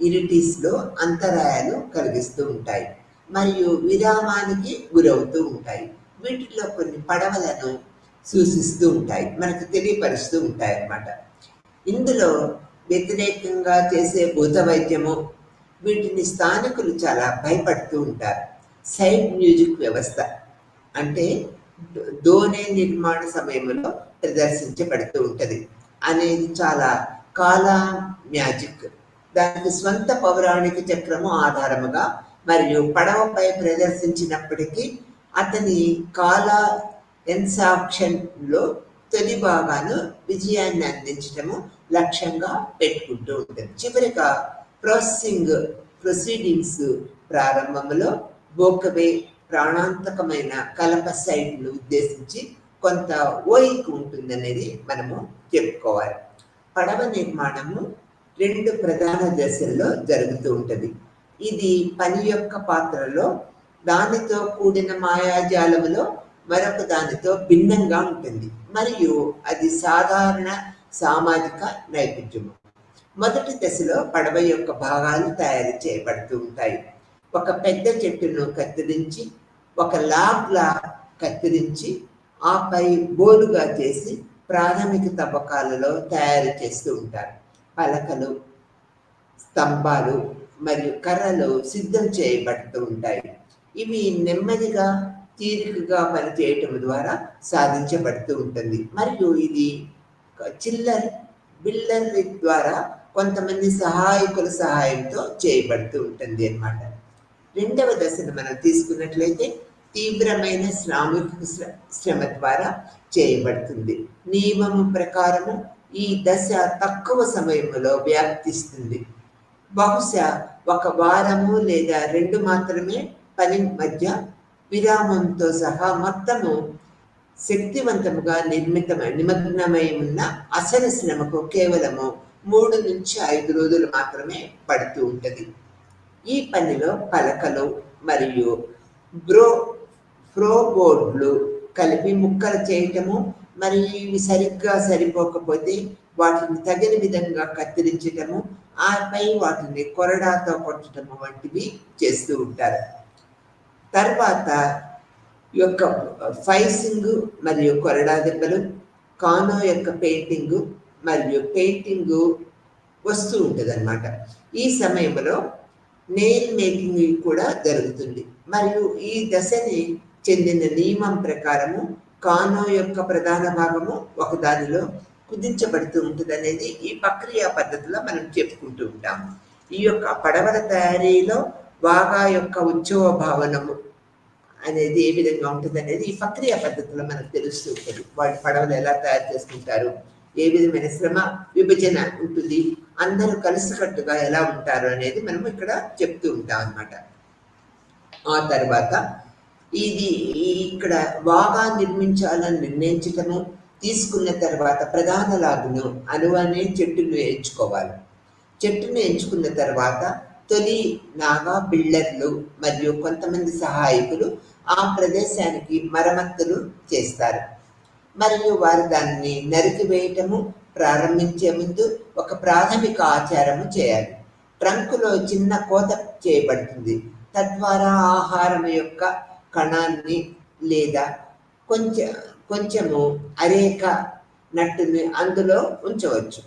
ఇరిటీస్లో అంతరాయాలు కలిగిస్తూ ఉంటాయి మరియు విరామానికి గురవుతూ ఉంటాయి. వీటిలో కొన్ని పడవలను సూచిస్తూ ఉంటాయి, మనకు తెలియపరుస్తూ ఉంటాయి అన్నమాట. ఇందులో వ్యతిరేకంగా చేసే భూత వైద్యము, వీటిని స్థానికులు చాలా భయపడుతూ ఉంటారు. సైడ్ మ్యూజిక్ వ్యవస్థ అంటే దోనే నిర్మాణ సమయంలో ప్రదర్శించబడుతూ ఉంటుంది అనేది చాలా కాలా మ్యాజిక్. దానికి స్వంత పౌరాణిక చక్రము ఆధారముగా మరియు పడవపై ప్రదర్శించినప్పటికీ అతని కాలా ఎన్సాక్షన్లో తొలి భాగాను విజయాన్ని అందించడము లక్ష్యంగా పెట్టుకుంటూ ఉంటుంది. చివరిగా ప్రాసెసింగ్ ప్రొసీడింగ్స్ ప్రారంభంలో బోకవే ప్రాణాంతకమైన కలప సైడ్ను ఉద్దేశించి కొంత ఓయిక్ ఉంటుందనేది మనము చెప్పుకోవాలి. పడవ నిర్మాణము 2 ప్రధాన దశల్లో జరుగుతూ ఉంటుంది. ఇది పని యొక్క పాత్రలో దానితో కూడిన మాయాజాలములో మరొక దానితో భిన్నంగా ఉంటుంది మరియు అది సాధారణ సామాజిక నైపుణ్యము. మొదటి దశలో పడవ యొక్క భాగాలు తయారు చేయబడుతూ ఉంటాయి. ఒక పెద్ద చెట్టును కత్తిరించి, ఒక లాగ్లా కత్తిరించి, ఆపై బోలుగా చేసి ప్రాథమిక తవ్వకాలలో తయారు చేస్తూ ఉంటారు. పలకలు, స్తంభాలు మరియు కర్రలు సిద్ధం చేయబడుతూ ఉంటాయి. ఇవి నెమ్మదిగా తీరికగా పనిచేయటం ద్వారా సాధించబడుతూ ఉంటుంది మరియు ఇది బిల్లర్ ద్వారా కొంతమంది సహాయకుల సహాయంతో చేయబడుతూ ఉంటుంది అన్నమాట. రెండవ దశను మనం తీసుకున్నట్లయితే తీవ్రమైన శ్రామిక శ్రమ ద్వారా చేయబడుతుంది. నియమము ప్రకారము ఈ దశ తక్కువ సమయంలో వ్యాప్తిస్తుంది. బహుశా 1 వారము లేదా 2 మాత్రమే పని మధ్య విరామంతో సహా మొత్తము శక్తివంతముగా నిమగ్నమై ఉన్న అసలు శ్రమకు కేవలము 3 నుంచి 5 రోజులు మాత్రమే పడుతూ ఉంటుంది. ఈ పనిలో పలకలు మరియు ఫ్లోబోర్డ్లు కలిపి ముక్కలు చేయటము మరియు ఇవి సరిగ్గా సరిపోకపోతే వాటిని తగిన విధంగా కత్తిరించటము, ఆపై వాటిని కొరడాతో కొట్టడము వంటివి చేస్తూ ఉంటారు. తర్వాత యొక్క ఫైసింగ్ మరియు కొరడా దెబ్బలు, కానో యొక్క పెయింటింగ్ మరియు పెయింటింగ్ వస్తూ ఉంటుంది అన్నమాట. ఈ సమయంలో నెయిల్ మేకింగ్ కూడా జరుగుతుంది మరియు ఈ దశని చెందిన నియమం ప్రకారము కానో యొక్క ప్రధాన భాగము ఒకదానిలో కుదించబడుతూ ఉంటుంది అనేది ఈ ప్రక్రియ పద్ధతిలో మనం చెప్పుకుంటూ ఉంటాము. ఈ యొక్క పడవల తయారీలో వాగా యొక్క ఉత్సవ భావనము అనేది ఏ విధంగా ఉంటుంది అనేది ఈ ప్రక్రియ పద్ధతిలో మనకు తెలుస్తూ ఉంటుంది. వాటి పడవలు ఎలా తయారు చేసుకుంటారు, ఏ విధమైన శ్రమ విభజన ఉంటుంది, అందరూ కలిసికట్టుగా ఎలా ఉంటారు అనేది మనం ఇక్కడ చెప్తూ ఉంటాం అన్నమాట. ఆ తర్వాత ఇది ఇక్కడ బాగా నిర్మించాలని నిర్ణయించటము, తీసుకున్న తర్వాత ప్రధాన లాగును అనువనే చెట్టును ఎంచుకోవాలి. చెట్టును ఎంచుకున్న తర్వాత తొలి నాగా బిల్డర్లు మరియు కొంతమంది సహాయకులు ఆ ప్రదేశానికి మరమ్మతులు చేస్తారు మరియు వారు దాన్ని నరికివేయటము ప్రారంభించే ముందు ఒక ప్రాథమిక ఆచారము చేయాలి. ట్రంకులో చిన్న కోత చేయబడుతుంది, తద్వారా ఆహారం యొక్క కణాన్ని లేదా కొంచెము అరేక నట్టుని అందులో ఉంచవచ్చు.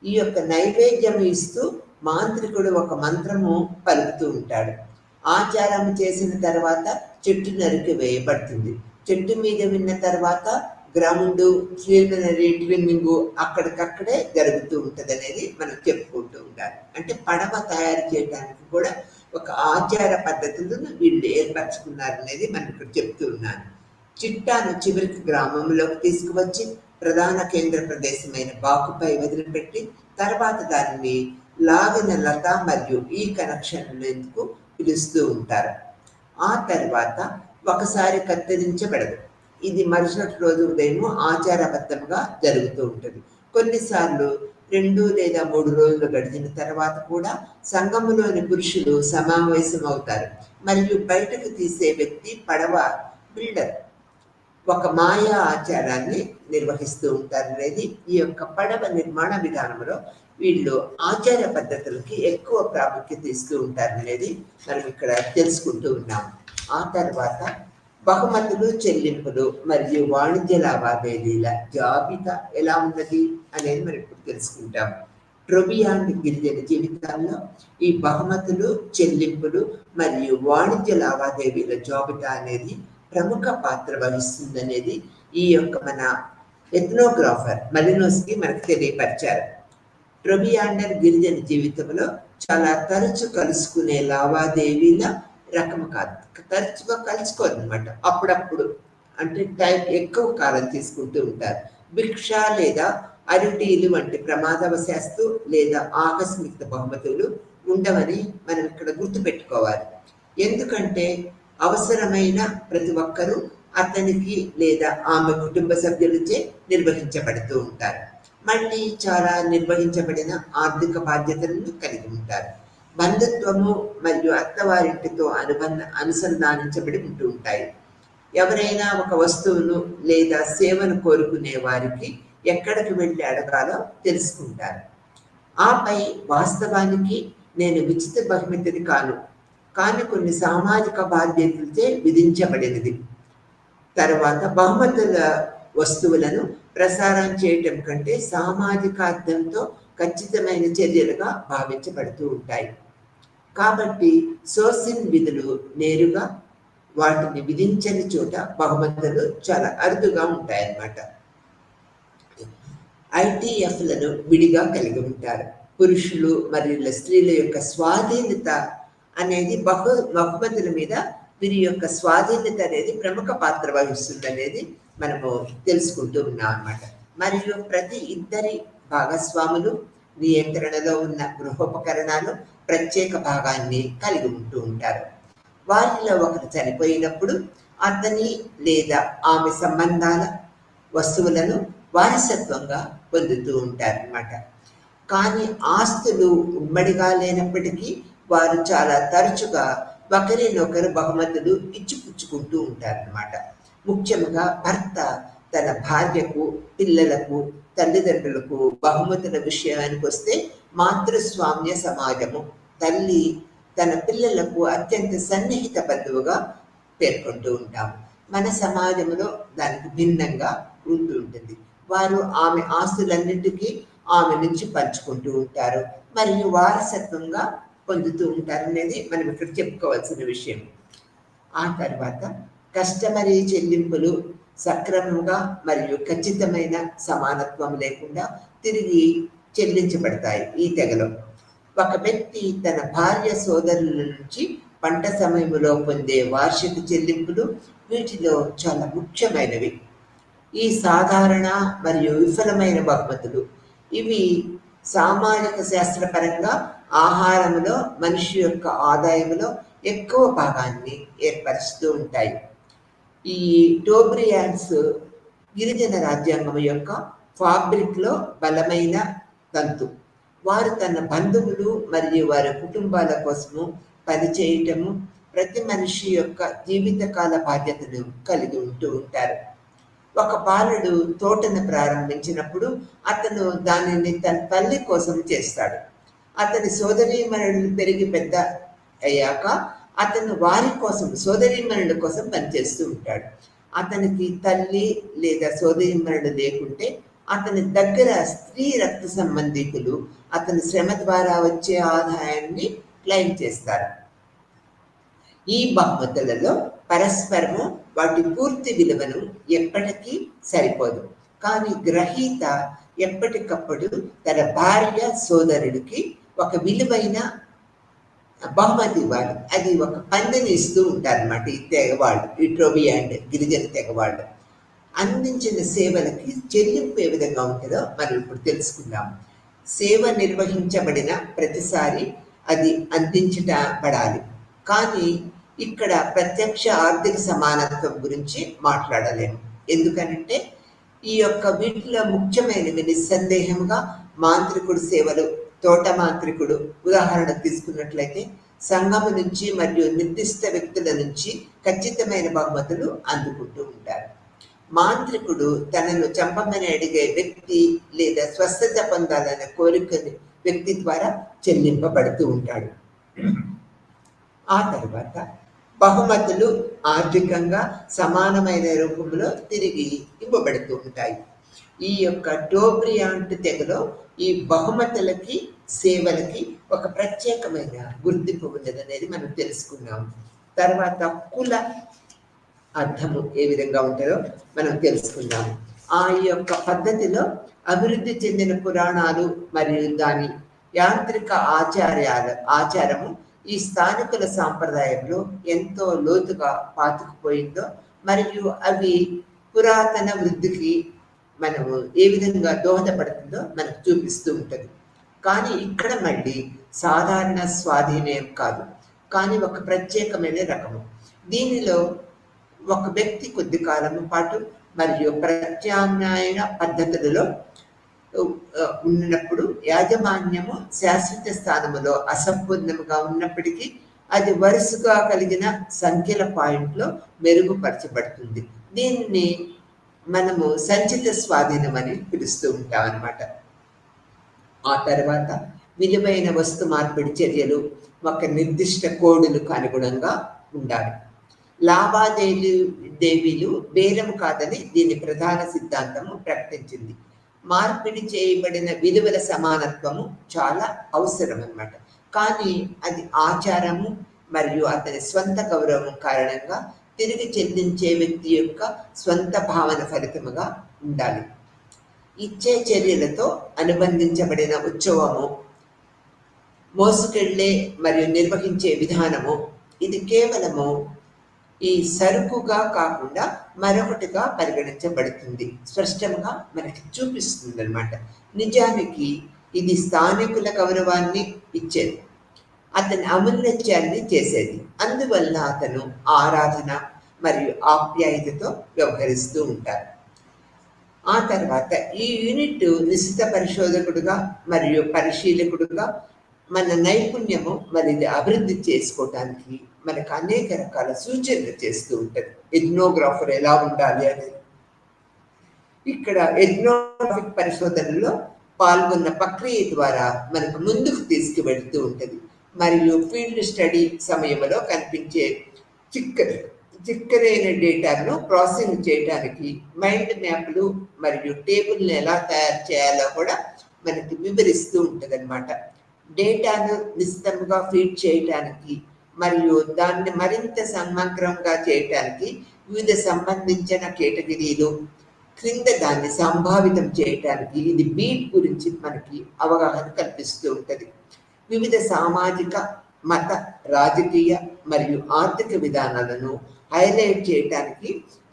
ఈ యొక్క నైవేద్యం ఇస్తూ మాంత్రికుడు ఒక మంత్రము పలుకుతూ ఉంటాడు. ఆచారం చేసిన తర్వాత చెట్టు నరికి వేయబడుతుంది. చెట్టు మీద విన్న తర్వాత గ్రౌండ్ ట్రిమ్మింగ్ అక్కడికక్కడే జరుగుతూ ఉంటుంది అనేది మనం చెప్పుకుంటూ ఉండాలి. అంటే పడవ తయారు చేయడానికి కూడా ఒక ఆచార పద్ధతులను వీళ్ళు ఏర్పరచుకున్నారు అనేది మనం ఇక్కడ చెప్తూ ఉన్నాను. చిట్టాను చివరికి గ్రామంలోకి తీసుకువచ్చి ప్రధాన కేంద్ర ప్రదేశమైన బాకుపై వదిలిపెట్టి తర్వాత దానిని లాగిన లత మరియు ఈ కనెక్షన్లకు పిలుస్తూ ఉంటారు. ఆ తర్వాత ఒకసారి కత్తిరించబడదు. ఇది మరుసటి రోజు ఉదయం ఆచారబద్ధంగా జరుగుతూ ఉంటుంది. కొన్నిసార్లు 2 లేదా 3 రోజులు గడిచిన తర్వాత కూడా సంఘములోని పురుషులు సమావేశం అవుతారు మరియు బయటకు తీసే వ్యక్తి పడవ బిల్డర్ ఒక మాయా ఆచారాన్ని నిర్వహిస్తూ ఉంటారు అనేది ఈ యొక్క పడవ నిర్మాణ విధానంలో వీళ్ళు ఆచార పద్ధతులకి ఎక్కువ ప్రాముఖ్యత ఇస్తూ ఉంటారు అనేది మనం ఇక్కడ తెలుసుకుంటూ ఉన్నాము. ఆ తర్వాత బహుమతులు, చెల్లింపులు మరియు వాణిజ్య లావాదేవీల జాబితా ఎలా ఉన్నది అనేది మనం ఇప్పుడు తెలుసుకుంటాం. ట్రొబియాండ్ గిరిజన జీవితాల్లో ఈ బహుమతులు, చెల్లింపులు మరియు వాణిజ్య లావాదేవీల జాబితా అనేది ప్రముఖ పాత్ర వహిస్తుందనేది ఈ యొక్క మన ఎథ్నోగ్రాఫర్ మలినోస్కి మనకు తెలియపరిచారు. ట్రొబియాండర్ గిరిజన జీవితంలో చాలా తరచు కలుసుకునే లావాదేవీల రకం కాదు, తరచుగా కలుసుకోదు అనమాట. అప్పుడప్పుడు అంటే టైం ఎక్కువ కాలం తీసుకుంటూ ఉంటారు. భిక్ష లేదా అరటీలు వంటి ప్రమాదవశాస్తు లేదా ఆకస్మిక బహుమతులు ఉండవని మనం ఇక్కడ గుర్తుపెట్టుకోవాలి. ఎందుకంటే అవసరమైన ప్రతి ఒక్కరూ అతనికి లేదా ఆమె కుటుంబ సభ్యులచే నిర్వహించబడుతూ ఉంటారు. మళ్ళీ చాలా నిర్వహించబడిన ఆర్థిక బాధ్యతలను కలిగి ఉంటారు. బంధుత్వము మరియు అత్తవారింటితో అనుసంధానించబడి ఉంటూ ఉంటాయి. ఎవరైనా ఒక వస్తువును లేదా సేవను కోరుకునే వారికి ఎక్కడికి వెళ్ళి అడగాలో తెలుసుకుంటారు. ఆపై వాస్తవానికి నేను ఉచిత బహుమతిని కాను, కానీ కొన్ని సామాజిక బాధ్యతలచే విధించబడినది. తర్వాత బహుమతుల వస్తువులను ప్రసారం చేయటం కంటే సామాజిక అర్థంతో ఖచ్చితమైన చర్యలుగా భావించబడుతూ ఉంటాయి. కాబట్టి సోసిన్ విధులు నేరుగా వాటిని విధించని చోట బహుమతులు చాలా అరుదుగా ఉంటాయన్నమాట. ఐటీఎఫ్లను విడిగా కలిగి ఉంటారు. పురుషులు మరియు స్త్రీల యొక్క స్వాధీనత అనేది బహుమతుల మీద వీరి యొక్క స్వాధీనత అనేది ప్రముఖ పాత్ర వహిస్తుంది అనేది మనము తెలుసుకుంటూ ఉన్నాం అన్నమాట. మరియు ప్రతి ఇద్దరి భాగస్వాములు నియంత్రణలో ఉన్న గృహోపకరణాలు ప్రత్యేక భాగాన్ని కలిగి ఉంటూ ఉంటారు. వారిలో ఒకరు చనిపోయినప్పుడు అతని లేదా ఆమె సంబంధాల వస్తువులను వారసత్వంగా పొందుతూ ఉంటారన్నమాట. కానీ ఆస్తులు ఉమ్మడిగా లేనప్పటికీ వారు చాలా తరచుగా ఒకరినొకరు బహుమతులు ఇచ్చిపుచ్చుకుంటూ ఉంటారన్నమాట. ముఖ్యంగా భర్త తన భార్యకు, పిల్లలకు, తల్లిదండ్రులకు బహుమతుల విషయానికి వస్తే మాతృస్వామ్య సమాజము తల్లి తన పిల్లలకు అత్యంత సన్నిహిత బంధువుగా పేర్కొంటూ ఉంటాము. మన సమాజంలో దానికి భిన్నంగా ఉంటూ ఉంటుంది. వారు ఆమె ఆస్తులన్నింటికీ ఆమె నుంచి పంచుకుంటూ ఉంటారు మరియు వారసత్వంగా పొందుతూ ఉంటారు అనేది మనం ఇక్కడ చెప్పుకోవాల్సిన విషయం. ఆ తర్వాత కస్టమరీ చెల్లింపులు సక్రమంగా మరియు ఖచ్చితమైన సమానత్వం లేకుండా తిరిగి చెల్లించబడతాయి. ఈ తెగలో ఒక వ్యక్తి తన భార్య సోదరుల నుంచి పంట సమయంలో పొందే వార్షిక చెల్లింపులు వీటిలో చాలా ముఖ్యమైనవి. ఈ సాధారణ మరియు విఫలమైన బహుమతులు ఇవి సామాజిక శాస్త్రపరంగా ఆహారంలో మనిషి యొక్క ఆదాయంలో ఎక్కువ భాగాన్ని ఏర్పరుస్తూ ఉంటాయి. ఈ టోబ్రియాన్స్ గిరిజన రాజ్యాంగం యొక్క ఫాబ్రిక్లో బలమైన తంతు. వారు తన బంధువులు మరియు వారి కుటుంబాల కోసము పనిచేయటము ప్రతి మనిషి యొక్క జీవితకాల బాధ్యతను కలిగి ఉంటూ ఉంటారు. ఒక బాలుడు తోటను ప్రారంభించినప్పుడు అతను దానిని తన తల్లి కోసం చేస్తాడు. అతని సోదరీమణులు పెరిగి పెద్ద అయ్యాక అతను వారి కోసం సోదరీమణుల కోసం పనిచేస్తూ ఉంటాడు. అతనికి తల్లి లేదా సోదరీమణులు లేకుంటే అతని దగ్గర స్త్రీ రక్త సంబంధికులు అతని శ్రమ ద్వారా వచ్చే ఆదాయాన్ని క్లెయిమ్ చేస్తారు. ఈ బహుమతులలో పరస్పరము వాటి పూర్తి విలువను ఎప్పటికీ సరిపోదు, కానీ గ్రహీత ఎప్పటికప్పుడు తన భార్య సోదరుడికి ఒక విలువైన బహుమతి ఇవ్వాలి. అది ఒక పందెని ఇస్తూ ఉంటారన్నమాట. ఈ తెగవాళ్ళు, ఈ ట్రోబియాండ్ గిరిజన తెగవాళ్ళు అందించిన సేవలకి చెల్లింపు ఏ విధంగా ఉంటుందో మనం ఇప్పుడు తెలుసుకుందాం. సేవ నిర్వహించబడిన ప్రతిసారి అది అందించబడాలి, కానీ ఇక్కడ ప్రత్యక్ష ఆర్థిక సమానత్వం గురించి మాట్లాడలేము. ఎందుకనంటే ఈ యొక్క వీటిలో ముఖ్యమైనవి నిస్సందేహంగా మాంత్రికుడు సేవలు. తోట మాంత్రికుడు ఉదాహరణ తీసుకున్నట్లయితే సంఘము నుంచి మరియు నిర్దిష్ట వ్యక్తుల నుంచి ఖచ్చితమైన బహుమతులు అందుకుంటూ ఉంటారు. మాంత్రికుడు తనను చంపమని అడిగే వ్యక్తి లేదా స్వస్థత పొందాలనే కోరికని వ్యక్తి ద్వారా చెల్లింపబడుతూ ఉంటాడు. ఆ తర్వాత బహుమతులు ఆర్థికంగా సమానమైన రూపంలో తిరిగి ఇవ్వబడుతూ ఉంటాయి. ఈ యొక్క టోబ్రియాంట్ తెగలో ఈ బహుమతులకి, సేవలకి ఒక ప్రత్యేకమైన గుర్తింపు ఉన్నదనేది మనం తెలుసుకున్నాం. తర్వాత కుల అర్థము ఏ విధంగా ఉంటుందో మనం తెలుసుకుందాము. ఆ యొక్క పద్ధతిలో అభివృద్ధి చెందిన పురాణాలు మరియు దాని యాంత్రిక ఆచారము ఈ స్థానికుల సాంప్రదాయంలో ఎంతో లోతుగా పాతుకుపోయిందో మరియు అవి పురాతన వృద్ధికి మనము ఏ విధంగా దోహదపడుతుందో మనకు చూపిస్తూ ఉంటుంది. కానీ ఇక్కడ మళ్ళీ సాధారణ స్వాధీనం కాదు, కానీ ఒక ప్రత్యేకమైన రకము. దీనిలో ఒక వ్యక్తి కొద్ది కాలం పాటు మరియు ప్రత్యామ్నాయ పద్ధతులలో ఉన్నప్పుడు యాజమాన్యము శాశ్వత స్థానములో అసంపూర్ణముగా ఉన్నప్పటికీ అది వరుసగా కలిగిన సంఖ్యల పాయింట్లో మెరుగుపరచబడుతుంది. దీన్ని మనము సంచిత స్వాధీనం అని పిలుస్తూ ఉంటాం అన్నమాట. ఆ తర్వాత విలువైన వస్తు మార్పిడి చర్యలు ఒక నిర్దిష్ట కోడులకు అనుగుణంగా ఉండాలి. లావాదేవీలు బేరం కాదని దీని ప్రధాన సిద్ధాంతము ప్రకటించింది. మార్పిడి చేయబడిన విలువల సమానత్వము చాలా అవసరం అన్నమాట. కానీ అది ఆచారము మరియు అతని స్వంత గౌరవం కారణంగా తిరిగి చెల్లించే వ్యక్తి యొక్క స్వంత భావన ఫలితముగా ఉండాలి. ఇచ్చే చర్యలతో అనుబంధించబడిన ఉత్సవము, మోసుకెళ్లే మరియు నిర్వహించే విధానము ఇది కేవలము ఈ సరుకుగా కాకుండా మరొకటిగా పరిగణించబడుతుంది. స్పష్టంగా మనకి చూపిస్తుంది అన్నమాట. నిజానికి ఇది స్థానికుల గౌరవాన్ని ఇచ్చేది, అతని అమూల్యత్యాన్ని చేసేది. అందువల్ల అతను ఆరాధన మరియు ఆప్యాయతతో వ్యవహరిస్తూ ఉంటారు. ఆ తర్వాత ఈ యూనిట్ నిశిత పరిశోధకుడుగా మరియు పరిశీలకుడుగా మన నైపుణ్యము మరి అభివృద్ధి చేసుకోవడానికి మనకు అనేక రకాల సూచనలు చేస్తూ ఉంటుంది. ఎథ్నోగ్రాఫర్ ఎలా ఉండాలి అనేది ఇక్కడ ఎథ్నోగ్రాఫిక్ పరిశోధనలో పాల్గొన్న ప్రక్రియ ద్వారా మనకు ముందుకు తీసుకువెళ్తూ ఉంటుంది. మరియు ఫీల్డ్ స్టడీ సమయంలో కనిపించే చిక్కరైన డేటాను ప్రాసెసింగ్ చేయడానికి మైండ్ మ్యాప్లు మరియు టేబుల్ని ఎలా తయారు చేయాలో కూడా మనకి వివరిస్తూ ఉంటుంది అన్నమాట. డేటాను నిశ్చితంగా ఫీడ్ చేయడానికి మరియు దాన్ని మరింత సమగ్రంగా చేయటానికి వివిధ సంబంధించిన కేటగిరీలు క్రింద దాన్ని సంభావితం చేయటానికి ఇది బీట్ గురించి మనకి అవగాహన కల్పిస్తూ ఉంటుంది. వివిధ సామాజిక, మత, రాజకీయ మరియు ఆర్థిక విధానాలను హైలైట్ చేయటానికి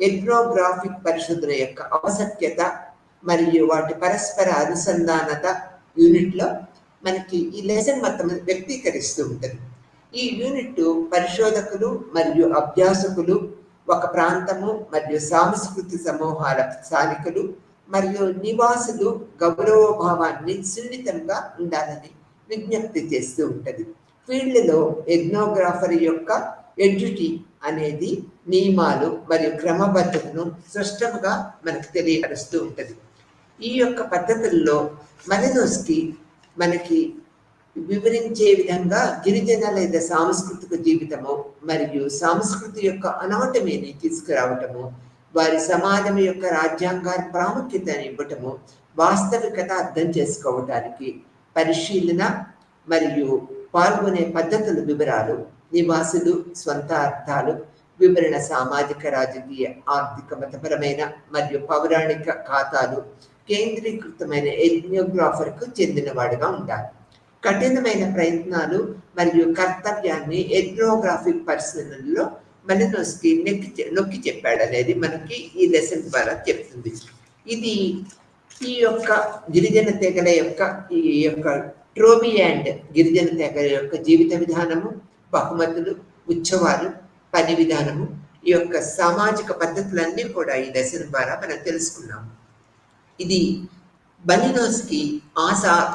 ఎథ్నోగ్రాఫిక్ పరిశోధన యొక్క ఆవశ్యకత మరియు వాటి పరస్పర అనుసంధానత యూనిట్లో మనకి ఈ లెసన్ మొత్తం వ్యక్తీకరిస్తూ ఉంటుంది. ఈ యూనిట్ పరిశోధకులు మరియు అభ్యాసకులు, ఒక ప్రాంతము మరియు సాంస్కృతిక సమూహాల స్థానికులు మరియు నివాసులు గౌరవభావాన్ని సున్నితంగా ఉండాలని విజ్ఞప్తి చేస్తూ ఉంటుంది. ఫీల్డ్లో ఎథ్నోగ్రాఫర్ యొక్క ఎడ్యుటీ అనేది నియమాలు మరియు క్రమబద్ధతను స్పష్టంగా మనకు తెలియపరుస్తూ ఉంటుంది. ఈ యొక్క పద్ధతుల్లో మలినోస్కి మనకి వివరించే విధంగా గిరిజన లేదా సాంస్కృతిక జీవితము మరియు సంస్కృతి యొక్క అనాటమీని తీసుకురావటము, వారి సమాజం యొక్క రాజ్యాంగ ప్రాముఖ్యతను ఇవ్వటము, వాస్తవికత అర్థం చేసుకోవటానికి పరిశీలన మరియు పాల్గొనే పద్ధతుల వివరాలు, నివాసులు స్వంత అర్థాలు, వివరణ సామాజిక, రాజకీయ, ఆర్థిక, మతపరమైన మరియు పౌరాణిక ఖాతాలు కేంద్రీకృతమైన ఎథ్నోగ్రాఫర్కు చెందినవాడుగా ఉండాలి. కఠినమైన ప్రయత్నాలు మరియు కర్తవ్యాన్ని ఎథ్నోగ్రాఫిక్ పరిశీలనలో మలినోస్కి నొక్కి చెప్పాడు అనేది మనకి ఈ లెసన్ ద్వారా చెప్తుంది. ఇది ఈ యొక్క గిరిజన తెగల యొక్క ఈ యొక్క ట్రోబియాండ్ గిరిజన తెగల యొక్క జీవిత విధానము, బహుమతులు, ఉత్సవాలు, పని విధానము, ఈ యొక్క సామాజిక పద్ధతులన్నీ కూడా ఈ లెసన్ ద్వారా మనం తెలుసుకున్నాము. ఇది మలినోస్కి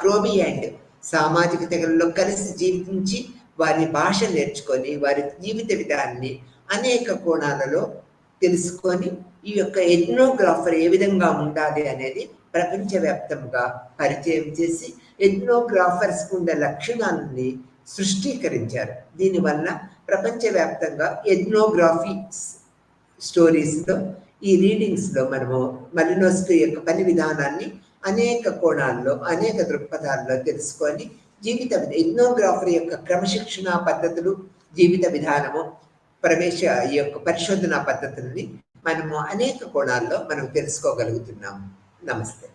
ట్రోబియాండ్ సామాజిక తెగలలో కలిసి జీవించి వారి భాష నేర్చుకొని వారి జీవిత విధానాన్ని అనేక కోణాలలో తెలుసుకొని ఈ యొక్క ఎథ్నోగ్రాఫర్ ఏ విధంగా ఉండాలి అనేది ప్రపంచవ్యాప్తంగా పరిచయం చేసి ఎథ్నోగ్రాఫర్స్ ఉండే లక్షణాలని సృష్టీకరించారు. దీనివల్ల ప్రపంచవ్యాప్తంగా ఎథ్నోగ్రఫీ స్టోరీస్లో, ఈ రీడింగ్స్లో మనము మలినోస్కీ యొక్క పని విధానాన్ని అనేక కోణాల్లో, అనేక దృక్పథాల్లో తెలుసుకొని ఎథ్నోగ్రాఫర్ యొక్క క్రమశిక్షణ పద్ధతులు, జీవిత విధానము, ఈ యొక్క పరిశోధన పద్ధతుల్ని మనము అనేక కోణాల్లో మనం తెలుసుకోగలుగుతున్నాము. నమస్తే.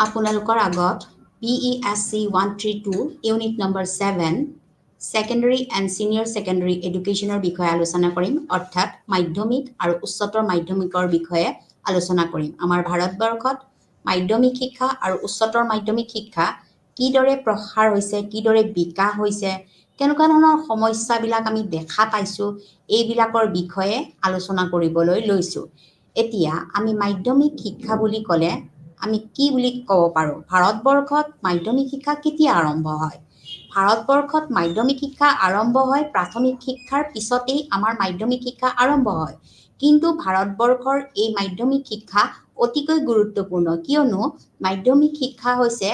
আপোনালোকৰ আগত PESC 132 unit number 7 secondary and senior secondary এডুকেশ্যনৰ বিষয়ে আলোচনা কৰিম, অৰ্থাৎ মাধ্যমিক আৰু উচ্চতৰ মাধ্যমিকৰ বিষয়ে আলোচনা কৰিম। আমাৰ ভাৰতবৰ্ষত মাধ্যমিক শিক্ষা আৰু উচ্চতৰ মাধ্যমিক শিক্ষা কিদৰে প্ৰসাৰ হৈছে, কিদৰে বিকাশ হৈছে, কেনেকুৱা ধৰণৰ সমস্যাবিলাক আমি দেখা পাইছোঁ, এইবিলাকৰ বিষয়ে আলোচনা কৰিবলৈ লৈছোঁ। এতিয়া আমি মাধ্যমিক শিক্ষা বুলি ক'লে আমি কি বুলি ক'ব পাৰোঁ? ভাৰতবৰ্ষত মাধ্যমিক শিক্ষা কেতিয়া আৰম্ভ হয়? ভাৰতবৰ্ষত মাধ্যমিক শিক্ষা আৰম্ভ হয় প্ৰাথমিক শিক্ষাৰ পিছতেই আমাৰ মাধ্যমিক শিক্ষা আৰম্ভ হয়। কিন্তু ভাৰতবৰ্ষৰ এই মাধ্যমিক শিক্ষা অতিকৈ গুৰুত্বপূৰ্ণ, কিয়নো মাধ্যমিক শিক্ষা হৈছে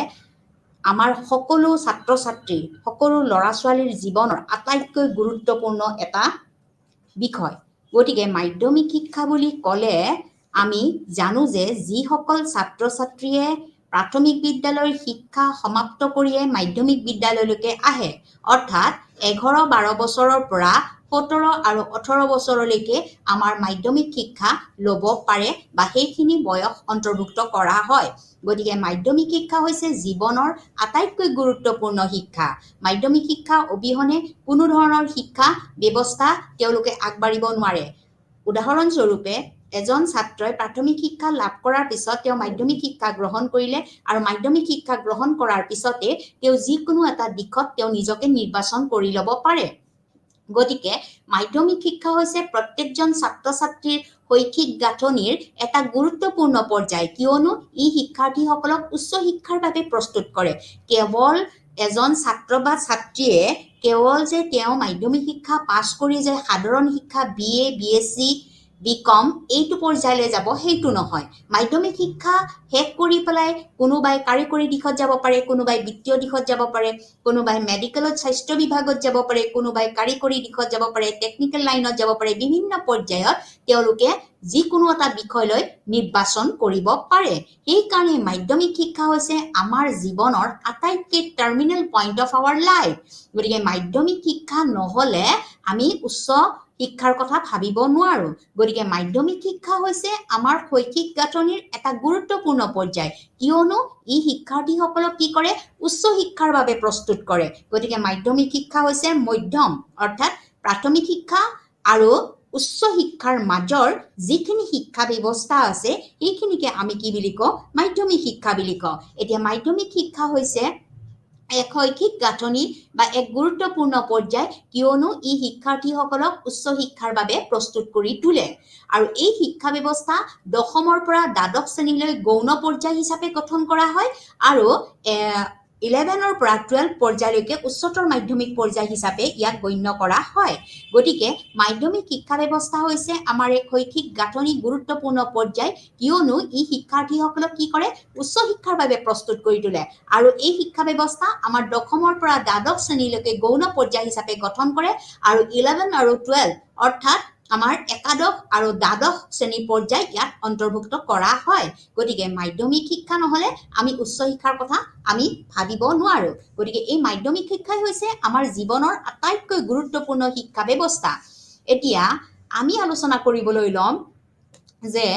আমাৰ সকলো ছাত্ৰ ছাত্ৰী, সকলো ল'ৰা ছোৱালীৰ জীৱনৰ আটাইতকৈ গুৰুত্বপূৰ্ণ এটা বিষয়। গতিকে মাধ্যমিক শিক্ষা বুলি ক'লে আমি জানো যে যিসকল ছাত্ৰ ছাত্ৰীয়ে প্ৰাথমিক বিদ্যালয়ৰ শিক্ষা সমাপ্ত কৰিয়ে মাধ্যমিক বিদ্যালয়লৈকে আহে, অৰ্থাৎ 11-12 বছৰৰ পৰা 17 আৰু 18 বছৰলৈকে আমাৰ মাধ্যমিক শিক্ষা ল'ব পাৰে বা সেইখিনি বয়স অন্তৰ্ভুক্ত কৰা হয়। গতিকে মাধ্যমিক শিক্ষা হৈছে জীৱনৰ আটাইতকৈ গুৰুত্বপূৰ্ণ শিক্ষা। মাধ্যমিক শিক্ষা অবিহনে কোনো ধৰণৰ শিক্ষা ব্যৱস্থা তেওঁলোকে আগবাঢ়িব নোৱাৰে। উদাহৰণস্বৰূপে এজন ছাত্ৰই প্ৰাথমিক শিক্ষা লাভ কৰাৰ পিছত তেওঁ মাধ্যমিক শিক্ষা গ্ৰহণ কৰিলে আৰু মাধ্যমিক শিক্ষা গ্ৰহণ কৰাৰ পিছতে তেওঁ যিকোনো এটা দিশত তেওঁ নিজকে নিৰ্বাচন কৰি ল'ব পাৰে। গতিকে মাধ্যমিক শিক্ষা হৈছে প্ৰত্যেকজন ছাত্ৰ ছাত্ৰীৰ শৈক্ষিক গাঁথনিৰ এটা গুৰুত্বপূৰ্ণ পৰ্যায়, কিয়নো ই শিক্ষাৰ্থীসকলক উচ্চ শিক্ষাৰ বাবে প্ৰস্তুত কৰে। কেৱল এজন ছাত্ৰ বা ছাত্ৰীয়ে কেৱল যে তেওঁ মাধ্যমিক শিক্ষা পাছ কৰি যে সাধাৰণ শিক্ষা BA, BSc, BCom এইটো পৰ্যায়লৈ যাব সেইটো নহয়। মাধ্যমিক শিক্ষা শেষ কৰি পেলাই কোনোবাই কাৰিকৰী দিশত যাব পাৰে, কোনোবাই বিত্তীয় দিশত যাব পাৰে, কোনোবাই মেডিকেলত স্বাস্থ্য বিভাগত যাব পাৰে, কোনোবাই কাৰিকৰী দিশত যাব পাৰে, টেকনিকেল লাইনত যাব পাৰে। বিভিন্ন পৰ্যায়ত তেওঁলোকে যিকোনো এটা বিষয়লৈ নিৰ্বাচন কৰিব পাৰে। সেইকাৰণে মাধ্যমিক শিক্ষা হৈছে আমাৰ জীৱনৰ আটাইতকৈ terminal point of our life. গতিকে মাধ্যমিক শিক্ষা নহ'লে আমি উচ্চ শিক্ষাৰ কথা ভাবিব নোৱাৰোঁ। গতিকে মাধ্যমিক শিক্ষা হৈছে আমাৰ শৈক্ষিক গাঁথনিৰ এটা গুৰুত্বপূৰ্ণ পৰ্যায়, কিয়নো ই শিক্ষাৰ্থীসকলক কি কৰে? উচ্চ শিক্ষাৰ বাবে প্ৰস্তুত কৰে। গতিকে মাধ্যমিক শিক্ষা হৈছে মধ্যম, অৰ্থাৎ প্ৰাথমিক শিক্ষা আৰু উচ্চ শিক্ষাৰ মাজৰ যিখিনি শিক্ষা ব্যৱস্থা আছে সেইখিনিকে আমি কি বুলি কওঁ? মাধ্যমিক শিক্ষা বুলি কওঁ। এতিয়া মাধ্যমিক শিক্ষা হৈছে এক শৈক্ষিক গাঁথনি বা এক গুৰুত্বপূৰ্ণ পৰ্যায়, কিয়নো ই শিক্ষাৰ্থীসকলক উচ্চ শিক্ষাৰ বাবে প্ৰস্তুত কৰি তোলে। আৰু এই শিক্ষা ব্যৱস্থা 10ৰ পৰা দ্বাদশ শ্ৰেণীলৈ গৌণ পৰ্যায় হিচাপে গঠন কৰা হয় আৰু 11ৰ পৰা 12 পৰ্যায়লৈকে উচ্চতৰ মাধ্যমিক পৰ্যায় হিচাপে ইয়াক গণ্য কৰা হয়। গতিকে মাধ্যমিক শিক্ষা ব্যৱস্থা হৈছে আমাৰ এক শৈক্ষিক গাঁথনি গুৰুত্বপূৰ্ণ পৰ্যায়, কিয়নো ই শিক্ষাৰ্থীসকলক কি কৰে? উচ্চ শিক্ষাৰ বাবে প্ৰস্তুত কৰি তোলে। আৰু এই শিক্ষা ব্যৱস্থা আমাৰ 10ৰ পৰা দ্বাদশ শ্ৰেণীলৈকে গৌণ পৰ্যায় হিচাপে গঠন কৰে আৰু 11 আৰু 12 অৰ্থাৎ আমাৰ একাদশ আৰু দ্বাদশ শ্ৰেণী পৰ্যায় ইয়াত অন্তৰ্ভুক্ত কৰা হয়। গতিকে মাধ্যমিক শিক্ষা নহ'লে আমি উচ্চ শিক্ষাৰ কথা আমি ভাবিব নোৱাৰোঁ। গতিকে এই মাধ্যমিক শিক্ষাই হৈছে আমাৰ জীৱনৰ আটাইতকৈ গুৰুত্বপূৰ্ণ শিক্ষা ব্যৱস্থা। এতিয়া আমি আলোচনা কৰিবলৈ ল'ম যে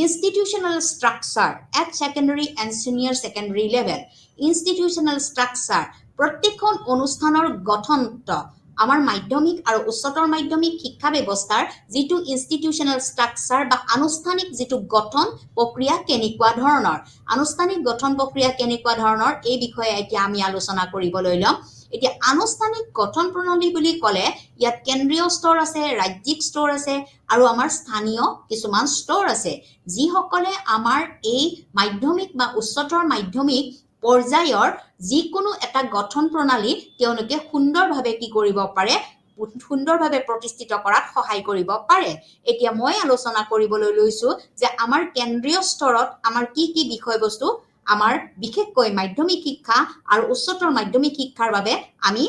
institutional structure at secondary and senior secondary level. Institutional structure প্ৰত্যেকখন অনুষ্ঠানৰ গঠনটো আমাৰ মাধ্যমিক আৰু উচ্চতৰ মাধ্যমিক শিক্ষা ব্যৱস্থাৰ যিটো ইনষ্টিটিউচনেল ষ্ট্ৰাকচাৰ বা আনুষ্ঠানিক যিটো গঠন প্ৰক্ৰিয়া কেনেকুৱা ধৰণৰ, আনুষ্ঠানিক গঠন প্ৰক্ৰিয়া কেনেকুৱা ধৰণৰ, এই বিষয়ে এতিয়া আমি আলোচনা কৰিবলৈ ল'ম। এতিয়া আনুষ্ঠানিক গঠন প্ৰণালী বুলি ক'লে ইয়াত কেন্দ্ৰীয় স্তৰ আছে, ৰাজ্যিক স্তৰ আছে আৰু আমাৰ স্থানীয় কিছুমান স্তৰ আছে, যিসকলে আমাৰ এই মাধ্যমিক বা উচ্চতৰ মাধ্যমিক পৰ্যায়ৰ যিকোনো এটা গঠন প্ৰণালী তেওঁলোকে সুন্দৰভাৱে কি কৰিব পাৰে? সুন্দৰভাৱে প্ৰতিষ্ঠিত কৰাত সহায় কৰিব পাৰে। এতিয়া মই আলোচনা কৰিবলৈ লৈছোঁ যে আমাৰ কেন্দ্ৰীয় স্তৰত আমাৰ কি কি বিষয়বস্তু আমাৰ বিশেষকৈ মাধ্যমিক শিক্ষা আৰু উচ্চতৰ মাধ্যমিক শিক্ষাৰ বাবে আমি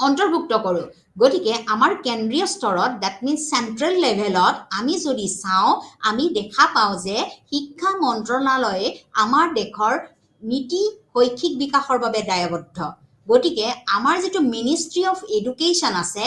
অন্তৰ্ভুক্ত কৰোঁ। গতিকে আমাৰ কেন্দ্ৰীয় স্তৰত দ্যাট মিনছ চেণ্ট্ৰেল লেভেলত আমি যদি চাওঁ, আমি দেখা পাওঁ যে শিক্ষা মন্ত্ৰণালয়ে আমাৰ দেশৰ নীতি শৈক্ষিক বিকাশৰ বাবে দায়বদ্ধ। গতিকে আমাৰ যিটো মিনিষ্ট্ৰী অফ এডুকেশ্যন আছে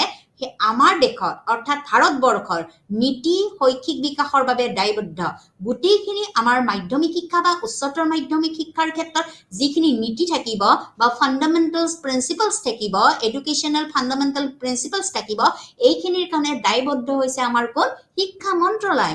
আমাৰ দেশত অৰ্থাৎ ভাৰতবৰ্ষৰ নীতি শৈক্ষিক বিকাশৰ বাবে দায়বদ্ধ গোটেইখিনি আমাৰ মাধ্যমিক শিক্ষা বা উচ্চতৰ মাধ্যমিক শিক্ষাৰ ক্ষেত্ৰত যিখিনি নীতি থাকিব বা ফাণ্ডামেণ্টেলছ প্ৰিন্সিপলছ থাকিব এডুকেশ্যনেল ফাণ্ডামেণ্টেল প্ৰিন্সিপলছ থাকিব এইখিনিৰ কাৰণে দায়বদ্ধ হৈছে আমাৰ কোন শিক্ষা মন্ত্ৰালয়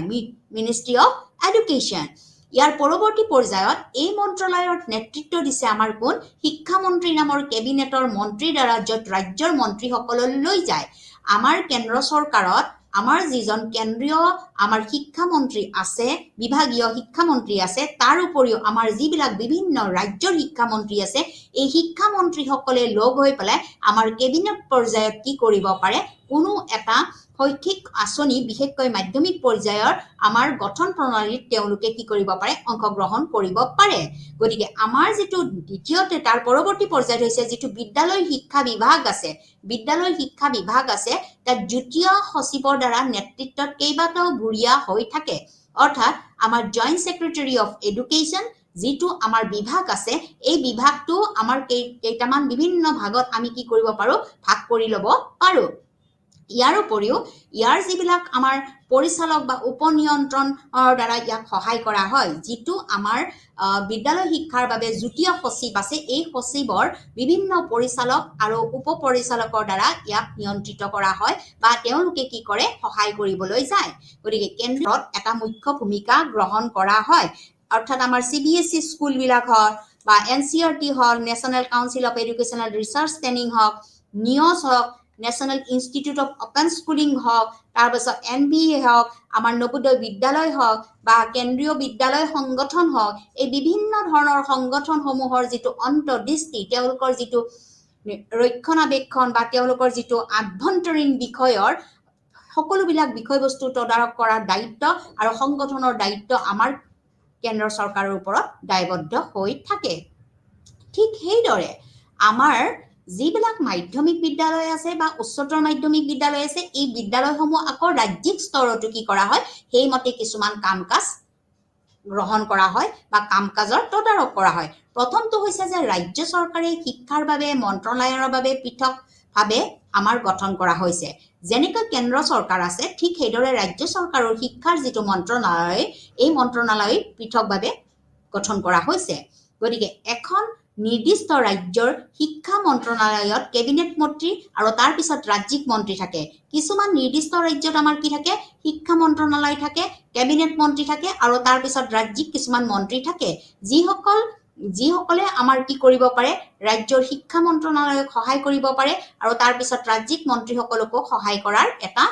মিনিষ্ট্ৰী অফ এডুকেশ্যন ইয়াৰ পৰৱৰ্তী পৰ্যায়ত এই মন্ত্ৰালয়ৰ নেতৃত্ব দিছে আমাৰ কোন শিক্ষামন্ত্ৰী নামৰ কেবিনেটৰ মন্ত্ৰীৰ দ্বাৰা য'ত ৰাজ্যৰ মন্ত্ৰীসকললৈ যায় আমাৰ কেন্দ্ৰ চৰকাৰত আমাৰ যিজন কেন্দ্ৰীয় আমাৰ শিক্ষামন্ত্ৰী আছে বিভাগীয় শিক্ষামন্ত্ৰী আছে তাৰ উপৰিও আমাৰ যিবিলাক বিভিন্ন ৰাজ্যৰ শিক্ষামন্ত্ৰী আছে এই শিক্ষামন্ত্ৰীসকলে লগ হৈ পেলাই আমাৰ কেবিনেট পৰ্যায়ত কি কৰিব পাৰে কোনো এটা শৈক্ষিক আঁচনি বিশেষকৈ মাধ্যমিক পৰ্যায়ৰ আমাৰ গঠন প্ৰণালীত তেওঁলোকে কি কৰিব পাৰে অংশগ্ৰহণ কৰিব পাৰে গতিকে আমাৰ যিটো দ্বিতীয়তে তাৰ পৰৱৰ্তী পৰ্যায়ত হৈছে যিটো বিদ্যালয় শিক্ষা বিভাগ আছে তাত দ্বিতীয় সচিবৰ দ্বাৰা নেতৃত্বত কেইবাটাও বুঢ়িয়া হৈ থাকে অৰ্থাৎ আমাৰ জইণ্ট ছেক্ৰেটাৰী অফ এডুকেশ্যন যিটো আমাৰ বিভাগ আছে এই বিভাগটো আমাৰ কেইটামান বিভিন্ন ভাগত আমি কি কৰিব পাৰো ভাগ কৰি ল'ব পাৰো ইয়াৰ উপৰিও ইয়াৰ যিবিলাক আমাৰ পৰিচালক বা উপনিয়ন্ত্ৰণৰ দ্বাৰা ইয়াক সহায় কৰা হয় যিটো আমাৰ বিদ্যালয় শিক্ষাৰ বাবে যুটীয় সচিব আছে এই সচিবৰ বিভিন্ন পৰিচালক আৰু উপপৰিচালকৰ দ্বাৰা ইয়াক নিয়ন্ত্ৰিত কৰা হয় বা তেওঁলোকে কি কৰে সহায় কৰিবলৈ যায় গতিকে কেন্দ্ৰত এটা মুখ্য ভূমিকা গ্ৰহণ কৰা হয় অৰ্থাৎ আমাৰ CBSE স্কুলবিলাক হওক বা NCERT হওক national council of educational research training হওক নিয়স হওক national institute of open schooling হওক তাৰপিছত NBA হওক আমাৰ নবোদয় বিদ্যালয় হওক বা কেন্দ্ৰীয় বিদ্যালয় সংগঠন হওক এই বিভিন্ন ধৰণৰ সংগঠনসমূহৰ যিটো অন্তৰ্দৃষ্টি তেওঁলোকৰ যিটো ৰক্ষণাবেক্ষণ বা তেওঁলোকৰ যিটো আভ্যন্তৰীণ বিষয়ৰ সকলোবিলাক বিষয়বস্তু তদাৰক কৰাৰ দায়িত্ব আৰু সংগঠনৰ দায়িত্ব আমাৰ কেন্দ্ৰ চৰকাৰৰ ওপৰত দায়বদ্ধ হৈ থাকে ঠিক সেইদৰে আমাৰ যিবিলাক মাধ্যমিক বিদ্যালয় আছে বা উচ্চতৰ মাধ্যমিক বিদ্যালয় আছে এই বিদ্যালয়সমূহ আকৌ ৰাজ্যিক স্তৰতো কি কৰা হয় সেইমতে কিছুমান কাম-কাজ গ্ৰহণ কৰা হয় বা কাম-কাজৰ তদাৰক কৰা হয় প্ৰথমটো হৈছে যে ৰাজ্য চৰকাৰে শিক্ষাৰ বাবে মন্ত্ৰালয়ৰ বাবে পৃথকভাৱে আমাৰ গঠন কৰা হৈছে যেনেকৈ কেন্দ্ৰ চৰকাৰ আছে ঠিক সেইদৰে ৰাজ্য চৰকাৰৰ শিক্ষাৰ যিটো মন্ত্ৰালয় এই মন্ত্ৰালয় পৃথকভাৱে গঠন কৰা হৈছে গতিকে এখন নিৰ্দিষ্ট ৰাজ্যৰ শিক্ষা মন্ত্ৰালয়ত কেবিনেট মন্ত্ৰী আৰু তাৰ পিছত ৰাজ্যিক মন্ত্ৰী থাকে কিছুমান নিৰ্দিষ্ট ৰাজ্যত আমাৰ কি থাকে শিক্ষা মন্ত্ৰালয় থাকে কেবিনেট মন্ত্ৰী থাকে আৰু তাৰ পিছত ৰাজ্যিক কিছুমান মন্ত্ৰী থাকে যিসকলে আমাৰ কি কৰিব পাৰে ৰাজ্যৰ শিক্ষা মন্ত্ৰালয়ক সহায় কৰিব পাৰে আৰু তাৰ পিছত ৰাজ্যিক মন্ত্ৰীসকলকো সহায় কৰাৰ এটা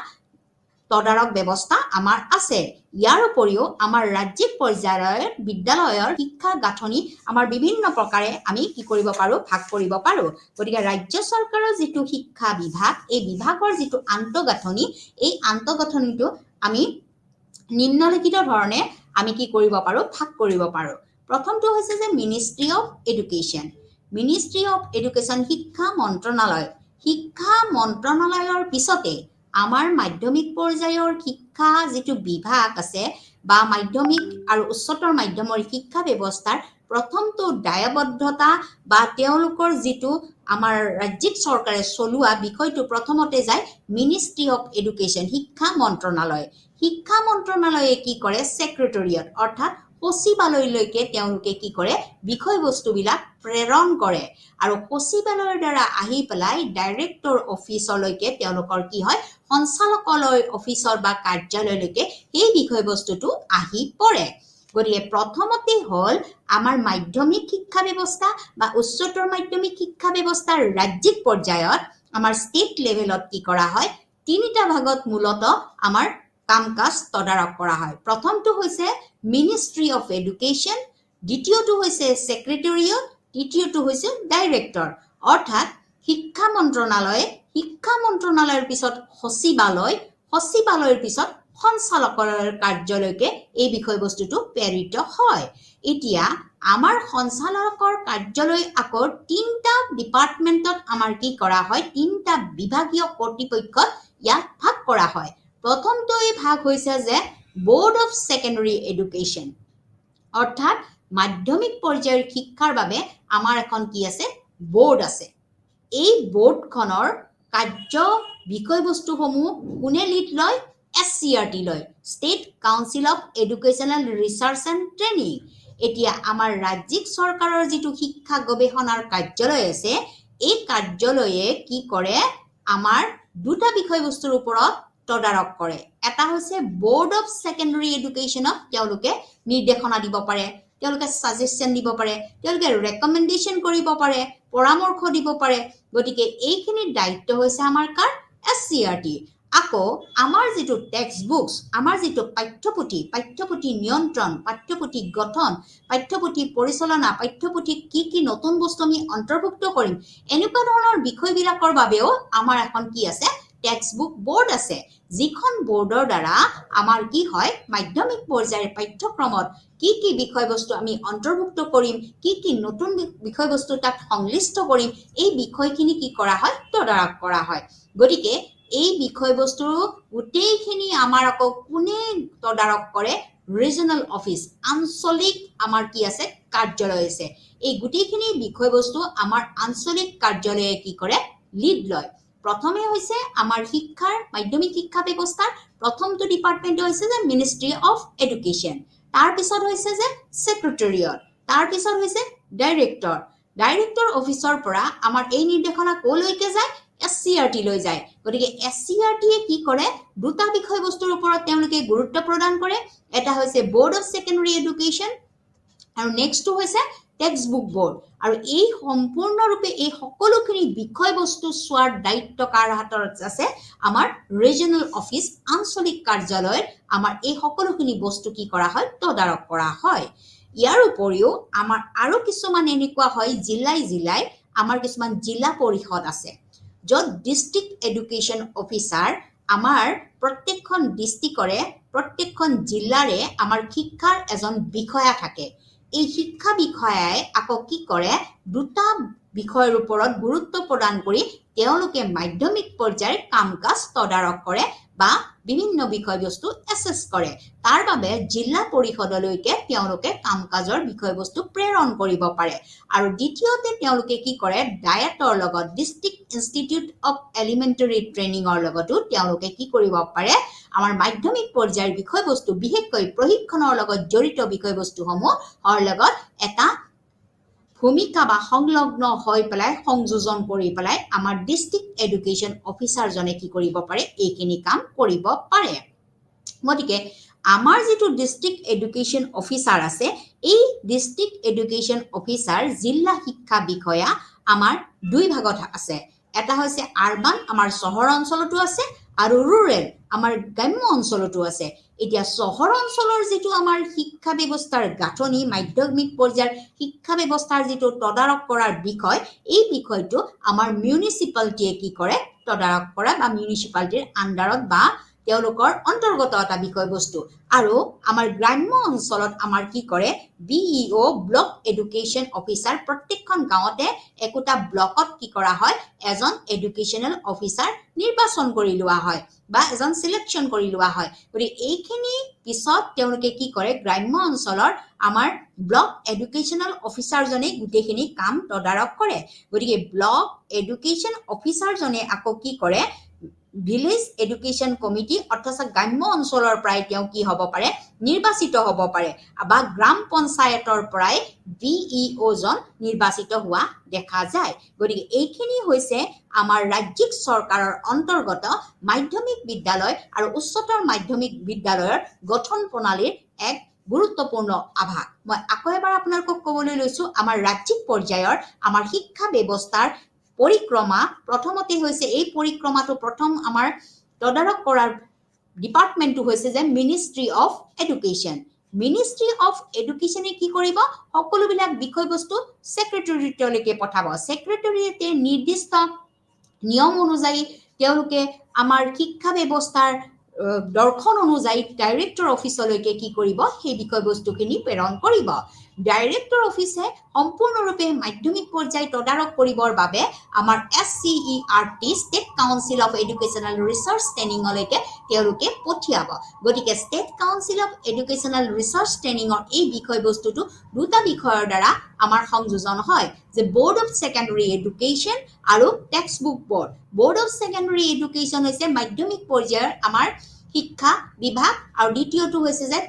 তদাৰক ব্যৱস্থা আমাৰ আছে ইয়াৰ উপৰিও আমাৰ ৰাজ্যিক পৰ্যায়ৰ বিদ্যালয়ৰ শিক্ষা গাঁথনি আমাৰ বিভিন্ন প্ৰকাৰে আমি কি কৰিব পাৰো ভাগ কৰিব পাৰো গতিকে ৰাজ্য চৰকাৰৰ যিটো শিক্ষা বিভাগ এই বিভাগৰ যিটো আন্তঃগাঁথনি এই আন্তঃগাঁথনিটো আমি নিম্নলিখিত ধৰণে আমি কি কৰিব পাৰো ভাগ কৰিব পাৰো প্ৰথমটো হৈছে যে মিনিষ্ট্ৰী অফ এডুকেশ্যন শিক্ষা মন্ত্ৰালয়ৰ পিছতে আমাৰ মাধ্যমিক পৰ্যায়ৰ শিক্ষা যিটো বিভাগ আছে বা মাধ্যমিক আৰু উচ্চতৰ মাধ্যমৰ শিক্ষা ব্যৱস্থাৰ প্ৰথমটো দায়বদ্ধতা বা তেওঁলোকৰ যিটো আমাৰ ৰাজ্যিক চৰকাৰে চলোৱা বিষয়টো প্ৰথমতে যায় মিনিষ্ট্ৰী অফ এডুকেশ্যন শিক্ষা মন্ত্ৰালয়ে কি কৰে ছেক্ৰেটাৰিয়েট অৰ্থাৎ সচিবালয়লৈকে তেওঁলোকে কি কৰে বিষয়বস্তুবিলাক প্ৰেৰণ কৰে আৰু সচিবালয়ৰ দ্বাৰা আহি পেলাই ডাইৰেক্টৰ অফিচলৈকে তেওঁলোকৰ কি হয় সঞ্চালকালয় অফিচৰ বা কাৰ্যালয়লৈকে এই বিষয়বস্তুটো আহি পৰে গতিকে প্ৰথমতে হ'ল আমাৰ মাধ্যমিক শিক্ষা ব্যৱস্থা বা উচ্চতৰ মাধ্যমিক শিক্ষা ব্যৱস্থাৰ ৰাজ্যিক পৰ্যায়ত আমাৰ ষ্টেট লেভেলত কি কৰা হয় তিনিটা ভাগত মূলতঃ আমাৰ কাম-কাজ তদাৰক কৰা হয় প্ৰথমটো হৈছে মিনিষ্ট্ৰী অফ এডুকেশ্যন দ্বিতীয়টো হৈছে ছেক্ৰেটাৰিয়েট তৃতীয়টো হৈছে ডাইৰেক্টৰ অৰ্থাৎ শিক্ষা মন্ত্ৰালয়ৰ পিছত সচিবালয়ৰ পিছত সঞ্চালকালয়ৰ কাৰ্যালয়কে এই বিষয়বস্তুটো প্ৰেৰিত হয় এতিয়া আমাৰ সঞ্চালকৰ কাৰ্যালয় আকৌ তিনিটা ডিপাৰ্টমেণ্টত আমাৰ কি কৰা হয় তিনিটা বিভাগীয় কৰ্তৃপক্ষত ইয়াক ভাগ কৰা হয় প্ৰথমটো এই ভাগ হৈছে যে বোৰ্ড অফ ছেকেণ্ডাৰী এডুকেশ্যন অৰ্থাৎ মাধ্যমিক পৰ্যায়ৰ শিক্ষাৰ বাবে আমাৰ এখন কি আছে বোৰ্ড আছে এই বোৰ্ডখনৰ কাৰ্য বিষয়বস্তুসমূহ কোনে লিড লয় SCRT লয় state council of educational research and training এতিয়া আমাৰ ৰাজ্যিক চৰকাৰৰ যিটো শিক্ষা গৱেষণাৰ কাৰ্যালয় আছে এই কাৰ্যালয়ে কি কৰে আমাৰ দুটা বিষয়বস্তুৰ ওপৰত তদাৰক কৰে এটা হৈছে বোৰ্ড অফ সেকেন্ডাৰী এডুকেশ্যনক তেওঁলোকে নিৰ্দেশনা দিব পাৰে তেওঁলোকে সাজেশন দিব পাৰে তেওঁলোকে ৰেকমেন্ডেশন কৰিব পাৰে পৰামৰ্শ দিব পাৰে গতিকে এইখিনি দায়িত্ব হৈছে আমাৰ কাৰ SCRT আকৌ আমাৰ যেটো টেক্সট বুকস আমাৰ যেটো পাঠ্যপুথি নিয়ন্ত্ৰণ পাঠ্যপুথি গঠন পাঠ্যপুথি পৰিচালনা পাঠ্যপুথি কি নতুন বস্তু আমি অন্তৰ্ভুক্ত কৰিম এনেকুৱা ধৰণৰ বিষয়বিলাকৰ বাবেও আমাৰ এখন কি আছে টেক্সট বুক বোৰ্ড আছে যিখন বোৰ্ডৰ দ্বাৰা আমাৰ কি হয় মাধ্যমিক পৰ্যায়ৰ পাঠ্যক্ৰমত কি বিষয়বস্তু আমি অন্তৰ্ভুক্ত কৰিম কি নতুন বিষয়বস্তু তাত সংলিষ্ট কৰিম এই বিষয়খিনি কি কৰা হয় তদাৰক কৰা হয় গতিকে এই বিষয়বস্তু গোটেইখিনি আমাৰ আকৌ কোনে তদাৰক কৰে ৰিজনাল অফিস আঞ্চলিক আমাৰ কি আছে কাৰ্যালয় আছে এই গোটেইখিনি বিষয়বস্তু আমাৰ আঞ্চলিক কাৰ্যালয়ে কি কৰে লিড লয় প্ৰথমে হৈছে আমাৰ শিক্ষাৰ মাধ্যমিক শিক্ষা ব্যৱস্থাৰ প্ৰথমটো ডিপাৰ্টমেন্ট হৈছে যে মিনিষ্ট্ৰি অফ এডুকেশ্যন তাৰ পিছত হৈছে যে সেক্ৰেটাৰিয়েট তাৰ পিছত হৈছে ডাইৰেক্টৰ অফিচৰ পৰা আমাৰ এই নিৰ্দেশনা কলৈকে যায় SCRT লৈ যায় গতিকে SCRT এ কি কৰে দুটা বিষয়বস্তুৰ ওপৰত তেওঁলোকে গুৰুত্ব প্ৰদান কৰে এটা হৈছে বোৰ্ড অফ সেকেন্ডাৰী এডুকেশ্যন আৰু নেক্সটটো হৈছে টেক্সট বুক বোৰ্ড আৰু এই সম্পূৰ্ণৰূপে এই সকলোখিনি বিষয়বস্তু চোৱাৰ দায়িত্ব কাৰ হাতত আছে আমাৰ ৰিজনাল অফিস আঞ্চলিক কাৰ্যালয়ৰ আমাৰ এই সকলোখিনি বস্তু কি কৰা হয় তদাৰক কৰা হয় ইয়াৰ উপৰিও আমাৰ আৰু কিছুমান এনেকুৱা হয় জিলাই আমাৰ কিছুমান জিলা পৰিষদ আছে য'ত ডিস্ট্ৰিক্ট এডুকেশ্যন অফিচাৰ আমাৰ প্ৰত্যেকখন ডিস্ট্ৰিক্টৰে প্ৰত্যেকখন জিলাৰে আমাৰ শিক্ষাৰ এজন বিষয়া থাকে এই শিক্ষা বিষয়াই আকৌ কি কৰে দুটা বিষয়ৰ ওপৰত গুৰুত্ব প্ৰদান কৰি তেওঁলোকে মাধ্যমিক পৰ্যায়ৰ কামকাজ তদাৰক কৰে বা বিভিন্ন বিষয়বস্তু এসেস কৰে তাৰ বাবে জিলা পৰিষদলৈকে তেওঁলোকে কামকাজৰ বিষয়বস্তু প্ৰেৰণ কৰিব পাৰে আৰু দ্বিতীয়তে তেওঁলোকে কি কৰে ডায়েটৰ লগত ডিস্ট্ৰিক্ট ইনষ্টিটিউট অফ এলিমেন্টাৰী ট্ৰেইনিংৰ লগতো তেওঁলোকে কি কৰিব পাৰে আমাৰ মাধ্যমিক পৰ্যায়ৰ বিষয়বস্তু বিশেষকৈ প্ৰশিক্ষণৰ লগত জড়িত বিষয়বস্তুসমূহৰ লগত এটা ভূমিকা বা সংলগ্ন হৈ পেলাই সংযোজন কৰি পেলাই আমাৰ ডিস্ট্ৰিক্ট এডুকেশ্যন অফিচাৰ জনে কি কৰিব পাৰে এইখিনি কাম কৰিব পাৰে গতিকে আমাৰ যেটো ডিস্ট্ৰিক্ট এডুকেশ্যন অফিচাৰ আছে এই ডিস্ট্ৰিক্ট এডুকেশ্যন অফিচাৰ জিলা শিক্ষা বিষয়া আমাৰ দুই ভাগত আছে এটা হৈছে আৰবান আমাৰ চহৰ অঞ্চলতো আছে আৰু ৰুৰেল আমাৰ গ্ৰাম্য অঞ্চলতো আছে এতিয়া চহৰ অঞ্চলৰ যেটো আমাৰ শিক্ষা ব্যৱস্থাৰ গাঁথনি মাধ্যমিক পৰ্যায়ৰ শিক্ষা ব্যৱস্থাৰ যেটো তদাৰক কৰাৰ বিষয় এই বিষয়টো আমাৰ মিউনিসিপালিটিয়ে কি কৰে তদাৰক কৰা বা মিউনিসিপালিটিৰ আন্ডাৰত বা তেওঁলোকৰ অন্তৰ্গত এটা বিষয়বস্তু আৰু আমাৰ গ্ৰাম্য অঞ্চলত আমাৰ কি কৰে BEO ব্লক এডুকেশ্যন অফিচাৰ প্ৰত্যেকখন গাঁৱতে একোটা ব্লকত কি কৰা হয় এজন এডুকেশ্যনেল অফিচাৰ নিৰ্বাচন কৰি লোৱা হয় বা এজন সিলেকশন কৰি লোৱা হয় গতিকে এইখিনি পিছত তেওঁলোকে কি কৰে গ্ৰাম্য অঞ্চলৰ আমাৰ ব্লক এডুকেশ্যনেল অফিচাৰ জনে গুটেখিনি কাম তদাৰক কৰে গতিকে ব্লক এডুকেশ্যন অফিচাৰ জনে আকৌ কি কৰে ভিলেজ এডুকেশ্যন কমিটি অৰ্থাৎ গ্ৰাম্য অঞ্চলৰ পৰাই তেওঁ কি হ'ব পাৰে নিৰ্বাচিত হ'ব পাৰে বা গ্ৰাম পঞ্চায়তৰ পৰাই BEO জন নিৰ্বাচিত হোৱা দেখা যায় গতিকে এইখিনি হৈছে আমাৰ ৰাজ্যিক চৰকাৰৰ অন্তৰ্গত মাধ্যমিক বিদ্যালয় আৰু উচ্চতৰ মাধ্যমিক বিদ্যালয়ৰ গঠন প্ৰণালীৰ এক গুৰুত্বপূৰ্ণ আভাস মই আকৌ এবাৰ আপোনালোকক ক'বলৈ লৈছো আমাৰ ৰাজ্যিক পৰ্যায়ৰ আমাৰ শিক্ষা ব্যৱস্থাৰ পৰিক্ৰমা প্ৰথমতে হৈছে এই পৰিক্ৰমাটো প্ৰথম আমাৰ তদাৰক কৰাৰ ডিপাৰ্টমেন্টটো হৈছে যে মিনিষ্ট্ৰি অফ এডুকেশ্যনে কি কৰিব সকলোবিলাক বিষয়বস্তু সেক্ৰেটাৰিয়েটলৈকে পঠাব সেক্ৰেটাৰিয়েটে নিৰ্দিষ্ট নিয়ম অনুযায়ী তেওঁলোকে আমাৰ শিক্ষা ব্যৱস্থাৰ দৰ্শন অনুযায়ী ডাইৰেক্টৰ অফিচলৈকে কি কৰিব সেই বিষয়বস্তুখিনি প্ৰেৰণ কৰিব ডাইৰেক্টৰ অফিচে সম্পূৰ্ণৰূপে মাধ্যমিক পৰ্যায় তদাৰক কৰিবৰ বাবে আমাৰ SCERT state council of educational research ট্ৰেইনিঙলৈকে তেওঁলোকে পঠিয়াব গতিকে state council of educational research ট্ৰেইনিঙৰ এই বিষয়বস্তুটো দুটা বিষয়ৰ দ্বাৰা আমাৰ সংযোজন হয় যে বোৰ্ড অফ ছেকেণ্ডাৰী এডুকেশ্যন আৰু text book board of secondary education হৈছে মাধ্যমিক পৰ্যায়ৰ আমাৰ শিক্ষা বিভাগ আৰু দ্বিতীয়টো হৈছে যে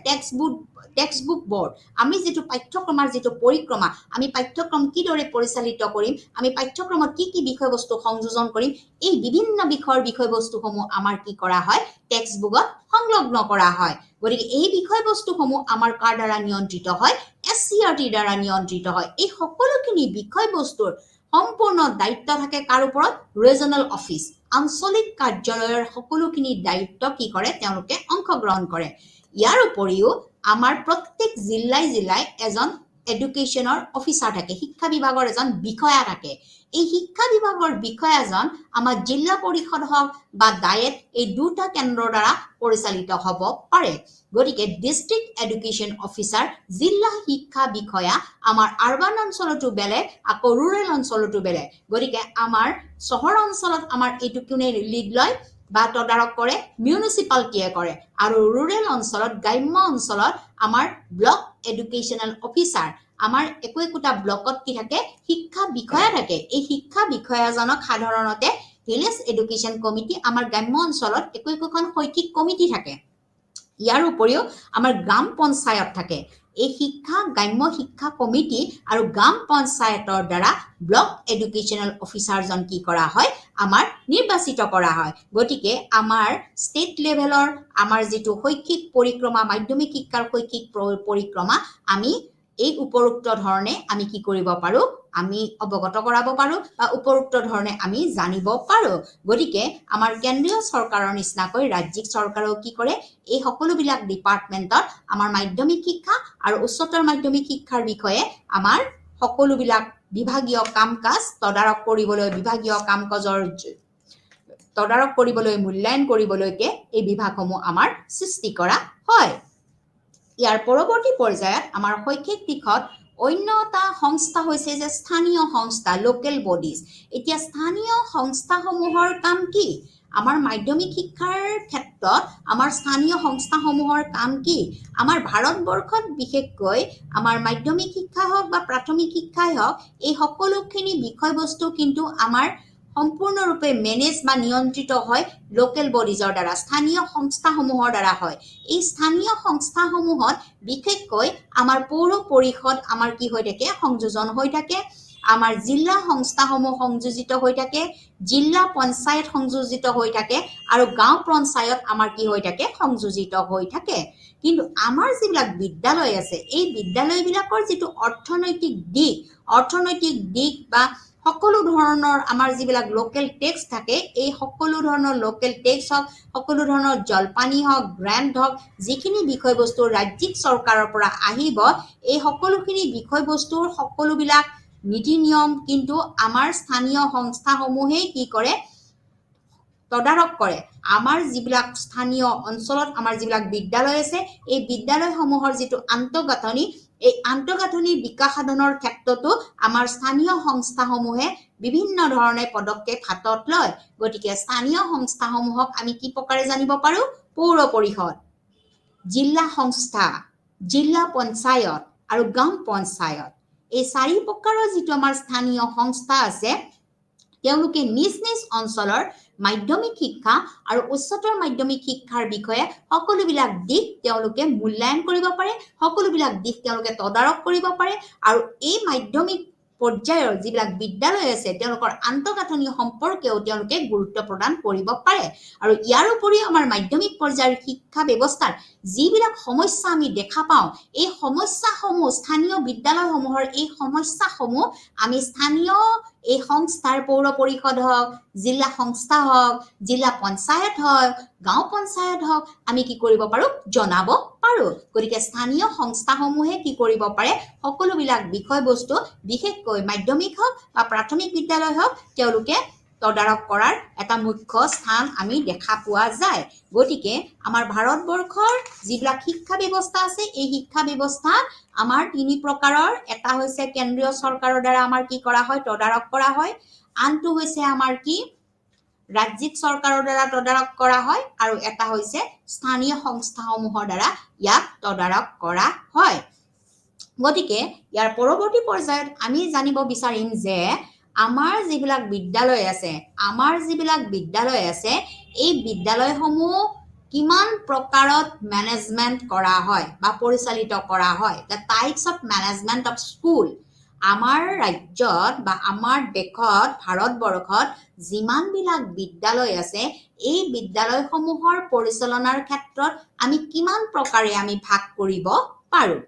টেক্সট বুক বোৰ্ড আমি যেটো পাঠ্যক্ৰমৰ যেটো পৰিক্ৰমা আমি পাঠ্যক্ৰম কিদৰে পৰিচালিত কৰিম আমি পাঠ্যক্ৰমত কি বিষয়বস্তু সংযোজন কৰিম এই বিভিন্ন বিষয়ৰ বিষয়বস্তুসমূহ আমাৰ কি কৰা হয় টেক্সট বুকত সংলগ্ন কৰা হয় গতিকে এই বিষয়বস্তুসমূহ আমাৰ কাৰ দ্বাৰা নিয়ন্ত্ৰিত হয় SCERT দ্বাৰা নিয়ন্ত্ৰিত হয় এই সকলোখিনি বিষয়বস্তুৰ সম্পূৰ্ণ দায়িত্ব থাকে কাৰ ওপৰত ৰিজনাল অফিচ আঞ্চলিক কাৰ্যালয়ৰ সকলোখিনি দায়িত্ব কি কৰে তেওঁলোকে অংশগ্ৰহণ কৰে ইয়াৰ উপৰিও আমাৰ প্ৰত্যেক জিলাই এজন এডুকেশ্যনৰ অফিচাৰ থাকে শিক্ষা বিভাগৰ এজন বিষয়া থাকে এই শিক্ষা বিভাগৰ বিষয়াজন আমাৰ জিলা পৰিষদ হওক বা ডায়েট এই দুটা কেন্দ্ৰৰ দ্বাৰা পৰিচালিত হ'ব পাৰে গতিকে ডিস্ট্ৰিক্ট এডুকেশ্যন অফিচাৰ জিলা শিক্ষা বিষয়া আমাৰ আৰবান অঞ্চলতো বেলেগ আকৌ ৰুৰেল অঞ্চলতো বেলেগ গতিকে আমাৰ চহৰ অঞ্চলত আমাৰ এইটো কোনে লিড লয় বা তদাৰক কৰে মিউনিচিপালিটিয়ে কৰে আৰু ৰুৰেল অঞ্চলত গ্ৰাম্য অঞ্চলত আমাৰ ব্লক এডুকেশ্যনেল অফিচাৰ আমাৰ একোটা ব্লকত কি থাকে শিক্ষা বিষয়া থাকে এই শিক্ষা বিষয়াজনক সাধাৰণতে ভিলেজ এডুকেশ্যন কমিটি আমাৰ গ্ৰাম্য অঞ্চলত একোখন শৈক্ষিক কমিটি থাকে ইয়াৰ উপৰিও আমাৰ গ্ৰাম পঞ্চায়ত থাকে এই গ্ৰাম্য শিক্ষা কমিটি আৰু গ্ৰাম পঞ্চায়তৰ দ্বাৰা ব্লক এডুকেশ্যনেল অফিচাৰজন কি কৰা হয় আমাৰ নিৰ্বাচিত কৰা হয় গতিকে আমাৰ ষ্টেট লেভেলৰ আমাৰ যেটো শৈক্ষিক পৰিক্ৰমা মাধ্যমিক শিক্ষাৰ শৈক্ষিক পৰিক্ৰমা আমি এই উপৰোক্ত ধৰণে আমি কি কৰিব পাৰো আমি অৱগত কৰাব পাৰো বা উপৰোক্ত ধৰণে আমি জানিব পাৰো গতিকে আমাৰ কেন্দ্ৰীয় চৰকাৰৰ নিচিনাকৈ ৰাজ্যিক চৰকাৰেও কি কৰে এই সকলোবিলাক ডিপাৰ্টমেণ্টত আমাৰ মাধ্যমিক শিক্ষা আৰু উচ্চতৰ মাধ্যমিক শিক্ষাৰ বিষয়ে আমাৰ সকলোবিলাক বিভাগীয় কাম-কাজ তদাৰক কৰিবলৈ বিভাগীয় কাম-কাজৰ তদাৰক কৰিবলৈ মূল্যায়ন কৰিবলৈকে এই বিভাগসমূহ আমাৰ সৃষ্টি কৰা হয় ইয়াৰ পৰৱৰ্তী পৰ্যায়ত আমাৰ শৈক্ষিক দিশত অন্য এটা সংস্থা হৈছে যে স্থানীয় সংস্থা লোকেল বডিজ এতিয়া স্থানীয় সংস্থাসমূহৰ কাম কি আমাৰ মাধ্যমিক শিক্ষাৰ ক্ষেত্ৰত আমাৰ স্থানীয় সংস্থাসমূহৰ কাম কি আমাৰ ভাৰতবৰ্ষত বিশেষকৈ আমাৰ মাধ্যমিক শিক্ষা হওক বা প্ৰাথমিক শিক্ষাই হওক এই সকলোখিনি বিষয়বস্তু কিন্তু আমাৰ সম্পূৰ্ণৰূপে মেনেজ বা নিয়ন্ত্ৰিত হয় লোকেল বডিজৰ দ্বাৰা স্থানীয় সংস্থাসমূহৰ দ্বাৰা হয় এই স্থানীয় সংস্থাসমূহত বিশেষকৈ আমাৰ পৌৰ পৰিষদ আমাৰ কি হৈ থাকে সংযোজন হৈ থাকে আমাৰ জিলা সংস্থাসমূহ সংযোজিত হৈ থাকে জিলা পঞ্চায়ত সংযোজিত হৈ থাকে আৰু গাঁও পঞ্চায়ত আমাৰ কি হৈ থাকে সংযোজিত হৈ থাকে কিন্তু আমাৰ যিবিলাক বিদ্যালয় আছে এই বিদ্যালয়বিলাকৰ যেটো অৰ্থনৈতিক দিক বা সকলো ধৰণৰ আমাৰ যিবিলাক লোকেল টেক্স থাকে এই সকলো ধৰণৰ লোকেল টেক্স হওক সকলো ধৰণৰ জলপানী হওক গ্ৰান্ট হওক যিখিনি বিষয়বস্তু ৰাজ্যিক চৰকাৰৰ পৰা আহিব এই সকলোখিনি বিষয়বস্তুৰ সকলোবিলাক নীতি নিয়ম কিন্তু আমাৰ স্থানীয় সংস্থাসমূহে কি কৰে তদাৰক কৰে আমাৰ যিবিলাক স্থানীয় অঞ্চলত আমাৰ যিবিলাক বিদ্যালয় আছে এই বিদ্যালয়সমূহৰ যেটো আন্তঃগাঁথনি এই আন্তঃগাঁথনিৰ বিকাশ সাধনৰ ক্ষেত্ৰতো আমাৰ স্থানীয় সংস্থাসমূহে বিভিন্ন ধৰণে পদক্ষেপ হাতত লয় গতিকে স্থানীয় সংস্থাসমূহক আমি কি প্ৰকাৰে জানিব পাৰো পৌৰ পৰিষদ জিলা সংস্থা জিলা পঞ্চায়ত আৰু গাঁও পঞ্চায়ত এই চাৰি প্ৰকাৰৰ যেটো আমাৰ স্থানীয় সংস্থা আছে তেওঁলোকে নিজ অঞ্চলৰ মাধ্যমিক শিক্ষা আৰু উচ্চতৰ মাধ্যমিক শিক্ষাৰ বিষয়ে সকলোবিলাক দিশ তেওঁলোকে মূল্যায়ন কৰিব পাৰে সকলোবিলাক দিশ তেওঁলোকে তদাৰক কৰিব পাৰে আৰু এই মাধ্যমিক পৰ্যায়ৰ যিবিলাক বিদ্যালয় আছে তেওঁলোকৰ আন্তঃগাঁথনি সম্পৰ্কেও তেওঁলোকে গুৰুত্ব প্ৰদান কৰিব পাৰে আৰু ইয়াৰ উপৰিও আমাৰ মাধ্যমিক পৰ্যায়ৰ শিক্ষা ব্যৱস্থাৰ যিবিলাক সমস্যা আমি দেখা পাওঁ এই সমস্যাসমূহ স্থানীয় বিদ্যালয়সমূহৰ এই সমস্যাসমূহ আমি স্থানীয় এই সংস্থাৰ পৌৰ পৰিষদ হওক জিলা সংস্থা হওক জিলা পঞ্চায়ত হওক গাঁও পঞ্চায়ত হওক আমি কি কৰিব পাৰো জনাব পাৰো গতিকে স্থানীয় সংস্থাসমূহে কি কৰিব পাৰে সকলোবিলাক বিষয়বস্তু বিশেষকৈ মাধ্যমিক হওক বা প্ৰাথমিক বিদ্যালয় হওক তেওঁলোকে তদাৰক কৰাৰ এটা মুখ্য স্থান আমি দেখা পোৱা যায় গতিকে আমাৰ ভাৰতবৰ্ষৰ যিবিলাক শিক্ষা ব্যৱস্থা আছে এই শিক্ষা ব্যৱস্থা আমাৰ তিনি প্ৰকাৰৰ এটা হৈছে কেন্দ্ৰীয় চৰকাৰৰ দ্বাৰা আমাৰ কি কৰা হয় তদাৰক কৰা হয় আনটো হৈছে আমাৰ কি ৰাজ্যিক চৰকাৰৰ দ্বাৰা তদাৰক কৰা হয় আৰু এটা হৈছে স্থানীয় সংস্থাসমূহৰ দ্বাৰা ইয়াক তদাৰক কৰা হয় গতিকে ইয়াৰ পৰৱৰ্তী পৰ্যায়ত আমি জানিব বিচাৰিম যে আমাৰ যিবিলাক বিদ্যালয় আছে এই বিদ্যালয়সমূহ কিমান প্ৰকাৰত মেনেজমেন্ট কৰা হয় বা পৰিচালিত কৰা হয় the types of management of school আমাৰ ৰাজ্যত বা আমাৰ দেশত ভাৰতবৰ্ষত যিমানবিলাক বিদ্যালয় আছে এই বিদ্যালয়সমূহৰ পৰিচালনাৰ ক্ষেত্ৰত আমি কিমান প্ৰকাৰে আমি ভাগ কৰিব পাৰো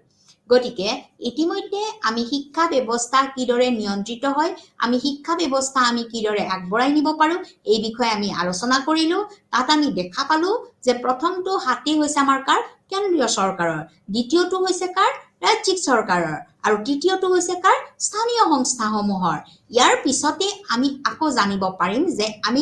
গতিকে ইতিমধ্যে আমি শিক্ষা ব্যৱস্থা কিদৰে নিয়ন্ত্ৰিত হয় আমি শিক্ষা ব্যৱস্থা আমি কিদৰে আগবঢ়াই নিব পাৰো এই বিষয়ে আমি আলোচনা কৰিলো তাত আমি দেখা পালো যে প্ৰথমটো হাতি হৈছে আমাৰ কাৰ কেন্দ্ৰীয় চৰকাৰৰ দ্বিতীয়টো হৈছে কাৰ ৰাজ্যিক চৰকাৰৰ আৰু তৃতীয়টো হৈছে কাৰ স্থানীয় সংস্থাসমূহৰ ইয়াৰ পিছতে আমি আকৌ জানিব পাৰিম যে আমি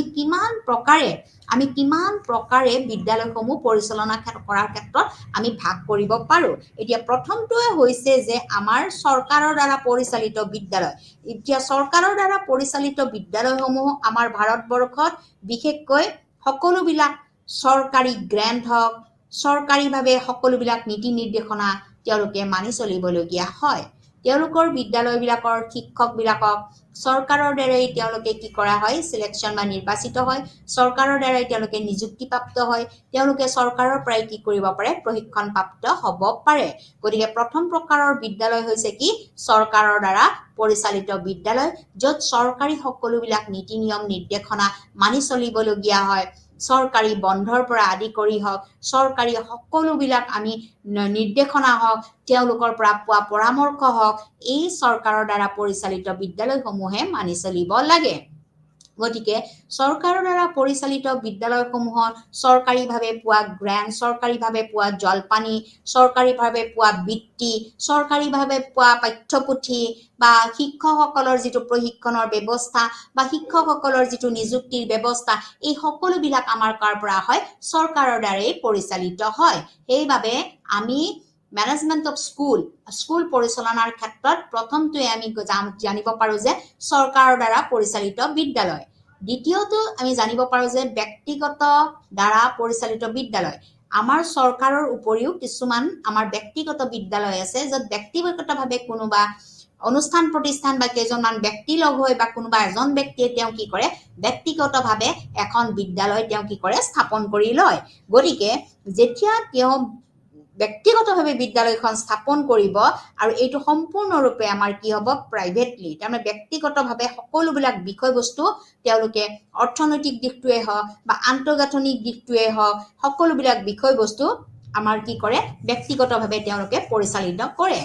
কিমান প্ৰকাৰে বিদ্যালয়সমূহ পৰিচালনা কৰাৰ ক্ষেত্ৰত আমি ভাগ কৰিব পাৰো এতিয়া প্ৰথমটোৱে হৈছে যে আমাৰ চৰকাৰৰ দ্বাৰা পৰিচালিত বিদ্যালয় এতিয়া চৰকাৰৰ দ্বাৰা পৰিচালিত বিদ্যালয়সমূহ আমাৰ ভাৰতবৰ্ষত বিশেষকৈ সকলোবিলাক চৰকাৰী গ্ৰেণ্ট হওক চৰকাৰীভাৱে সকলোবিলাক নীতি নিৰ্দেশনা তেওঁলোকে মানি চলিবলগীয়া হয় তেওঁলোকৰ বিদ্যালয়বিলাকৰ শিক্ষকবিলাকক চৰকাৰৰ দ্বাৰাই তেওঁলোকে কি কৰা হয় সিলেকশন বা নিৰ্বাচিত হয় চৰকাৰৰ দ্বাৰাই তেওঁলোকে নিযুক্তিপ্ৰাপ্ত হয় তেওঁলোকে চৰকাৰৰ পৰাই কি কৰিব পাৰে প্ৰশিক্ষণপ্ৰাপ্ত হ'ব পাৰে গতিকে প্ৰথম প্ৰকাৰৰ বিদ্যালয় হৈছে কি চৰকাৰৰ দ্বাৰা পৰিচালিত বিদ্যালয় য'ত চৰকাৰী সকলোবিলাক নীতি নিয়ম নিৰ্দেশনা মানি চলিবলগীয়া হয় চৰকাৰী বন্ধৰ পৰা আদি কৰি হওক চৰকাৰী সকলোবিলাক আমি নিৰ্দেশনা হওক তেওঁলোকৰ পৰা পোৱা পৰামৰ্শ হওক এই চৰকাৰৰ দ্বাৰা পৰিচালিত বিদ্যালয়সমূহে মানি চলিব লাগে গতিকে চৰকাৰৰ দ্বাৰা পৰিচালিত বিদ্যালয়সমূহত চৰকাৰীভাৱে পোৱা গ্ৰেণ্ট চৰকাৰীভাৱে পোৱা জলপানী চৰকাৰীভাৱে পোৱা বৃত্তি চৰকাৰীভাৱে পোৱা পাঠ্যপুথি বা শিক্ষকসকলৰ যিটো প্ৰশিক্ষণৰ ব্যৱস্থা বা শিক্ষকসকলৰ যিটো নিযুক্তিৰ ব্যৱস্থা এই সকলোবিলাক আমাৰ কাৰ পৰা হয় চৰকাৰৰ দ্বাৰাই পৰিচালিত হয় সেইবাবে আমি মেনেজমেন্ট অফ স্কুল পৰিচালনাৰ ক্ষেত্ৰত প্ৰথমটোৱে আমি জানিব পাৰো যে চৰকাৰৰ দ্বাৰা পৰিচালিত বিদ্যালয় দ্বিতীয়টো আমি জানিব পাৰো যে ব্যক্তিগত দ্বাৰা পৰিচালিত বিদ্যালয় আমাৰ চৰকাৰৰ উপৰিও কিছুমান আমাৰ ব্যক্তিগত বিদ্যালয় আছে য'ত ব্যক্তিগতভাৱে কোনোবা অনুষ্ঠান প্ৰতিষ্ঠান বা কেইজনমান ব্যক্তি লগ হৈ বা কোনোবা এজন ব্যক্তিয়ে তেওঁ কি কৰে ব্যক্তিগতভাৱে এখন বিদ্যালয় তেওঁ কি কৰে স্থাপন কৰি লয় গতিকে যেতিয়া তেওঁ ব্যক্তিগতভাৱে বিদ্যালয়খন স্থাপন কৰিব আৰু এইটো সম্পূৰ্ণৰূপে আমাৰ কি হ'ব প্ৰাইভেটলি তাৰমানে ব্যক্তিগতভাৱে সকলোবিলাক বিষয়বস্তু তেওঁলোকে অৰ্থনৈতিক দিশটোৱে হওক বা আন্তঃগাঁথনিক দিশটোৱে হওক সকলোবিলাক বিষয়বস্তু আমাৰ কি কৰে ব্যক্তিগতভাৱে তেওঁলোকে পৰিচালিত কৰে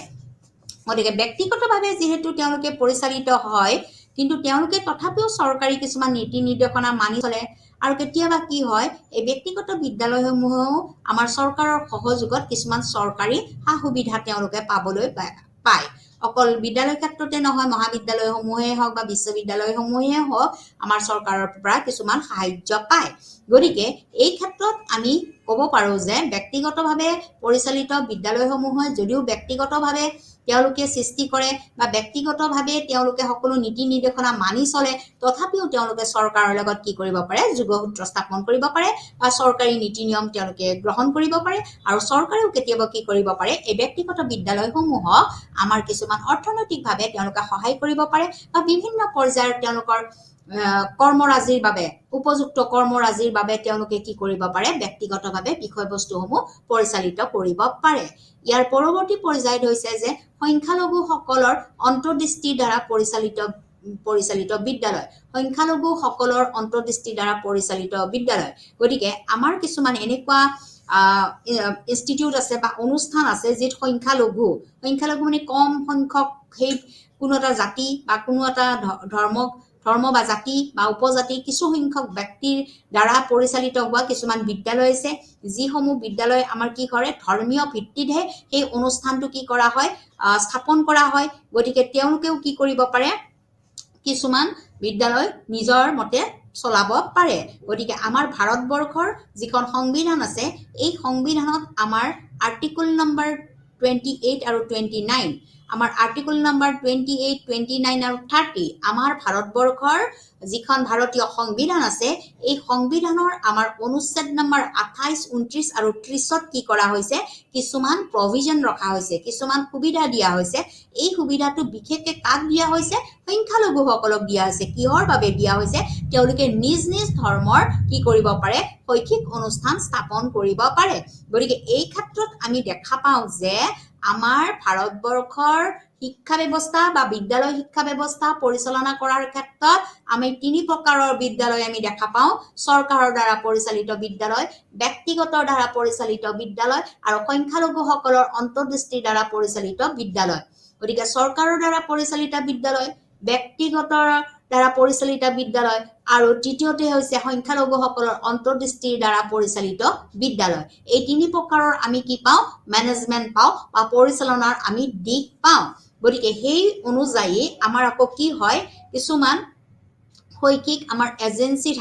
গতিকে ব্যক্তিগতভাৱে যিহেতু তেওঁলোকে পৰিচালিত হয় কিন্তু তেওঁলোকে তথাপিও চৰকাৰী কিছুমান নীতি নিৰ্দেশনা মানি চলে আৰু কেতিয়াবা কি হয় এই ব্যক্তিগত বিদ্যালয়সমূহেও আমাৰ চৰকাৰৰ সহযোগত কিছুমান চৰকাৰী সা সুবিধা তেওঁলোকে পাবলৈ পায় অকল বিদ্যালয় ক্ষেত্ৰতে নহয় মহাবিদ্যালয়সমূহে হওক বা বিশ্ববিদ্যালয়সমূহে হওক আমাৰ চৰকাৰৰ পৰা কিছুমান সাহায্য পায় গতিকে এই ক্ষেত্ৰত আমি ক'ব পাৰো যে ব্যক্তিগতভাৱে পৰিচালিত বিদ্যালয়সমূহে যদিও ব্যক্তিগতভাৱে তেওঁলোকে সৃষ্টি কৰে বা ব্যক্তিগতভাৱে তেওঁলোকে সকলো নীতি নিৰ্দেশনা মানি চলে তথাপিও তেওঁলোকে চৰকাৰৰ লগত কি কৰিব পাৰে যোগসূত্ৰ স্থাপন কৰিব পাৰে বা চৰকাৰী নীতি নিয়ম তেওঁলোকে গ্ৰহণ কৰিব পাৰে আৰু চৰকাৰেও কেতিয়াবা কি কৰিব পাৰে এই ব্যক্তিগত বিদ্যালয়সমূহক আমাৰ কিছুমান অৰ্থনৈতিকভাৱে তেওঁলোকে সহায় কৰিব পাৰে বা বিভিন্ন পৰ্যায়ৰ তেওঁলোকৰ কৰ্মৰাজিৰ বাবে উপযুক্ত কৰ্মৰাজিৰ বাবে তেওঁলোকে কি কৰিব পাৰে ব্যক্তিগতভাৱে বিষয়বস্তুসমূহ পৰিচালিত কৰিব পাৰে ইয়াৰ পৰৱৰ্তী পৰ্যায়ত হৈছে যে সংখ্যালঘুসকলৰ অন্তৰ্দৃষ্টিৰ দ্বাৰা পৰিচালিত বিদ্যালয় সংখ্যালঘুসকলৰ অন্তৰ্দৃষ্টিৰ দ্বাৰা পৰিচালিত বিদ্যালয় গতিকে আমাৰ কিছুমান এনেকুৱা ইনষ্টিটিউট আছে বা অনুষ্ঠান আছে যি সংখ্যালঘু মানে কম সংখ্যক সেই কোনো এটা জাতি বা কোনো এটা ধৰ্ম বা জাতি বা উপজাতি কিছু সংখ্যক ব্যক্তিৰ দ্বাৰা পৰিচালিত হোৱা কিছুমান বিদ্যালয় আছে যিসমূহ বিদ্যালয় আমাৰ কি কৰে ধৰ্মীয় ভিত্তিতহে সেই অনুষ্ঠানটো কি কৰা হয় স্থাপন কৰা হয় গতিকে তেওঁলোকেও কি কৰিব পাৰে কিছুমান বিদ্যালয় নিজৰ মতে চলাব পাৰে গতিকে আমাৰ ভাৰতবৰ্ষৰ যিখন সংবিধান আছে এই সংবিধানত আমাৰ আৰ্টিকল নম্বৰ 28 আৰু 29 আমাৰ আৰ্টিকল নম্বৰ 28 29 আৰু 30 আমাৰ ভাৰতবৰ্ষৰ যিখন ভাৰতীয় সংবিধান আছে এই সংবিধানৰ আমাৰ অনুচ্ছেদ নম্বৰ 28 29 আৰু 30ত কি কৰা হৈছে কিছুমান প্ৰভিজন ৰখা হৈছে কিছুমান সুবিধা দিয়া হৈছে এই সুবিধাটো বিশেষকৈ কাক দিয়া হৈছে সংখ্যালঘুসকলক দিয়া হৈছে কিহৰ বাবে দিয়া হৈছে তেওঁলোকে নিজ নিজ ধৰ্মৰ কি কৰিব পাৰে শৈক্ষিক অনুষ্ঠান স্থাপন কৰিব পাৰে গতিকে এই ক্ষেত্ৰত আমি দেখা পাওঁ যে আমাৰ ভাৰতবৰ্ষৰ শিক্ষা ব্যৱস্থা বা বিদ্যালয় শিক্ষা ব্যৱস্থা পৰিচালনা কৰাৰ ক্ষেত্ৰত আমি তিনি প্ৰকাৰৰ বিদ্যালয় আমি দেখা পাওঁ চৰকাৰৰ দ্বাৰা পৰিচালিত বিদ্যালয় ব্যক্তিগতৰ দ্বাৰা পৰিচালিত বিদ্যালয় আৰু সংখ্যালঘুসকলৰ অন্তৰ্দৃষ্টিৰ দ্বাৰা পৰিচালিত বিদ্যালয় গতিকে চৰকাৰৰ দ্বাৰা পৰিচালিত বিদ্যালয় ব্যক্তিগতৰ দ্বাৰা পৰিচালিত বিদ্যালয় আৰু তৃতীয়তে হৈছে সংখ্যালঘুসকলৰ অন্তৰ্দৃষ্টিৰ দ্বাৰা পৰিচালিত বিদ্যালয় এই তিনি প্ৰকাৰৰ আমি কি পাওঁ মেনেজমেণ্ট পাওঁ বা পৰিচালনাৰ আমি দিশ পাওঁ গতিকে সেই অনুযায়ী আমাৰ আকৌ কি হয় কিছুমান শৈক্ষিক আমাৰ এজেন্সি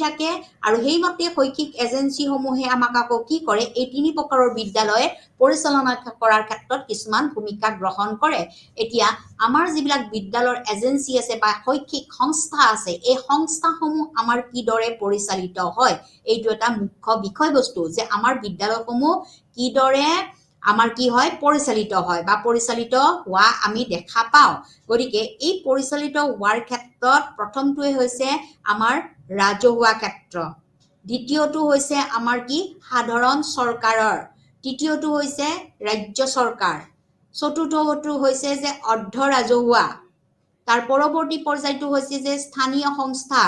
থাকে আৰু সেইমতে শৈক্ষিক এজেন্সিসমূহে আমাক আকৌ কি কৰে এই তিনি প্ৰকাৰৰ বিদ্যালয় পৰিচালনা কৰাৰ ক্ষেত্ৰত কিছুমান ভূমিকা গ্ৰহণ কৰে এতিয়া আমাৰ যিবিলাক বিদ্যালয়ৰ এজেন্সি আছে বা শৈক্ষিক সংস্থা আছে এই সংস্থাসমূহ আমাৰ কিদৰে পৰিচালিত হয় এইটো এটা মুখ্য বিষয়বস্তু যে আমাৰ বিদ্যালয়সমূহ কিদৰে আমাৰ কি হয় পৰিচালিত হয় বা পৰিচালিত হোৱা আমি দেখা পাওঁ গতিকে এই পৰিচালিত হোৱাৰ ক্ষেত্ৰত প্ৰথমটোৱে হৈছে আমাৰ ৰাজহুৱা ক্ষেত্ৰ দ্বিতীয়টো হৈছে আমাৰ কি সাধাৰণ চৰকাৰৰ তৃতীয়টো হৈছে ৰাজ্য চৰকাৰ চতুৰ্থটো হৈছে যে অৰ্ধ ৰাজহুৱা তাৰ পৰৱৰ্তী পৰ্যায়টো হৈছে যে স্থানীয় সংস্থা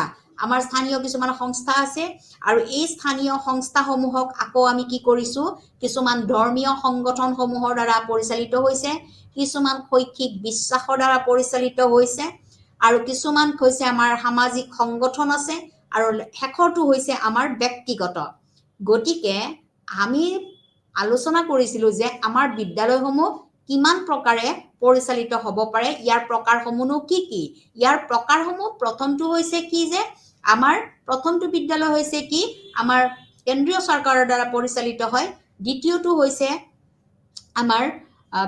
আমাৰ স্থানীয় কিছুমান সংস্থা আছে আৰু এই স্থানীয় সংস্থাসমূহক আকৌ আমি কি কৰিছো কিছুমান ধৰ্মীয় সংগঠনসমূহৰ দ্বাৰা পৰিচালিত হৈছে কিছুমান শৈক্ষিক বিশ্বাসৰ দ্বাৰা পৰিচালিত হৈছে আৰু কিছুমান হৈছে আমাৰ সামাজিক সংগঠন আছে আৰু শেষৰটো হৈছে আমাৰ ব্যক্তিগত গতিকে আমি আলোচনা কৰিছিলো যে আমাৰ বিদ্যালয়সমূহ কিমান প্ৰকাৰে পৰিচালিত হ'ব পাৰে ইয়াৰ প্ৰকাৰসমূহনো কি ইয়াৰ প্ৰকাৰসমূহ প্ৰথমটো হৈছে কি যে আমাৰ প্ৰথমটো বিদ্যালয় হৈছে কি আমাৰ কেন্দ্ৰীয় চৰকাৰৰ দ্বাৰা পৰিচালিত হয় দ্বিতীয়টো হৈছে আমাৰ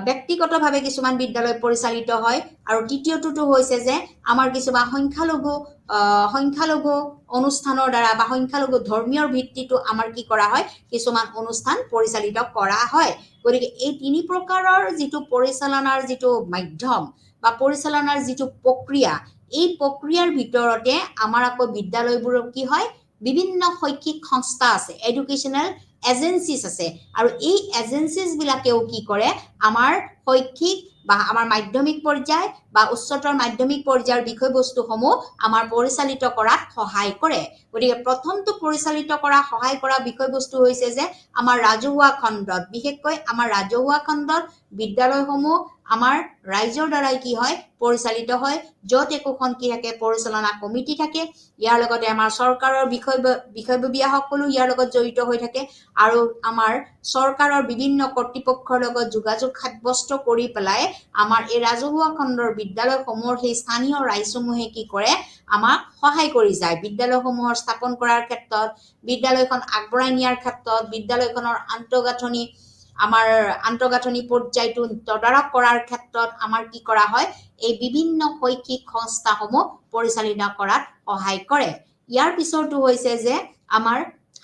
ব্যক্তিগতভাৱে কিছুমান বিদ্যালয় পৰিচালিত হয় আৰু তৃতীয়টো হৈছে যে আমাৰ কিছুমান সংখ্যালঘু অনুষ্ঠানৰ দ্বাৰা বা সংখ্যালঘু ধৰ্মীয় ভিত্তিটো আমাৰ কি কৰা হয় কিছুমান অনুষ্ঠান পৰিচালিত কৰা হয় গতিকে এই তিনি প্ৰকাৰৰ যিটো পৰিচালনাৰ যিটো মাধ্যম বা পৰিচালনাৰ যিটো প্ৰক্ৰিয়া এই প্ৰক্ৰিয়াৰ ভিতৰতে আমাৰ আকৌ বিদ্যালয়বোৰৰ কি হয় বিভিন্ন শৈক্ষিক সংস্থা আছে এডুকেশ্যনেল এজেন্সিজ আছে আৰু এই এজেন্সিজ বিলাকেও কি কৰে আমাৰ শৈক্ষিক বা আমাৰ মাধ্যমিক পৰ্যায় বা উচ্চতৰ মাধ্যমিক পৰ্যায়ৰ বিষয়বস্তুসমূহ আমাৰ পৰিচালিত কৰাত সহায় কৰে গতিকে প্ৰথমটো পৰিচালিত কৰা সহায় কৰা বিষয়বস্তু হৈছে যে আমাৰ ৰাজহুৱা খণ্ডত বিশেষকৈ আমাৰ ৰাজহুৱা খণ্ডত বিদ্যালয়সমূহ আমাৰ ৰাইজৰ দ্বাৰাই কি হয় পৰিচালিত হয় য'ত একোখন কি থাকে পৰিচালনা কমিটি থাকে ইয়াৰ লগতে আমাৰ চৰকাৰৰ বিষয়ববীয়াসকলো ইয়াৰ লগত জড়িত হৈ থাকে আৰু আমাৰ চৰকাৰৰ বিভিন্ন কৰ্তৃপক্ষৰ লগত যোগাযোগ সাব্যস্ত কৰি পেলাই আমাৰ এই ৰাজহুৱা খণ্ডৰ বিদ্যালয়সমূহৰ সেই স্থানীয় ৰাইজসমূহে কি কৰে আমাক সহায় কৰি যায় বিদ্যালয়সমূহৰ স্থাপন কৰাৰ ক্ষেত্ৰত বিদ্যালয়খন আগবঢ়াই নিয়াৰ ক্ষেত্ৰত বিদ্যালয়খনৰ আন্তঃগাঁথনি পৰ্যায়টো তদাৰক কৰাৰ ক্ষেত্ৰত আমাৰ কি কৰা হয় এই বিভিন্ন শৈক্ষিক সংস্থাসমূহ পৰিচালনা কৰাত সহায় কৰে ইয়াৰ পিছৰটো হৈছে যে আমাৰ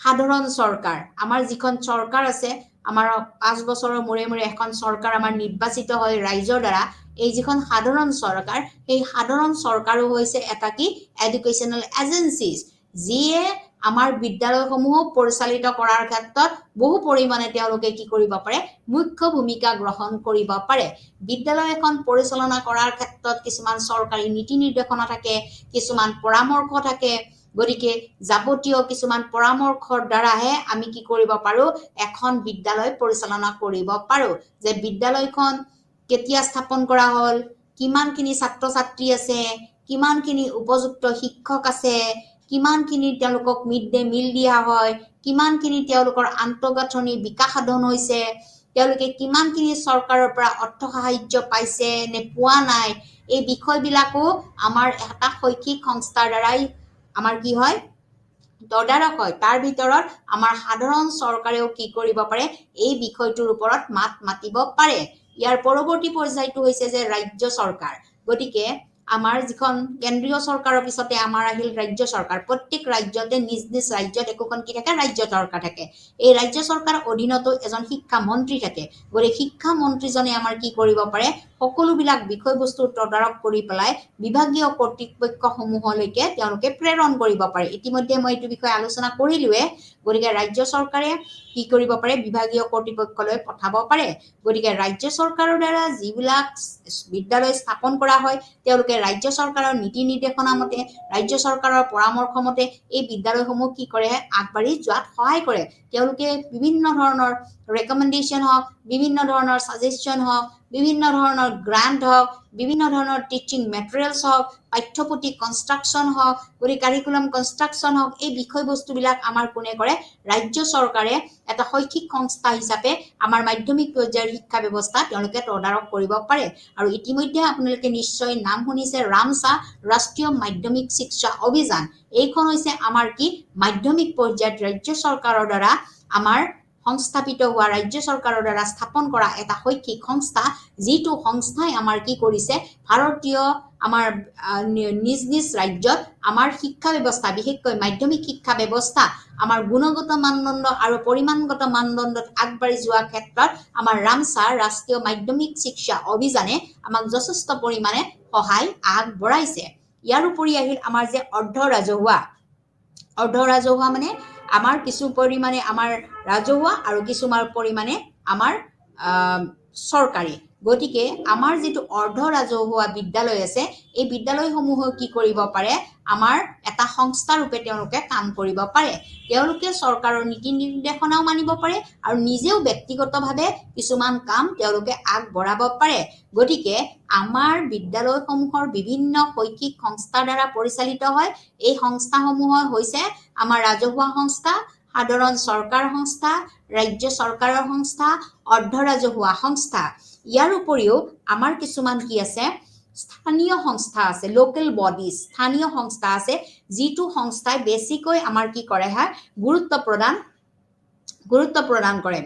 সাধাৰণ চৰকাৰ আমাৰ যিখন চৰকাৰ আছে আমাৰ 5 বছৰৰ মূৰে মূৰে এখন চৰকাৰ আমাৰ নিৰ্বাচিত হয় ৰাইজৰ দ্বাৰা এই যিখন সাধাৰণ চৰকাৰ সেই সাধাৰণ চৰকাৰো হৈছে এটা কি এডুকেশ্যনেল এজেন্সিজ যিয়ে আমাৰ বিদ্যালয়সমূহ পৰিচালিত কৰাৰ ক্ষেত্ৰত বহু পৰিমাণে তেওঁলোকে কি কৰিব পাৰে মুখ্য ভূমিকা গ্ৰহণ কৰিব পাৰে বিদ্যালয় এখন পৰিচালনা কৰাৰ ক্ষেত্ৰত কিছুমান চৰকাৰী নীতি নিৰ্দেশনা থাকে কিছুমান পৰামৰ্শ থাকে গতিকে যাৱতীয় কিছুমান পৰামৰ্শৰ দ্বাৰাহে আমি কি কৰিব পাৰো এখন বিদ্যালয় পৰিচালনা কৰিব পাৰো যে বিদ্যালয়খন কেতিয়া স্থাপন কৰা হ'ল কিমানখিনি ছাত্ৰ ছাত্ৰী আছে কিমানখিনি উপযুক্ত শিক্ষক আছে কিমানখিনি তেওঁলোকক মিড ডে মিল দিয়া হয় কিমানখিনি তেওঁলোকৰ আন্তঃগাঁথনি বিকাশ সাধন হৈছে তেওঁলোকে কিমানখিনি চৰকাৰৰ পৰা অৰ্থ সাহায্য পাইছে নে পোৱা নাই এই বিষয়বিলাকো আমাৰ এটা শৈক্ষিক সংস্থাৰ দ্বাৰাই আমাৰ কি হয় তদাৰক হয় তাৰ ভিতৰত আমাৰ সাধাৰণ চৰকাৰেও কি কৰিব পাৰে এই বিষয়টোৰ ওপৰত মাত মাতিব পাৰে ইয়াৰ পৰৱৰ্তী পৰ্যায়টো হৈছে যে ৰাজ্য চৰকাৰ গতিকে আমাৰ যিখন কেন্দ্ৰীয় চৰকাৰৰ পিছতে আমাৰ আহিল ৰাজ্য চৰকাৰ প্ৰত্যেক ৰাজ্যতে নিজ নিজ ৰাজ্যত একোখন কি থাকে ৰাজ্য চৰকাৰ থাকে এই ৰাজ্য চৰকাৰ অধীনতো এজন শিক্ষা মন্ত্ৰী থাকে গতিকে শিক্ষা মন্ত্ৰীজনে আমাৰ কি কৰিব পাৰে সকলোবিলাক বিষয়বস্তু তদাৰক কৰি পেলাই বিভাগীয় কৰ্তৃপক্ষসমূহলৈকে তেওঁলোকে প্ৰেৰণ কৰিব পাৰে ইতিমধ্যে মই এইটো বিষয়ে আলোচনা কৰিলোৱে গতিকে ৰাজ্য চৰকাৰে কি কৰিব পাৰে বিভাগীয় কৰ্তৃপক্ষলৈ পঠাব পাৰে গতিকে ৰাজ্য চৰকাৰৰ দ্বাৰা যিবিলাক বিদ্যালয় স্থাপন কৰা হয় তেওঁলোকে ৰাজ্য চৰকাৰৰ নীতি নিৰ্দেশনা মতে ৰাজ্য চৰকাৰৰ পৰামৰ্শ মতে এই বিদ্যালয়সমূহ কি কৰে আগবাঢ়ি যোৱাত সহায় কৰে তেওঁলোকে বিভিন্ন ধৰণৰ ৰেকমেন্ডেশন হওক বিভিন্ন ধৰণৰ সাজেশন হওক বিভিন্ন ধৰণৰ গ্ৰান্ট হওক বিভিন্ন ধৰণৰ টিচিং মেটেৰিয়েলছ হওক পাঠ্যপুথি কনষ্ট্ৰাকচন হওক গতিকে কাৰিকুলাম কনষ্ট্ৰাকচন হওক এই বিষয়বস্তুবিলাক আমাৰ কোনে কৰে ৰাজ্য চৰকাৰে এটা শৈক্ষিক সংস্থা হিচাপে আমাৰ মাধ্যমিক পৰ্যায়ৰ শিক্ষা ব্যৱস্থা তেওঁলোকে তদাৰক কৰিব পাৰে আৰু ইতিমধ্যে আপোনালোকে নিশ্চয় নাম শুনিছে ৰামছা ৰাষ্ট্ৰীয় মাধ্যমিক শিক্ষা অভিযান এইখন হৈছে আমাৰ কি মাধ্যমিক পৰ্যায়ত ৰাজ্য চৰকাৰৰ দ্বাৰা আমাৰ সংস্থাপিত হোৱা ৰাজ্য চৰকাৰৰ দ্বাৰা স্থাপন কৰা এটা শৈক্ষিক সংস্থা যিটো সংস্থাই আমাৰ কি কৰিছে ভাৰতীয় আমাৰ নিজ নিজ ৰাজ্যত আমাৰ শিক্ষা ব্যৱস্থা বিশেষকৈ মাধ্যমিক শিক্ষা ব্যৱস্থা আমাৰ গুণগত মানদণ্ড আৰু পৰিমাণগত মানদণ্ডত আগবাঢ়ি যোৱাৰ ক্ষেত্ৰত আমাৰ ৰামছা ৰাষ্ট্ৰীয় মাধ্যমিক শিক্ষা অভিযানে আমাক যথেষ্ট পৰিমাণে সহায় আগবঢ়াইছে ইয়াৰ উপৰি আহিল আমাৰ যে অৰ্ধ ৰাজহুৱা মানে আমাৰ কিছু পৰিমাণে আমাৰ ৰাজহুৱা আৰু কিছুমান পৰিমাণে আমাৰ চৰকাৰী গতিকে আমাৰ যেটো অৰ্ধ ৰাজহুৱা বিদ্যালয় আছে এই বিদ্যালয়সমূহ কি কৰিব পাৰে আমাৰ এটা সংস্থা ৰূপে তেওঁলোকে কাম কৰিব পাৰে তেওঁলোকে চৰকাৰৰ নীতি নিৰ্দেশনাও মানিব পাৰে আৰু নিজেও ব্যক্তিগতভাৱে কিছুমান কাম তেওঁলোকে আগবঢ়াব পাৰে গতিকে আমাৰ বিদ্যালয়সমূহৰ বিভিন্ন শৈক্ষিক সংস্থাৰ দ্বাৰা পৰিচালিত হয় এই সংস্থাসমূহ হৈছে আমাৰ ৰাজহুৱা সংস্থা সাধাৰণ চৰকাৰ সংস্থা ৰাজ্য চৰকাৰৰ সংস্থা অৰ্ধ ৰাজহুৱা সংস্থা ইয়াৰ উপৰিও আমাৰ কিছুমান কি আছে স্থানীয় সংস্থা আছে লোকেল বডিজ স্থানীয় সংস্থা আছে যিটো সংস্থাই বেছিকৈ আমাৰ কি কৰে হয় গুৰুত্ব প্ৰদান কৰে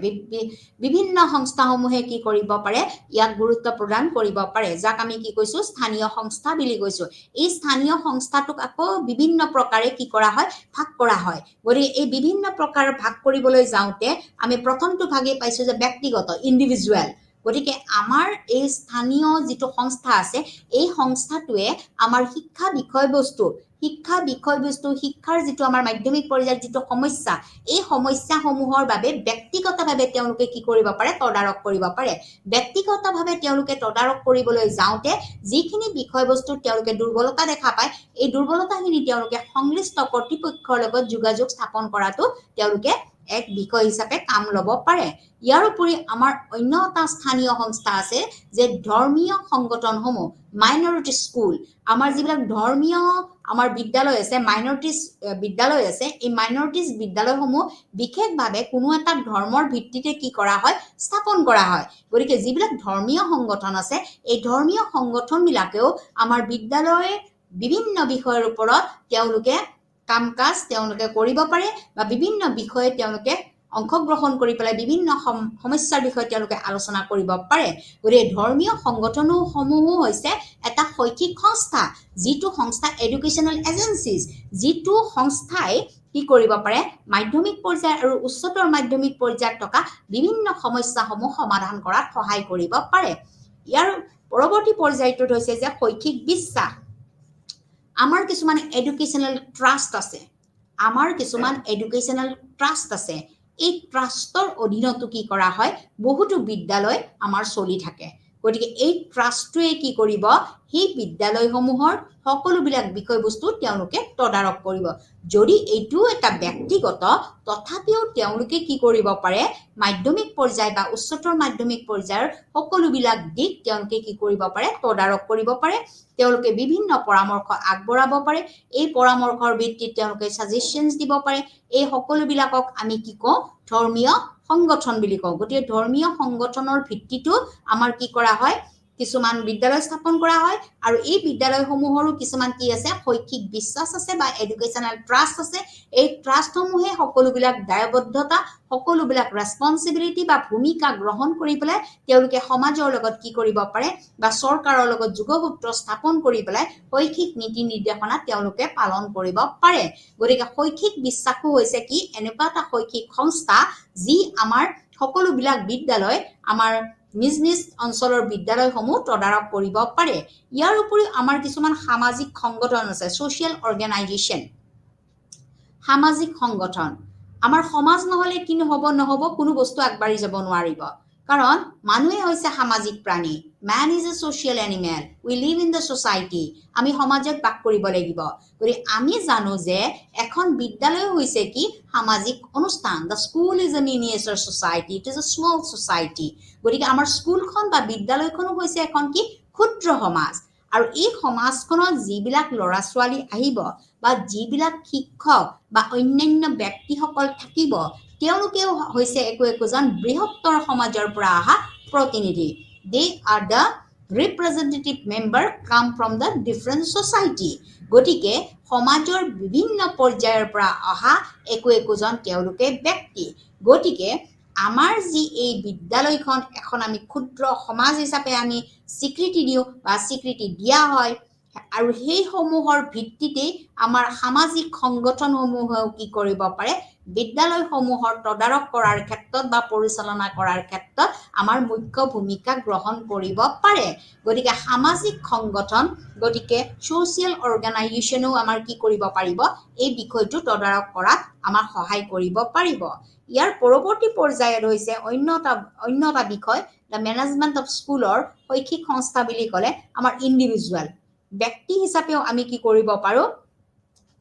বিভিন্ন সংস্থাসমূহে কি কৰিব পাৰে ইয়াক গুৰুত্ব প্ৰদান কৰিব পাৰে যাক আমি কি কৈছো স্থানীয় সংস্থা বুলি কৈছো এই স্থানীয় সংস্থাটোক আকৌ বিভিন্ন প্ৰকাৰে কি কৰা হয় ভাগ কৰা হয় গতিকে এই বিভিন্ন প্ৰকাৰ ভাগ কৰিবলৈ যাওঁতে আমি প্ৰথমটো ভাগে পাইছো যে ব্যক্তিগত ইন্ডিভিজুৱেল গতিকে আমাৰ এই স্থানীয় যেটো সংস্থা আছে এই সংস্থাটোৱে আমাৰ শিক্ষা বিষয়বস্তু শিক্ষাৰ যেটো আমাৰ মাধ্যমিক পৰ্যায়ৰ যেটো সমস্যা এই সমস্যাসমূহৰ বাবে ব্যক্তিগতভাৱে তেওঁলোকে কি কৰিব পাৰে তদাৰক কৰিব পাৰে ব্যক্তিগতভাৱে তেওঁলোকে তদাৰক কৰিবলৈ যাওঁতে যিখিনি বিষয়বস্তু তেওঁলোকে দুৰ্বলতা দেখা পায় এই দুৰ্বলতাখিনি তেওঁলোকে সংশ্লিষ্ট কৰ্তৃপক্ষৰ লগত যোগাযোগ স্থাপন কৰাটো তেওঁলোকে এক বিষয় হিচাপে কাম ল'ব পাৰে ইয়াৰ উপৰি আমাৰ অন্য এটা স্থানীয় সংস্থা আছে যে ধৰ্মীয় সংগঠনসমূহ মাইনৰিটি স্কুল আমাৰ যিবিলাক ধৰ্মীয় আমাৰ বিদ্যালয় আছে মাইনৰিটিজ বিদ্যালয় আছে এই মাইনৰিটিজ বিদ্যালয়সমূহ বিশেষভাৱে কোনো এটা ধৰ্মৰ ভিত্তিতে কি কৰা হয় স্থাপন কৰা হয় গতিকে যিবিলাক ধৰ্মীয় সংগঠন আছে এই ধৰ্মীয় সংগঠনবিলাকেও আমাৰ বিদ্যালয়ে বিভিন্ন বিষয়ৰ ওপৰত তেওঁলোকে কাম-কাজ তেওঁলোকে কৰিব পাৰে বা বিভিন্ন বিষয়ে তেওঁলোকে অংশগ্ৰহণ কৰি পেলাই বিভিন্ন সমস্যাৰ বিষয়ে তেওঁলোকে আলোচনা কৰিব পাৰে গতিকে ধৰ্মীয় সংগঠনসমূহ হৈছে এটা শৈক্ষিক সংস্থা যিটো সংস্থা এডুকেশ্যনেল এজেন্সিজ যিটো সংস্থাই কি কৰিব পাৰে মাধ্যমিক পৰ্যায় আৰু উচ্চতৰ মাধ্যমিক পৰ্যায়ত থকা বিভিন্ন সমস্যাসমূহ সমাধান কৰাত সহায় কৰিব পাৰে ইয়াৰ পৰৱৰ্তী পৰ্যায়টোত হৈছে যে শৈক্ষিক বিশ্বাস আমাৰ কিছুমান এডুকেশ্যনেল ট্ৰাষ্ট আছে এই ট্ৰাষ্টৰ অধীনতো কি কৰা হয় বহুতো বিদ্যালয় আমাৰ চলি থাকে গতিকে এই ট্ৰাষ্টটোৱে কি কৰিব সেই বিদ্যালয়সমূহৰ সকলোবিলাক বিষয়বস্তু তেওঁলোকে তদাৰক কৰিব যদি এইটো এটা ব্যক্তিগত তথাপিও তেওঁলোকে কি কৰিব পাৰে মাধ্যমিক পৰ্যায় বা উচ্চতৰ মাধ্যমিক পৰ্যায়ৰ সকলোবিলাক দিক তেওঁলোকে কি কৰিব পাৰে তদাৰক কৰিব পাৰে তেওঁলোকে বিভিন্ন পৰামৰ্শ আগবঢ়াব পাৰে এই পৰামৰ্শৰ ভিত্তিত তেওঁলোকে সাজেশনছ দিব পাৰে এই সকলোবিলাকক আমি কি কওঁ ধৰ্মীয় সংগঠন বুলি কওঁ গতিকে ধৰ্মীয় সংগঠনৰ ভিত্তিটো আমাৰ কি কৰা হয় কিছুমান বিদ্যালয় স্থাপন কৰা হয় আৰু এই বিদ্যালয়সমূহৰো কিছুমান কি আছে শৈক্ষিক বিশ্বাস আছে বা এডুকেশ্যনাল ট্ৰাষ্ট আছে এই ট্ৰাষ্টসমূহে সকলোবিলাক দায়বদ্ধতা সকলোবিলাক ৰেসপন্সিবিলিটি বা ভূমিকা গ্ৰহণ কৰি পেলাই তেওঁলোকে সমাজৰ লগত কি কৰিব পাৰে বা চৰকাৰৰ লগত যোগসূত্ৰ স্থাপন কৰি পেলাই শৈক্ষিক নীতি নিৰ্দেশনা তেওঁলোকে পালন কৰিব পাৰে গতিকে শৈক্ষিক বিশ্বাসো হৈছে কি এনেকুৱা এটা শৈক্ষিক সংস্থা যি আমাৰ সকলোবিলাক বিদ্যালয় আমাৰ নিজ নিজ অঞ্চলৰ বিদ্যালয়সমূহ তদাৰক কৰিব পাৰে ইয়াৰ উপৰি আমাৰ কিছুমান সামাজিক সংগঠন আছে সোশ্যাল অৰ্গানাইজেশ্যন সামাজিক সংগঠন আমাৰ সমাজ নহলে কি নহব কোনো বস্তু আগবাঢ়ি যাব নোৱাৰিব কাৰণ মানুহে হৈছে সামাজিক প্ৰাণী man is a social animal we live in the society আমি সমাজত বাস কৰিব লাগিব গৰি আমি জানো যে এখন বিদ্যালয় হৈছে কি সামাজিক অনুষ্ঠান the school is a miniature society it is a small society গৰিকে আমাৰ স্কুলখন বা বিদ্যালয়খনো হৈছে এখন কি ক্ষুদ্ৰ সমাজ আৰু এই সমাজখনত যিবিলাক ল'ৰা ছোৱালী আহিব বা যিবিলাক শিক্ষক বা অন্যান্য ব্যক্তিসকল থাকিব তেওঁলোকেও হৈছে একোজন বৃহত্তৰ সমাজৰ পৰা অহা প্ৰতিনিধি they are the representative member come from the different society গতিকে সমাজৰ বিভিন্ন পৰ্যায়ৰ পৰা অহা একোজন তেওঁলোকে ব্যক্তি গতিকে আমাৰ যি এই বিদ্যালয়খন এখন আমি ক্ষুদ্ৰ সমাজ হিচাপে আমি স্বীকৃতি দিওঁ বা স্বীকৃতি দিয়া হয় আৰু সেই সমূহৰ ভিত্তিতে আমাৰ সামাজিক সংগঠনসমূহেও কি কৰিব পাৰে বিদ্যালয়সমূহৰ তদাৰক কৰাৰ ক্ষেত্ৰত বা পৰিচালনা কৰাৰ ক্ষেত্ৰত আমাৰ মুখ্য ভূমিকা গ্ৰহণ কৰিব পাৰে গতিকে সামাজিক সংগঠন গতিকে সোশ্যাল অৰ্গানাইজেশ্যনো আমাৰ কি কৰিব পাৰিব এই বিষয়টো তদাৰক কৰাত আমাৰ সহায় কৰিব পাৰিব ইয়াৰ পৰৱৰ্তী পৰ্যায়ত হৈছে অন্য এটা বিষয় দ্য মেনেজমেণ্ট অফ স্কুলৰ শৈক্ষিক সংস্থা বুলি ক'লে আমাৰ ইণ্ডিভিজুৱেল ব্যক্তি হিচাপেও আমি কি কৰিব পাৰো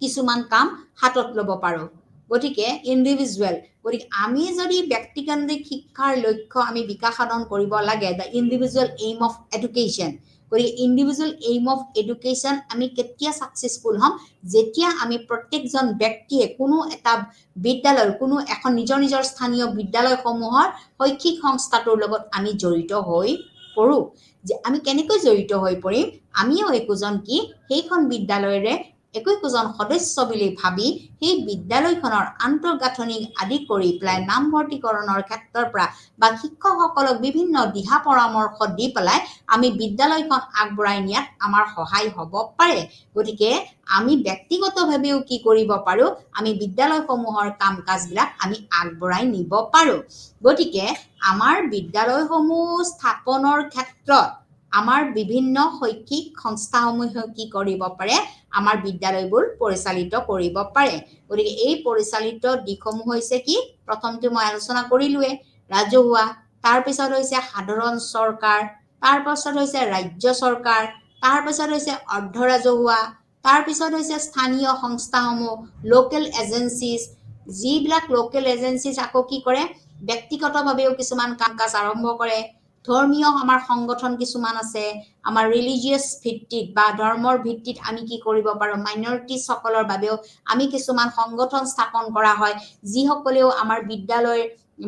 কিছুমান কাম হাতত ল'ব পাৰো গতিকে ইণ্ডিভিজুৱেল গতিকে আমি যদি ব্যক্তিকেন্দ্ৰিক শিক্ষাৰ লক্ষ্য আমি বিকাশ সাধন কৰিব লাগে the individual aim of education গতিকে ইণ্ডিভিজুৱেল এইম অফ এডুকেশ্যন আমি কেতিয়া সাকসেসফুল হ'ম যেতিয়া আমি প্ৰত্যেকজন ব্যক্তিয়ে কোনো এটা বিদ্যালয় কোনো এখন নিজৰ স্থানীয় বিদ্যালয়সমূহৰ শৈক্ষিক সংস্থাটোৰ লগত আমি জড়িত হৈ পৰো যে আমি কেনেকৈ জড়িত হৈ পৰিম আমিও একোজন কি সেইখন বিদ্যালয়ৰে একোজন সদস্য বুলি ভাবি সেই বিদ্যালয়খনৰ আন্তঃগাঁথনি আদি কৰি পেলাই নামভৰ্তিকৰণৰ ক্ষেত্ৰৰ পৰা বা শিক্ষকসকলক বিভিন্ন দিহা পৰামৰ্শ দি পেলাই আমি বিদ্যালয়খন আগবঢ়াই নিয়াত আমাৰ সহায় হ'ব পাৰে গতিকে আমি ব্যক্তিগতভাৱেও কি কৰিব পাৰো আমি বিদ্যালয়সমূহৰ কাম কাজবিলাক আমি আগবঢ়াই নিব পাৰো গতিকে আমাৰ বিদ্যালয়সমূহ স্থাপনৰ ক্ষেত্ৰত আমাৰ বিভিন্ন শৈক্ষিক সংস্থাসমূহে কি কৰিব পাৰে আমাৰ বিদ্যালয়বোৰ পৰিচালিত কৰিব পাৰে গতিকে এই পৰিচালিত দিশসমূহ হৈছে কি প্ৰথমটো মই আলোচনা কৰিলোৱে ৰাজহুৱা তাৰ পিছত হৈছে সাধাৰণ চৰকাৰ তাৰ পিছত হৈছে ৰাজ্য চৰকাৰ তাৰ পিছত হৈছে অৰ্ধ ৰাজহুৱা তাৰ পিছত হৈছে স্থানীয় সংস্থাসমূহ লোকেল এজেন্সিজ যিবিলাক লোকেল এজেন্সিজ আকৌ কি কৰে ব্যক্তিগতভাৱেও কিছুমান কাম কাজ আৰম্ভ কৰে ধৰ্মীয় আমাৰ সংগঠন কিছুমান আছে আমাৰ ৰিলিজিয়াছ ভিত্তিত বা ধৰ্মৰ ভিত্তিত আমি কি কৰিব পাৰো মাইনৰিটিজ সকলৰ বাবেও আমি কিছুমান সংগঠন স্থাপন কৰা হয় যিসকলেও আমাৰ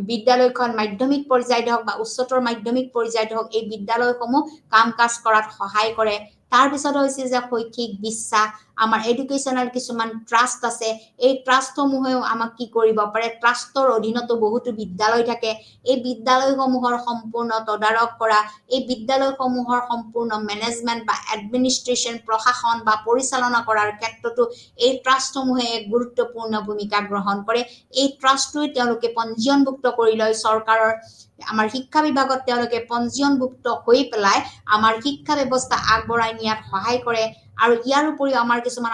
বিদ্যালয়খন মাধ্যমিক পৰ্যায়ত হওক বা উচ্চতৰ মাধ্যমিক পৰ্যায়ত হওক এই বিদ্যালয়সমূহ কাম কাজ কৰাত সহায় কৰে তাৰ পিছত হৈছে যে শৈক্ষিক বিশ্বাস আমাৰ এডুকেশ্যনাল কিছুমান ট্ৰাষ্ট আছে এই ট্ৰাষ্টসমূহেও আমাক কি কৰিব পাৰে ট্ৰাষ্টৰ অধীনতো বহুতো বিদ্যালয় থাকে এই বিদ্যালয়সমূহৰ সম্পূৰ্ণ তদাৰক কৰা এই বিদ্যালয়সমূহৰ সম্পূৰ্ণ মেনেজমেণ্ট বা এডমিনিষ্ট্ৰেশ্যন প্ৰশাসন বা পৰিচালনা কৰাৰ ক্ষেত্ৰতো এই ট্ৰাষ্টসমূহে এক গুৰুত্বপূৰ্ণ ভূমিকা গ্ৰহণ কৰে এই ট্ৰাষ্টটোৱে তেওঁলোকে পঞ্জীয়নভুক্ত কৰি লয় চৰকাৰৰ আমাৰ শিক্ষা বিভাগত তেওঁলোকে পঞ্জীয়নভুক্ত হৈ পেলাই আমাৰ শিক্ষা ব্যৱস্থা আগবঢ়াই নিয়াত সহায় কৰে আৰু ইয়াৰ উপৰিও আমাৰ কিছুমান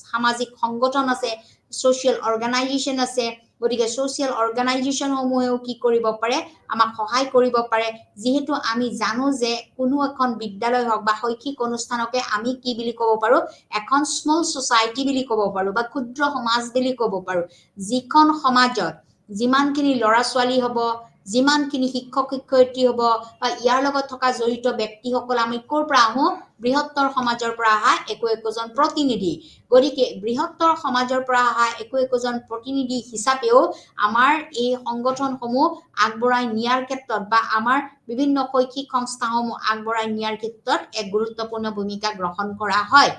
সামাজিক সংগঠন আছে সোশ্যাল অৰ্গানাইজেশ্যন আছে গতিকে সোশ্যাল অৰ্গানাইজেশ্যনসমূহেও কি কৰিব পাৰে আমাক সহায় কৰিব পাৰে যিহেতু আমি জানো যে কোনো এখন বিদ্যালয় হওক বা শৈক্ষিক অনুষ্ঠানকে আমি কি বুলি ক'ব পাৰো এখন স্মল সোসাইটি বুলি ক'ব পাৰো বা ক্ষুদ্ৰ সমাজ বুলি ক'ব পাৰো যিখন সমাজত যিমানখিনি ল'ৰা ছোৱালী হ'ব যিমানখিনি শিক্ষক শিক্ষয়িত্ৰী হ'ব বা ইয়াৰ লগত থকা জড়িত ব্যক্তিসকল আমি ক'ৰ পৰা আহোঁ বৃহত্তৰ সমাজৰ পৰা অহা একোজন প্ৰতিনিধি গতিকে বৃহত্তৰ সমাজৰ পৰা অহা একোজন প্ৰতিনিধি হিচাপেও আমাৰ এই সংগঠনসমূহ আগবঢ়াই নিয়াৰ ক্ষেত্ৰত বা আমাৰ বিভিন্ন শৈক্ষিক সংস্থাসমূহ আগবঢ়াই নিয়াৰ ক্ষেত্ৰত এক গুৰুত্বপূৰ্ণ ভূমিকা গ্ৰহণ কৰা হয়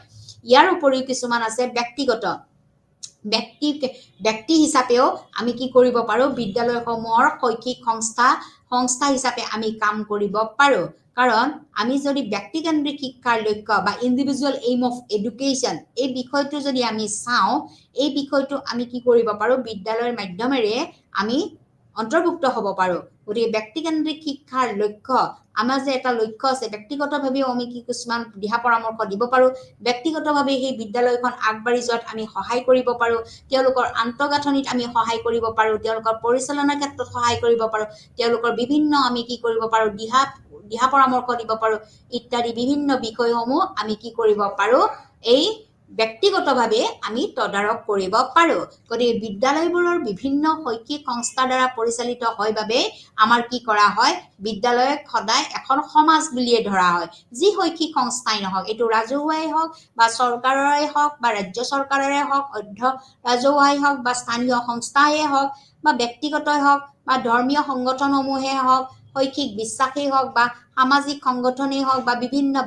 ইয়াৰ উপৰিও কিছুমান আছে ব্যক্তিগত ব্যক্তি হিচাপেও আমি কি কৰিব পাৰো বিদ্যালয়সমূহৰ শৈক্ষিক সংস্থা হিচাপে আমি কাম কৰিব পাৰো কাৰণ আমি যদি ব্যক্তিকেন্দ্ৰিক শিক্ষাৰ লক্ষ্য বা ইন্ডিভিজুৱেল এইম অফ এডুকেশ্যন এই বিষয়টো যদি আমি চাওঁ এই বিষয়টো আমি কি কৰিব পাৰো বিদ্যালয়ৰ মাধ্যমেৰে আমি অন্তৰ্ভুক্ত হ'ব পাৰো গতিকে ব্যক্তিকেন্দ্ৰিক শিক্ষাৰ লক্ষ্য আমাৰ যে এটা লক্ষ্য আছে ব্যক্তিগতভাৱেও আমি কি কিছুমান দিহা পৰামৰ্শ দিব পাৰো ব্যক্তিগতভাৱে সেই বিদ্যালয়খন আগবাঢ়ি যোৱাত আমি সহায় কৰিব পাৰো তেওঁলোকৰ আন্তঃগাঁথনিত আমি সহায় কৰিব পাৰো তেওঁলোকৰ পৰিচালনাৰ ক্ষেত্ৰত সহায় কৰিব পাৰো তেওঁলোকৰ বিভিন্ন আমি কি কৰিব পাৰো দিহা পৰামৰ্শ দিব পাৰো ইত্যাদি বিভিন্ন বিষয়সমূহ আমি কি কৰিব পাৰো এই ব্যক্তিগতভাৱে আমি তদাৰক কৰিব পাৰো গতিকে বিদ্যালয়বোৰৰ বিভিন্ন শৈক্ষিক সংস্থাৰ দ্বাৰা পৰিচালিত হয় বাবে আমাৰ কি কৰা হয় বিদ্যালয়ক সদায় এখন সমাজ বুলিয়ে ধৰা হয় যি শৈক্ষিক সংস্থাই নহওক এইটো ৰাজহুৱাই হওক বা চৰকাৰৰে হওক বা ৰাজ্য চৰকাৰৰে হওক অৰ্ধ ৰাজহুৱাই হওক বা স্থানীয় সংস্থাই হওক বা ব্যক্তিগতই হওক বা ধৰ্মীয় সংগঠনসমূহে হওক শৈক্ষিক বিশ্বাসেই হওক বা সামাজিক সংগঠনেই হওক বা বিভিন্ন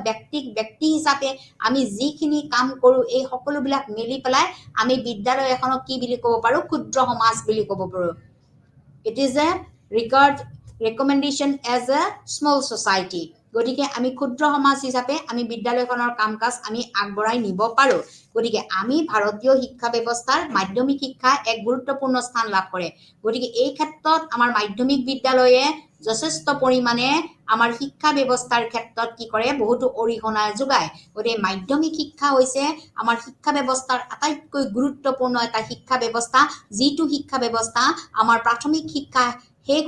ব্যক্তি হিচাপে আমি যিখিনি কাম কৰোঁ এই সকলোবিলাক মিলি পেলাই আমি বিদ্যালয় এখনক কি বুলি ক'ব পাৰোঁ ক্ষুদ্ৰ সমাজ বুলি ক'ব পাৰোঁ it is a recommendation as a small society গতিকে আমি ক্ষুদ্ৰ সমাজ হিচাপে আমি বিদ্যালয়খনৰ কাম কাজ আমি আগবঢ়াই নিব পাৰোঁ গতিকে আমি ভাৰতীয় শিক্ষা ব্যৱস্থাৰ মাধ্যমিক শিক্ষা এক গুৰুত্বপূৰ্ণ স্থান লাভ কৰে গতিকে এই ক্ষেত্ৰত আমাৰ মাধ্যমিক বিদ্যালয়ে যথেষ্ট পৰিমাণে আমাৰ শিক্ষা ব্যৱস্থাৰ ক্ষেত্ৰত কি কৰে বহুতো অৰিহণা যোগায় গতিকে মাধ্যমিক শিক্ষা হৈছে আমাৰ শিক্ষা ব্যৱস্থাৰ আটাইতকৈ গুৰুত্বপূৰ্ণ এটা শিক্ষা ব্যৱস্থা যিটো শিক্ষা ব্যৱস্থা আমাৰ প্ৰাথমিক শিক্ষা শেষ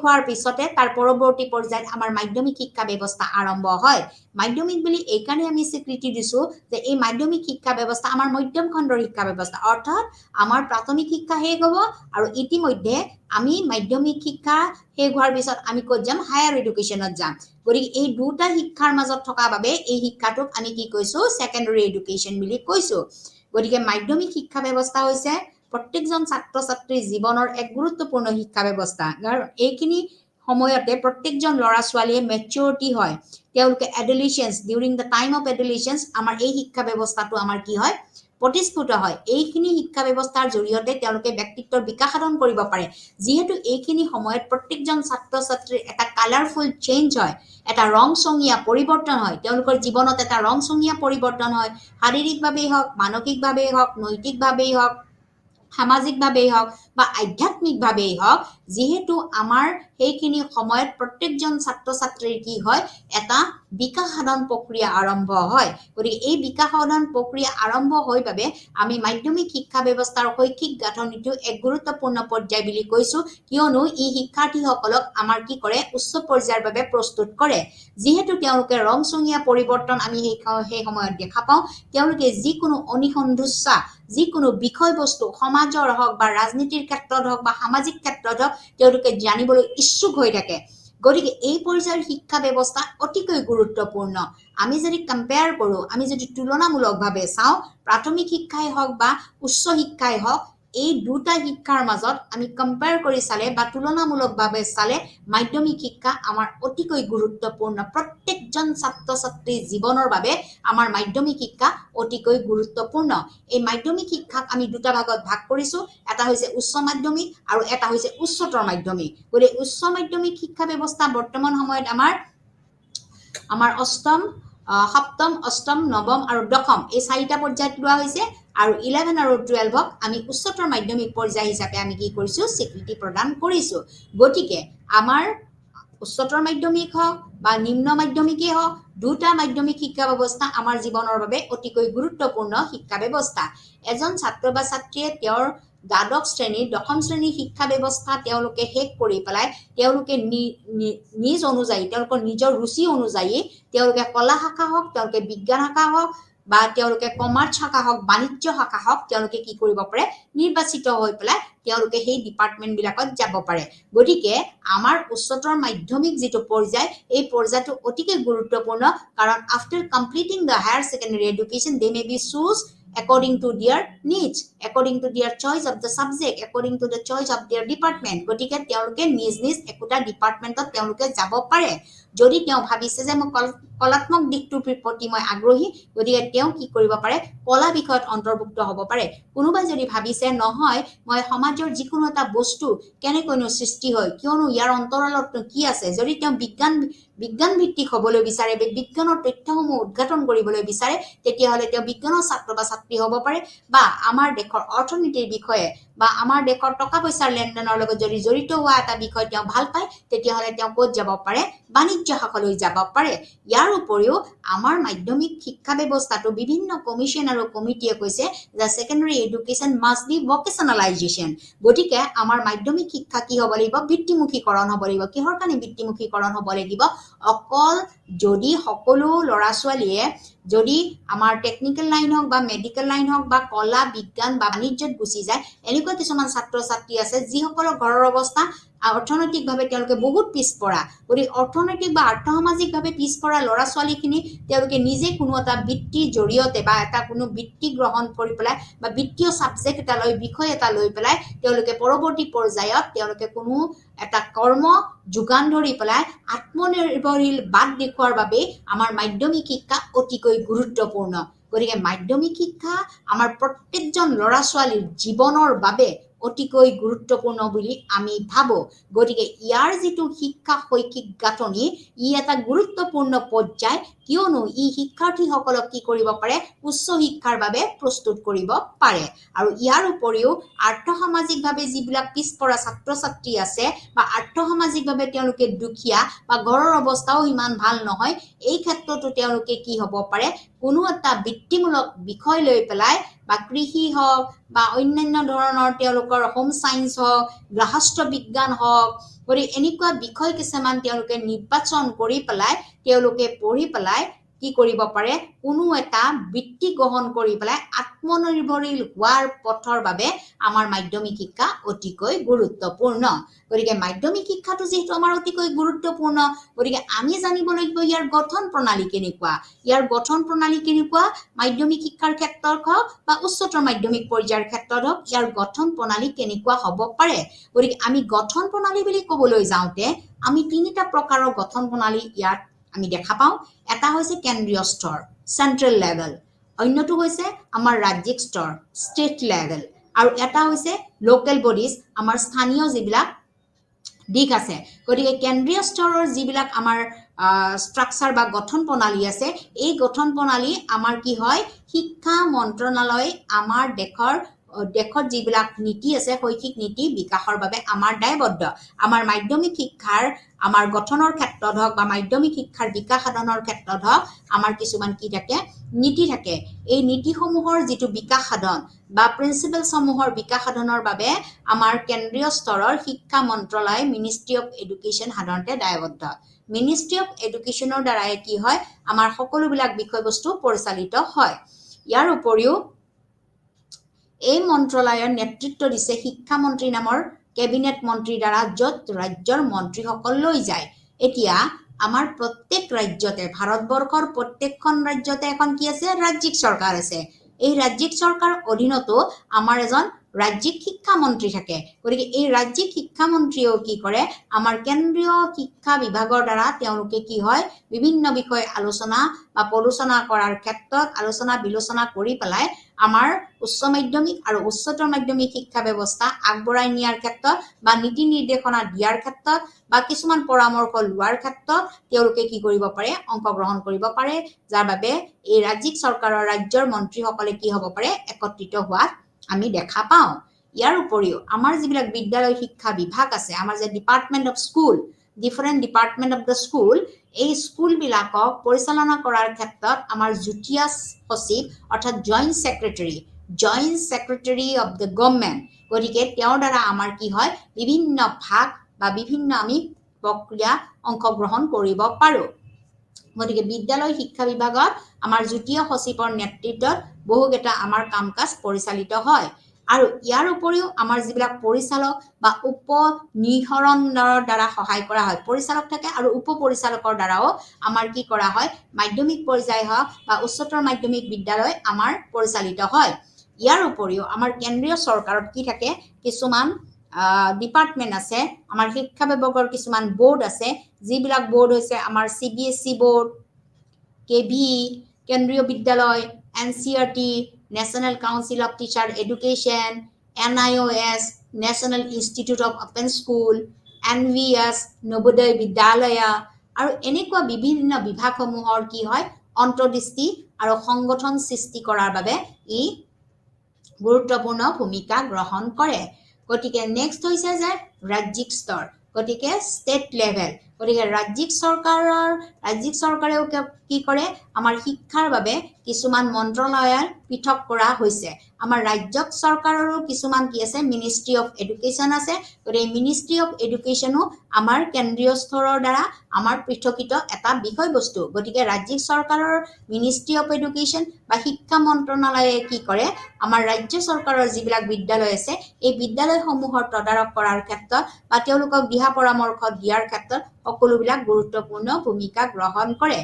হোৱাৰ পিছতে তাৰ পৰৱৰ্তী পৰ্যায়ত আমাৰ মাধ্যমিক শিক্ষা ব্যৱস্থা আৰম্ভ হয় মাধ্যমিক বুলি এইকাৰণে আমি স্বীকৃতি দিছো যে এই মাধ্যমিক শিক্ষা ব্যৱস্থা আমাৰ মধ্যম খণ্ডৰ শিক্ষা ব্যৱস্থা অৰ্থাৎ আমাৰ প্ৰাথমিক শিক্ষা শেষ হ'ব আৰু ইতিমধ্যে আমি মাধ্যমিক শিক্ষা শেষ হোৱাৰ পিছত আমি ক'ত যাম হায়াৰ এডুকেশ্যনত যাম গতিকে এই দুটা শিক্ষাৰ মাজত থকা বাবে এই শিক্ষাটোক আমি কি কৈছো ছেকেণ্ডাৰী এডুকেশ্যন বুলি কৈছো গতিকে মাধ্যমিক শিক্ষা ব্যৱস্থা হৈছে প্ৰত্যেকজন ছাত্ৰ ছাত্ৰীৰ জীৱনৰ এক গুৰুত্বপূৰ্ণ শিক্ষা ব্যৱস্থা কাৰণ এইখিনি সময়তে প্ৰত্যেকজন ল'ৰা ছোৱালীয়ে মেচিউৰিটি হয় তেওঁলোকে এডোলেচেন্স ডিউৰিং দ্য টাইম অফ এডোলেচেন্স আমাৰ এই শিক্ষা ব্যৱস্থাটো আমাৰ কি হয় প্ৰতিস্ফুট হয় এইখিনি শিক্ষা ব্যৱস্থাৰ জৰিয়তে তেওঁলোকে ব্যক্তিত্বৰ বিকাশ সাধন কৰিব পাৰে যিহেতু এইখিনি সময়ত প্ৰত্যেকজন ছাত্ৰ ছাত্ৰীৰ এটা কালাৰফুল চেঞ্জ হয় এটা ৰংচঙীয়া পৰিৱৰ্তন হয় তেওঁলোকৰ জীৱনত এটা ৰংচঙীয়া পৰিৱৰ্তন হয় শাৰীৰিকভাৱেই হওক মানসিকভাৱেই হওক নৈতিকভাৱেই হওক সামাজিকভাৱেই হওক বা আধ্যাত্মিকভাৱেই হওক যিহেতু আমাৰ সেইখিনি সময়ত প্ৰত্যেকজন ছাত্ৰ ছাত্ৰীৰ কি হয় এটা বিকাশ সাধন প্ৰক্ৰিয়া আৰম্ভ হয় গতিকে এই বিকাশ সাধন প্ৰক্ৰিয়া আৰম্ভ হৈ বাবে আমি মাধ্যমিক শিক্ষা ব্যৱস্থাৰ শৈক্ষিক গাঁথনিটো এক গুৰুত্বপূৰ্ণ পৰ্যায় বুলি কৈছো কিয়নো ই শিক্ষাৰ্থীসকলক আমাৰ কি কৰে উচ্চ পৰ্যায়ৰ বাবে প্ৰস্তুত কৰে যিহেতু তেওঁলোকে ৰংচঙীয়া পৰিৱৰ্তন আমি সেই সময়ত দেখা পাওঁ তেওঁলোকে যিকোনো অনিসন্ধুচ্ছা যিকোনো বিষয়বস্তু সমাজৰ হওক বা ৰাজনীতিৰ ক্ষেত্ৰত হওক বা সামাজিক ক্ষেত্ৰত হওক তেওঁলোকে জানিবলৈ ইচ্ছুক হৈ থাকে গতিকে এই পৰ্যায়ৰ শিক্ষা ব্যৱস্থা অতিকৈ গুৰুত্বপূৰ্ণ আমি যদি কম্পেয়াৰ কৰোঁ আমি যদি তুলনামূলকভাৱে চাওঁ প্ৰাথমিক শিক্ষাই হওক বা উচ্চ শিক্ষাই হওক এই দুটা শিক্ষাৰ মাজত আমি কম্পেয়াৰ কৰি চালে বা তুলনামূলকভাৱে চালে মাধ্যমিক শিক্ষা আমাৰ অতিকৈ গুৰুত্বপূৰ্ণ প্ৰত্যেকজন ছাত্ৰ ছাত্ৰীৰ জীৱনৰ বাবে আমাৰ মাধ্যমিক শিক্ষা অতিকৈ গুৰুত্বপূৰ্ণ এই মাধ্যমিক শিক্ষাক আমি দুটা ভাগত ভাগ কৰিছো এটা হৈছে উচ্চ মাধ্যমিক আৰু এটা হৈছে উচ্চতৰ মাধ্যমিক গতিকে উচ্চ মাধ্যমিক শিক্ষা ব্যৱস্থা বৰ্তমান সময়ত আমাৰ অষ্টম সপ্তম অষ্টম নৱম আৰু দশম এই চাৰিটা পৰ্যায়ত লোৱা হৈছে আৰু 11 আৰু 12ক আমি উচ্চতৰ মাধ্যমিক পৰ্যায় হিচাপে আমি কি কৰিছো স্বীকৃতি প্ৰদান কৰিছো গতিকে আমাৰ উচ্চতৰ মাধ্যমিক হওক বা নিম্ন মাধ্যমিকেই হওক দুটা মাধ্যমিক শিক্ষা ব্যৱস্থা আমাৰ জীৱনৰ বাবে অতিকৈ গুৰুত্বপূৰ্ণ শিক্ষা ব্যৱস্থা এজন ছাত্ৰ বা ছাত্ৰীয়ে তেওঁৰ দ্বাদশ শ্ৰেণীৰ দশম শ্ৰেণীৰ শিক্ষা ব্যৱস্থা তেওঁলোকে শেষ কৰি পেলাই তেওঁলোকে নিজ অনুযায়ী তেওঁলোকৰ নিজৰ ৰুচি অনুযায়ী তেওঁলোকে কলা শাখা হওক তেওঁলোকে বিজ্ঞান শাখা হওক বা তেওঁলোকে কমাৰ্চ শাখা হওক বাণিজ্য শাখা হওক তেওঁলোকে কি কৰিব পাৰে নিৰ্বাচিত হৈ পেলাই তেওঁলোকে সেই ডিপাৰ্টমেণ্ট বিলাকত যাব পাৰে গতিকে আমাৰ উচ্চতৰ মাধ্যমিক যেটো পৰ্যায় এই পৰ্যায়টো অতিকে গুৰুত্বপূৰ্ণ কাৰণ after completing the higher secondary education they may be choose according to their needs according to their choice of the subject according to the choice of their department গতিকে তেওঁলোকে নিজ নিজ একটা ডিপাৰ্টমেণ্টত তেওঁলোকে যাব পাৰে যদি তেওঁ ভাবিছে যে মই কলাত্মক দিকটোৰ প্ৰতি মই আগ্ৰহী গতিকে তেওঁ কি কৰিব পাৰে কলা বিষয়ত অন্তৰ্ভুক্ত হ'ব পাৰে কোনোবাই যদি ভাবিছে নহয় মই সমাজৰ যিকোনো এটা বস্তু কেনেকৈনো সৃষ্টি হয় কিয়নো ইয়াৰ অন্তৰালত কি আছে যদি তেওঁ বিজ্ঞান ভিত্তিক হ'বলৈ বিচাৰে বিজ্ঞানৰ তথ্যসমূহ উদ্ঘাটন কৰিবলৈ বিচাৰে তেতিয়া হলে তেওঁ বিজ্ঞানৰ ছাত্ৰ বা ছাত্ৰী হ'ব পাৰে বা আমাৰ দেশৰ অৰ্থনীতিৰ বিষয়ে বা আমাৰ দেশৰ টকা পইচাৰ লেনদেনৰ লগত যদি জড়িত হোৱা এটা বিষয় তেওঁ ভাল পায় তেতিয়া হলে তেওঁ ক'ত যাব পাৰে বাণিজ্য শাখালৈ যাব পাৰে ইয়াৰ উপৰিও আমাৰ মাধ্যমিক শিক্ষা ব্যৱস্থাটো বিভিন্ন কমিশন আৰু কমিটিয়ে কৈছে যে সেকেন্ডাৰী এডুকেশন মাস্ট বি ভকেশনালাইজেশন গতিকে আমাৰ মাধ্যমিক শিক্ষা কি হ'ব লাগিব বৃত্তিমুখীকৰণ হ'ব লাগিব কিহৰ কাৰণে বৃত্তিমুখীকৰণ হ'ব লাগিব অকল যদি সকলো ল'ৰা ছোৱালীয়ে যদি আমাৰ টেকনিক্যাল লাইন হওক বা মেডিকেল লাইন হওক বা কলা বিজ্ঞান বা বাণিজ্যত গুচি যায় এনেকুৱা কিছুমান ছাত্ৰ ছাত্ৰী আছে যিসকলৰ ঘৰৰ অৱস্থা অৰ্থনৈতিকভাৱে তেওঁলোকে বহুত পিছপৰা গতিকে অৰ্থনৈতিক বা আৰ্থসামাজিকভাৱে পিছপৰা ল'ৰা ছোৱালীখিনি তেওঁলোকে নিজে কোনো এটা বৃত্তিৰ জৰিয়তে বা এটা কোনো বৃত্তি গ্ৰহণ কৰি পেলাই বা বৃত্তীয় সাবজেক্ট এটা লৈ বিষয় এটা লৈ পেলাই তেওঁলোকে পৰৱৰ্তী পৰ্যায়ত তেওঁলোকে কোনো এটা কৰ্ম যোগান ধৰি পেলাই আত্মনিৰ্ভৰশীল বাদ দেখুৱাৰ বাবে আমাৰ মাধ্যমিক শিক্ষা অতিকৈ গুৰুত্বপূৰ্ণ গতিকে মাধ্যমিক শিক্ষা আমাৰ প্ৰত্যেকজন ল'ৰা ছোৱালীৰ জীৱনৰ বাবে অতিকৈ গুৰুত্বপূৰ্ণ বুলি আমি ভাবো গতিকে ইয়াৰ যেটো শিক্ষা শৈক্ষিক গাঁথনি ই এটা গুৰুত্বপূৰ্ণ পৰ্যায় কিয়নো ই শিক্ষাৰ্থীসকলক কি কৰিব পাৰে উচ্চ শিক্ষাৰ বাবে প্ৰস্তুত কৰিব পাৰে আৰু ইয়াৰ উপৰিও আৰ্থসামাজিকভাৱে যিবিলাক পিছপৰা ছাত্ৰ ছাত্ৰী আছে বা আৰ্থসামাজিকভাৱে তেওঁলোকে দুখীয়া বা ঘৰৰ অৱস্থাও ইমান ভাল নহয় এই ক্ষেত্ৰতো তেওঁলোকে কি হ'ব পাৰে কোনো এটা বৃত্তিমূলক বিষয় লৈ পেলাই বা কৃষি হওক বা অন্যান্য ধৰণৰ তেওঁলোকৰ হোম সায়েন্স হওক গৃহস্থ বিজ্ঞান হওক গতিকে এনেকুৱা বিষয় কিছুমান তেওঁলোকে নিৰ্বাচন কৰি পেলাই তেওঁলোকে পঢ়ি পেলাই কি কৰিব পাৰে কোনো এটা বৃত্তি গ্ৰহণ কৰি পেলাই আত্মনিৰ্ভৰশীল হোৱাৰ পথৰ বাবে আমাৰ মাধ্যমিক শিক্ষা অতিকৈ গুৰুত্বপূৰ্ণ গতিকে মাধ্যমিক শিক্ষাটো যেহেতু আমাৰ অতিকৈ গুৰুত্বপূৰ্ণ গতিকে আমি জানিব লাগিব ইয়াৰ গঠন প্ৰণালী কেনেকুৱা মাধ্যমিক শিক্ষাৰ ক্ষেত্ৰত হওক বা উচ্চতৰ মাধ্যমিক পৰ্যায়ৰ ক্ষেত্ৰত হওক ইয়াৰ গঠন প্ৰণালী কেনেকুৱা হ'ব পাৰে গতিকে আমি গঠন প্ৰণালী বুলি ক'বলৈ যাওঁতে আমি তিনিটা প্ৰকাৰৰ গঠন প্ৰণালী ইয়াত আমি দেখা পাওঁ এটা হৈছে কেন্দ্ৰীয় স্তৰ সেন্ট্ৰেল লেভেল অন্যটো হৈছে আমাৰ ৰাজ্যিক স্তৰ ষ্টেট লেভেল আৰু এটা হৈছে লোকেল বডিজ আমাৰ স্থানীয় যিবিলাক দিক আছে গতিকে কেন্দ্ৰীয় স্তৰৰ যিবিলাক আমাৰ স্ট্ৰাকচাৰ বা গঠন প্ৰণালী আছে এই গঠন প্ৰণালী আমাৰ কি হয় শিক্ষা মন্ত্ৰণালয় আমাৰ দেশত যিবিলাক নীতি আছে শৈক্ষিক নীতি বিকাশৰ বাবে আমাৰ দায়বদ্ধ আমাৰ মাধ্যমিক শিক্ষাৰ আমাৰ গঠনৰ ক্ষেত্ৰত হওক বা মাধ্যমিক শিক্ষাৰ বিকাশ সাধনৰ ক্ষেত্ৰত হওক আমাৰ কিছুমান কি থাকে নীতি থাকে এই নীতিসমূহৰ যেটো বিকাশ সাধন বা প্ৰিন্সিপলছ সমূহৰ বিকাশ সাধনৰ বাবে আমাৰ কেন্দ্ৰীয় স্তৰৰ শিক্ষা মন্ত্ৰালয় মিনিষ্ট্ৰি অফ এডুকেশ্যন সাধাৰণতে দায়বদ্ধ মিনিষ্ট্ৰি অফ এডুকেশ্যনৰ দ্বাৰাই কি হয় আমাৰ সকলোবিলাক বিষয়বস্তু পৰিচালিত হয় ইয়াৰ উপৰিও এই মন্ত্ৰালয়ৰ নেতৃত্ব দিছে শিক্ষা মন্ত্ৰী নামৰ কেবিনেট মন্ত্ৰীৰ দ্বাৰা য'ত ৰাজ্যৰ মন্ত্ৰীসকল লৈ যায় এতিয়া আমাৰ প্ৰত্যেক ৰাজ্যতে ভাৰতবৰ্ষৰ প্ৰত্যেকখন ৰাজ্যতে এখন কি আছে ৰাজ্যিক চৰকাৰ আছে এই ৰাজ্যিক চৰকাৰ অধীনতো আমাৰ এজন ৰাজ্যিক শিক্ষা মন্ত্ৰী থাকে গতিকে এই ৰাজ্যিক শিক্ষা মন্ত্ৰীও কি কৰে আমাৰ কেন্দ্ৰীয় শিক্ষা বিভাগৰ দ্বাৰা তেওঁলোকে কি হয় বিভিন্ন বিষয় আলোচনা বা পলোচনা কৰাৰ ক্ষেত্ৰত আলোচনা বিলোচনা কৰি পেলাই আমাৰ উচ্চ মাধ্যমিক আৰু উচ্চতৰ মাধ্যমিক শিক্ষা ব্যৱস্থা আগবঢ়াই নিয়াৰ ক্ষেত্ৰত বা নীতি নিৰ্দেশনা দিয়াৰ ক্ষেত্ৰত বা কিছুমান পৰামৰ্শ লোৱাৰ ক্ষেত্ৰত তেওঁলোকে কি কৰিব পাৰে অংশগ্ৰহণ কৰিব পাৰে যাৰ বাবে এই ৰাজ্যিক চৰকাৰৰ ৰাজ্যৰ মন্ত্ৰীসকলে কি হ'ব পাৰে একত্ৰিত হোৱা আমি দেখা পাওঁ ইয়াৰ উপৰিও আমাৰ যিবিলাক বিদ্যালয় শিক্ষা বিভাগ আছে আমাৰ যে department of school different department of the school এই স্কুল বিলাকক পৰিচালনা কৰাৰ ক্ষেত্ৰত আমাৰ যুটীয়া সচিব অৰ্থাৎ joint secretary of the government গতিকে তেওঁৰ দ্বাৰা আমাৰ কি হয় বিভিন্ন ভাগ বা বিভিন্ন আমি প্ৰক্ৰিয়া অংশগ্ৰহণ কৰিব পাৰো গতিকে বিদ্যালয় শিক্ষা বিভাগত আমাৰ যুটীয় সচিবৰ নেতৃত্বত বহুকেইটা আমাৰ কাম কাজ পৰিচালিত হয় আৰু ইয়াৰ উপৰিও আমাৰ যিবিলাক পৰিচালক বা উপ নিহৰণৰ দ্বাৰা সহায় কৰা হয় পৰিচালক থাকে আৰু উপ পৰিচালকৰ দ্বাৰাও আমাৰ কি কৰা হয় মাধ্যমিক পৰ্যায় হওক বা উচ্চতৰ মাধ্যমিক বিদ্যালয় আমাৰ পৰিচালিত হয় ইয়াৰ উপৰিও আমাৰ কেন্দ্ৰীয় চৰকাৰত কি থাকে কিছুমান ডিপাৰ্টমেন্ট আছে আমাৰ শিক্ষা বিভাগৰ কিছুমান বোৰ্ড আছে যিবিলাক বোৰ্ড হৈছে আমাৰ CBSE board KV Kendriya Vidyalaya NCERT national council of teacher education NIOS national institute of open school NVS Navodaya Vidyalaya আৰু এনেকুৱা বিভিন্ন বিভাগসমূহৰ কি হয় অন্তৰ্দৃষ্টি আৰু সংগঠন সৃষ্টি কৰাৰ বাবে ই গুৰুত্বপূৰ্ণ ভূমিকা গ্ৰহণ কৰে গতিকে নেক্সট হৈছে যে ৰাজ্যিক স্তৰ গতিকে ষ্টেট লেভেল গতিকে ৰাজ্যিক চৰকাৰেও কি কৰে আমাৰ শিক্ষাৰ বাবে কিছুমান মন্ত্ৰালয় পৃথক কৰা হৈছে আমাৰ ৰাজ্য চৰকাৰৰো কিছুমান কি আছে মিনিষ্ট্ৰি অফ এডুকেশ্যন আছে গতিকে মিনিষ্ট্ৰি অফ এডুকেশ্যনো আমাৰ কেন্দ্ৰীয় স্তৰৰ দ্বাৰা আমাৰ পৃথকিত এটা বিষয়বস্তু গতিকে ৰাজ্যিক চৰকাৰৰ মিনিষ্ট্ৰি অফ এডুকেশ্যন বা শিক্ষা মন্ত্ৰালয়ে কি কৰে আমাৰ ৰাজ্য চৰকাৰৰ যিবিলাক বিদ্যালয় আছে এই বিদ্যালয়সমূহৰ তদাৰক কৰাৰ ক্ষেত্ৰত বা তেওঁলোকক দিহা পৰামৰ্শ দিয়াৰ ক্ষেত্ৰত সকলোবিলাক গুৰুত্বপূৰ্ণ ভূমিকা গ্ৰহণ কৰে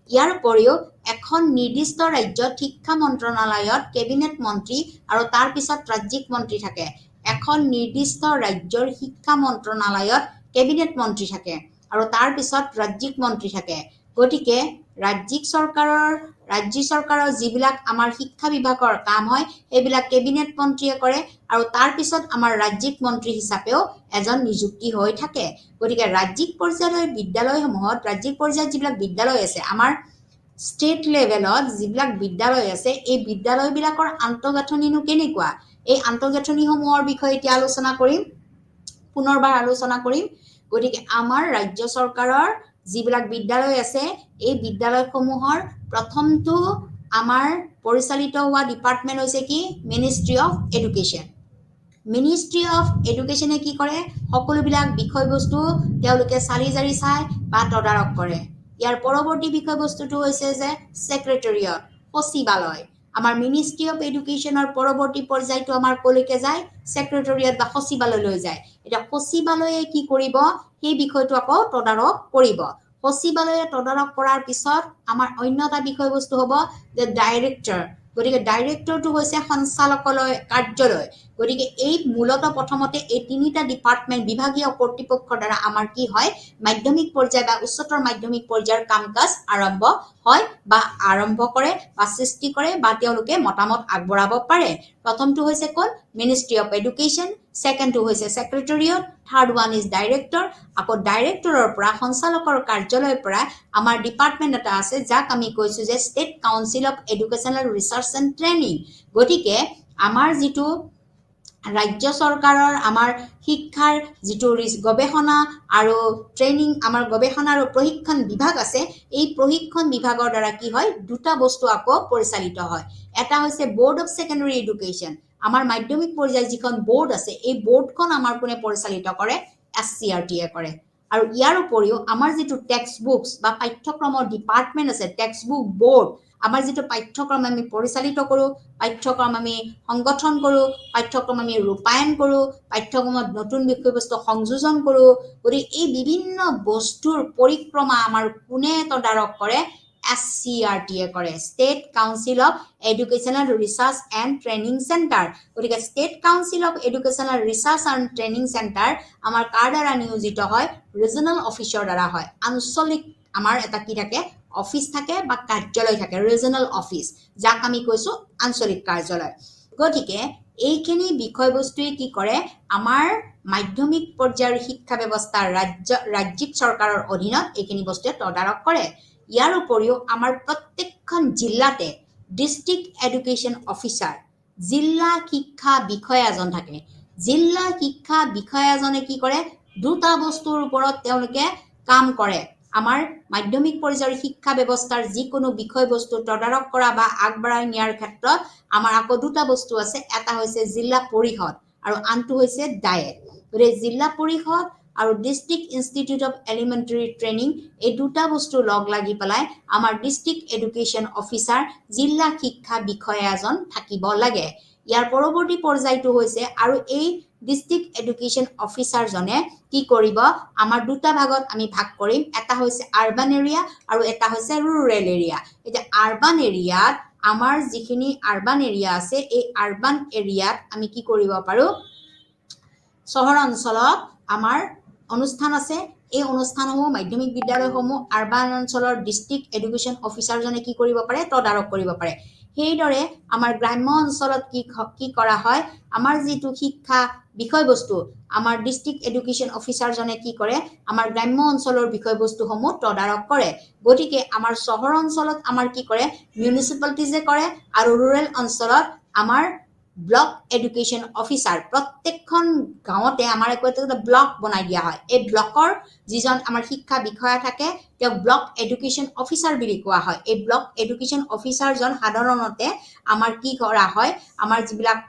ইয়াৰ উপৰিও এখন নিৰ্দিষ্ট ৰাজ্যত শিক্ষা মন্ত্ৰালয়ত কেবিনেট মন্ত্ৰী আৰু তাৰ পিছত ৰাজ্যিক মন্ত্ৰী থাকে এখন নিৰ্দিষ্ট ৰাজ্যৰ শিক্ষা মন্ত্ৰালয়ত কেবিনেট মন্ত্ৰী থাকে আৰু তাৰ পিছত ৰাজ্যিক মন্ত্ৰী থাকে গতিকে ৰাজ্য চৰকাৰৰ যিবিলাক আমাৰ শিক্ষা বিভাগৰ কাম হয় সেইবিলাক কেবিনেট মন্ত্ৰীয়ে কৰে আৰু তাৰ পিছত আমাৰ ৰাজ্যিক মন্ত্ৰী হিচাপেও এজন নিযুক্তি হৈ থাকে গতিকে ৰাজ্যিক পৰ্যায়ৰ বিদ্যালয়সমূহত ৰাজ্যিক পৰ্যায়ত যিবিলাক বিদ্যালয় আছে আমাৰ ষ্টেট লেভেলত যিবিলাক বিদ্যালয় আছে এই বিদ্যালয়বিলাকৰ আন্তঃগাঁথনিনো কেনেকুৱা এই আন্তঃগাঁথনিসমূহৰ বিষয়ে এতিয়া পুনৰবাৰ আলোচনা কৰিম গতিকে আমাৰ ৰাজ্য চৰকাৰৰ যিবিলাক বিদ্যালয় আছে এই বিদ্যালয়সমূহৰ প্ৰথমটো আমাৰ পৰিচালিত হোৱা ডিপাৰ্টমেন্ট হৈছে কি ministry of education ministry of এডুকেশ্যনে কি কৰে সকলোবিলাক বিষয়বস্তু তেওঁলোকে চালি জাৰি চাই বা তদাৰক কৰে ইয়াৰ পৰৱৰ্তী বিষয়বস্তুটো হৈছে যে সেক্ৰেটাৰিয়েট সচিবালয় আমাৰ মিনিষ্ট্ৰি অফ এডুকেশ্যনৰ পৰৱৰ্তী পৰ্যায়টো আমাৰ কলৈকে যায় সেক্ৰেটাৰিয়েট বা সচিবালয়লৈ যায় এটা সচিবালয়ে কি কৰিব সেই বিষয়টো আকৌ তদাৰক কৰিব সচিবালয়ে তদাৰক কৰাৰ পিছত আমাৰ অন্য এটা বিষয়বস্তু হ'ব যে ডাইৰেক্টৰ গতিকে ডাইৰেক্টৰটো হৈছে সঞ্চালকালয় কাৰ্যালয় গতিকে এই মূলত প্ৰথমতে এই তিনিটা ডিপাৰ্টমেন্ট বিভাগীয় কৰ্তৃপক্ষৰ দ্বাৰা আমাৰ কি হয় মাধ্যমিক পৰ্যায় বা উচ্চতৰ মাধ্যমিক পৰ্যায়ৰ কাম-কাজ আৰম্ভ হয় বা আৰম্ভ কৰে বা সৃষ্টি কৰে বা তেওঁলোকে মতামত আগবঢ়াব পাৰে প্ৰথমটো হৈছে কোন মিনিষ্ট্ৰি অফ এডুকেশ্যন সেকেন্ডটো হৈছে সেক্ৰেটাৰিয়েট থাৰ্ড ওৱান ইজ ডাইৰেক্টৰ আকৌ ডাইৰেক্টৰৰ পৰা সঞ্চালকৰ কাৰ্যালয়ৰ পৰা আমাৰ ডিপাৰ্টমেন্ট এটা আছে যাক আমি কৈছো যে state council of educational research and training গতিকে আমাৰ যিটো ৰাজ্য চৰকাৰৰ আমাৰ শিক্ষাৰ যিটো গৱেষণা আৰু ট্ৰেইনিং আমাৰ গৱেষণা আৰু প্ৰশিক্ষণ বিভাগ আছে এই প্ৰশিক্ষণ বিভাগৰ দ্বাৰা কি হয় দুটা বস্তু আকৌ পৰিচালিত হয় এটা হৈছে বোৰ্ড অফ সেকেন্ডাৰী এডুকেশ্যন আমাৰ মাধ্যমিক পৰ্যায়ৰ যিখন বোৰ্ড আছে এই বোৰ্ডখন আমাৰ কোনে পৰিচালিত কৰে SCERT কৰে আৰু ইয়াৰ উপৰিও আমাৰ যিটো টেক্সট বুকছ বা পাঠ্যক্ৰমৰ ডিপাৰ্টমেন্ট আছে টেক্সট বুক বোৰ্ড আমাৰ যিটো পাঠ্যক্ৰম আমি পৰিচালিত কৰো পাঠ্যক্ৰম আমি সংগঠন কৰো পাঠ্যক্ৰম আমি ৰূপায়ণ কৰো পাঠ্যক্ৰমত নতুন বিষয়বস্তু সংযোজন কৰো গতিকে এই বিভিন্ন বস্তুৰ পৰিক্ৰমা আমাৰ কোনে তদাৰক কৰে SCERT কৰে state council of educational research and training centre গতিকে state council of educational research and training centre আমাৰ কাৰ দ্বাৰা নিয়োজিত হয় ৰিজনেল অফিচৰ দ্বাৰা হয় আঞ্চলিক আমাৰ এটা কি থাকে অফিচ থাকে বা কাৰ্যালয় থাকে ৰিজনেল অফিচ যাক আমি কৈছো আঞ্চলিক কাৰ্যালয় গতিকে এইখিনি বিষয়বস্তুৱে কি কৰে আমাৰ মাধ্যমিক পৰ্যায়ৰ শিক্ষা ব্যৱস্থাৰ ৰাজ্যিক চৰকাৰৰ অধীনত এইখিনি বস্তুৱে তদাৰক কৰে ইয়াৰ উপৰিও আমাৰ প্ৰত্যেকখন জিলাতে ডিস্ট্ৰিক্ট এডুকেশ্যন অফিচাৰ জিলা শিক্ষা বিষয়াজন থাকে জিলা শিক্ষা বিষয়াজনে কি কৰে দুটা বস্তুৰ ওপৰত তেওঁলোকে কাম কৰে আমাৰ মাধ্যমিক পৰ্যায়ৰ শিক্ষা ব্যৱস্থাৰ যিকোনো বিষয়বস্তু তদাৰক কৰা বা আগবঢ়াই নিয়াৰ ক্ষেত্ৰত আমাৰ আকৌ দুটা বস্তু আছে এটা হৈছে জিলা পৰিষদ আৰু আনটো হৈছে ডায়েট গতিকে জিলা পৰিষদ আৰু district institute of elementary training এই দুটা বস্তু লগ লাগি পেলাই আমাৰ ডিস্ট্ৰিক্ট এডুকেশ্যন অফিচাৰ জিলা শিক্ষা বিষয়া এজন থাকিব লাগে ইয়াৰ পৰৱৰ্তী পৰ্যায়টো হৈছে আৰু এই ডিস্ট্ৰিক্ট এডুকেশ্যন অফিচাৰ জনে কি কৰিব আমাৰ দুটা ভাগত আমি ভাগ কৰিম এটা হৈছে আৰবান এৰিয়া আৰু এটা হৈছে ৰুৰেল এৰিয়া এটা আৰবান এৰিয়াত আমাৰ যিখিনি আৰবান এৰিয়া আছে এই আৰবান এৰিয়াত আমি কি কৰিব পাৰো চহৰ অঞ্চলত আমাৰ অনুষ্ঠান আছে এই অনুষ্ঠানসমূহ মাধ্যমিক বিদ্যালয়সমূহ আৰবান অঞ্চলৰ ডিস্ট্ৰিক্ট এডুকেশ্যন অফিচাৰ জনে কি কৰিব পাৰে তদাৰক কৰিব পাৰে সেইদৰে আমাৰ গ্ৰাম্য অঞ্চলত কি কৰা হয় আমাৰ যিটো শিক্ষা বিষয়বস্তু আমাৰ ডিস্ট্ৰিক্ট এডুকেশ্যন অফিচাৰ জনে কি কৰে আমাৰ গ্ৰাম্য অঞ্চলৰ বিষয়বস্তুসমূহ তদাৰক কৰে গতিকে আমাৰ চহৰ অঞ্চলত আমাৰ কি কৰে মিউনিচিপালিটিজে কৰে আৰু ৰুৰেল অঞ্চলত আমাৰ ব্লক এডুকেশ্যন অফিচাৰ প্ৰত্যেকখন গাঁৱতে আমাৰ এটা ব্লক বনাই দিয়া হয় এই ব্লকৰ যিজন আমাৰ শিক্ষা বিষয়া থাকে তেওঁ ব্লক এডুকেশ্যন অফিচাৰ বুলি কোৱা হয় এই ব্লক এডুকেশ্যন অফিচাৰজন সাধাৰণতে আমাৰ কি কৰা হয় আমাৰ যিবিলাক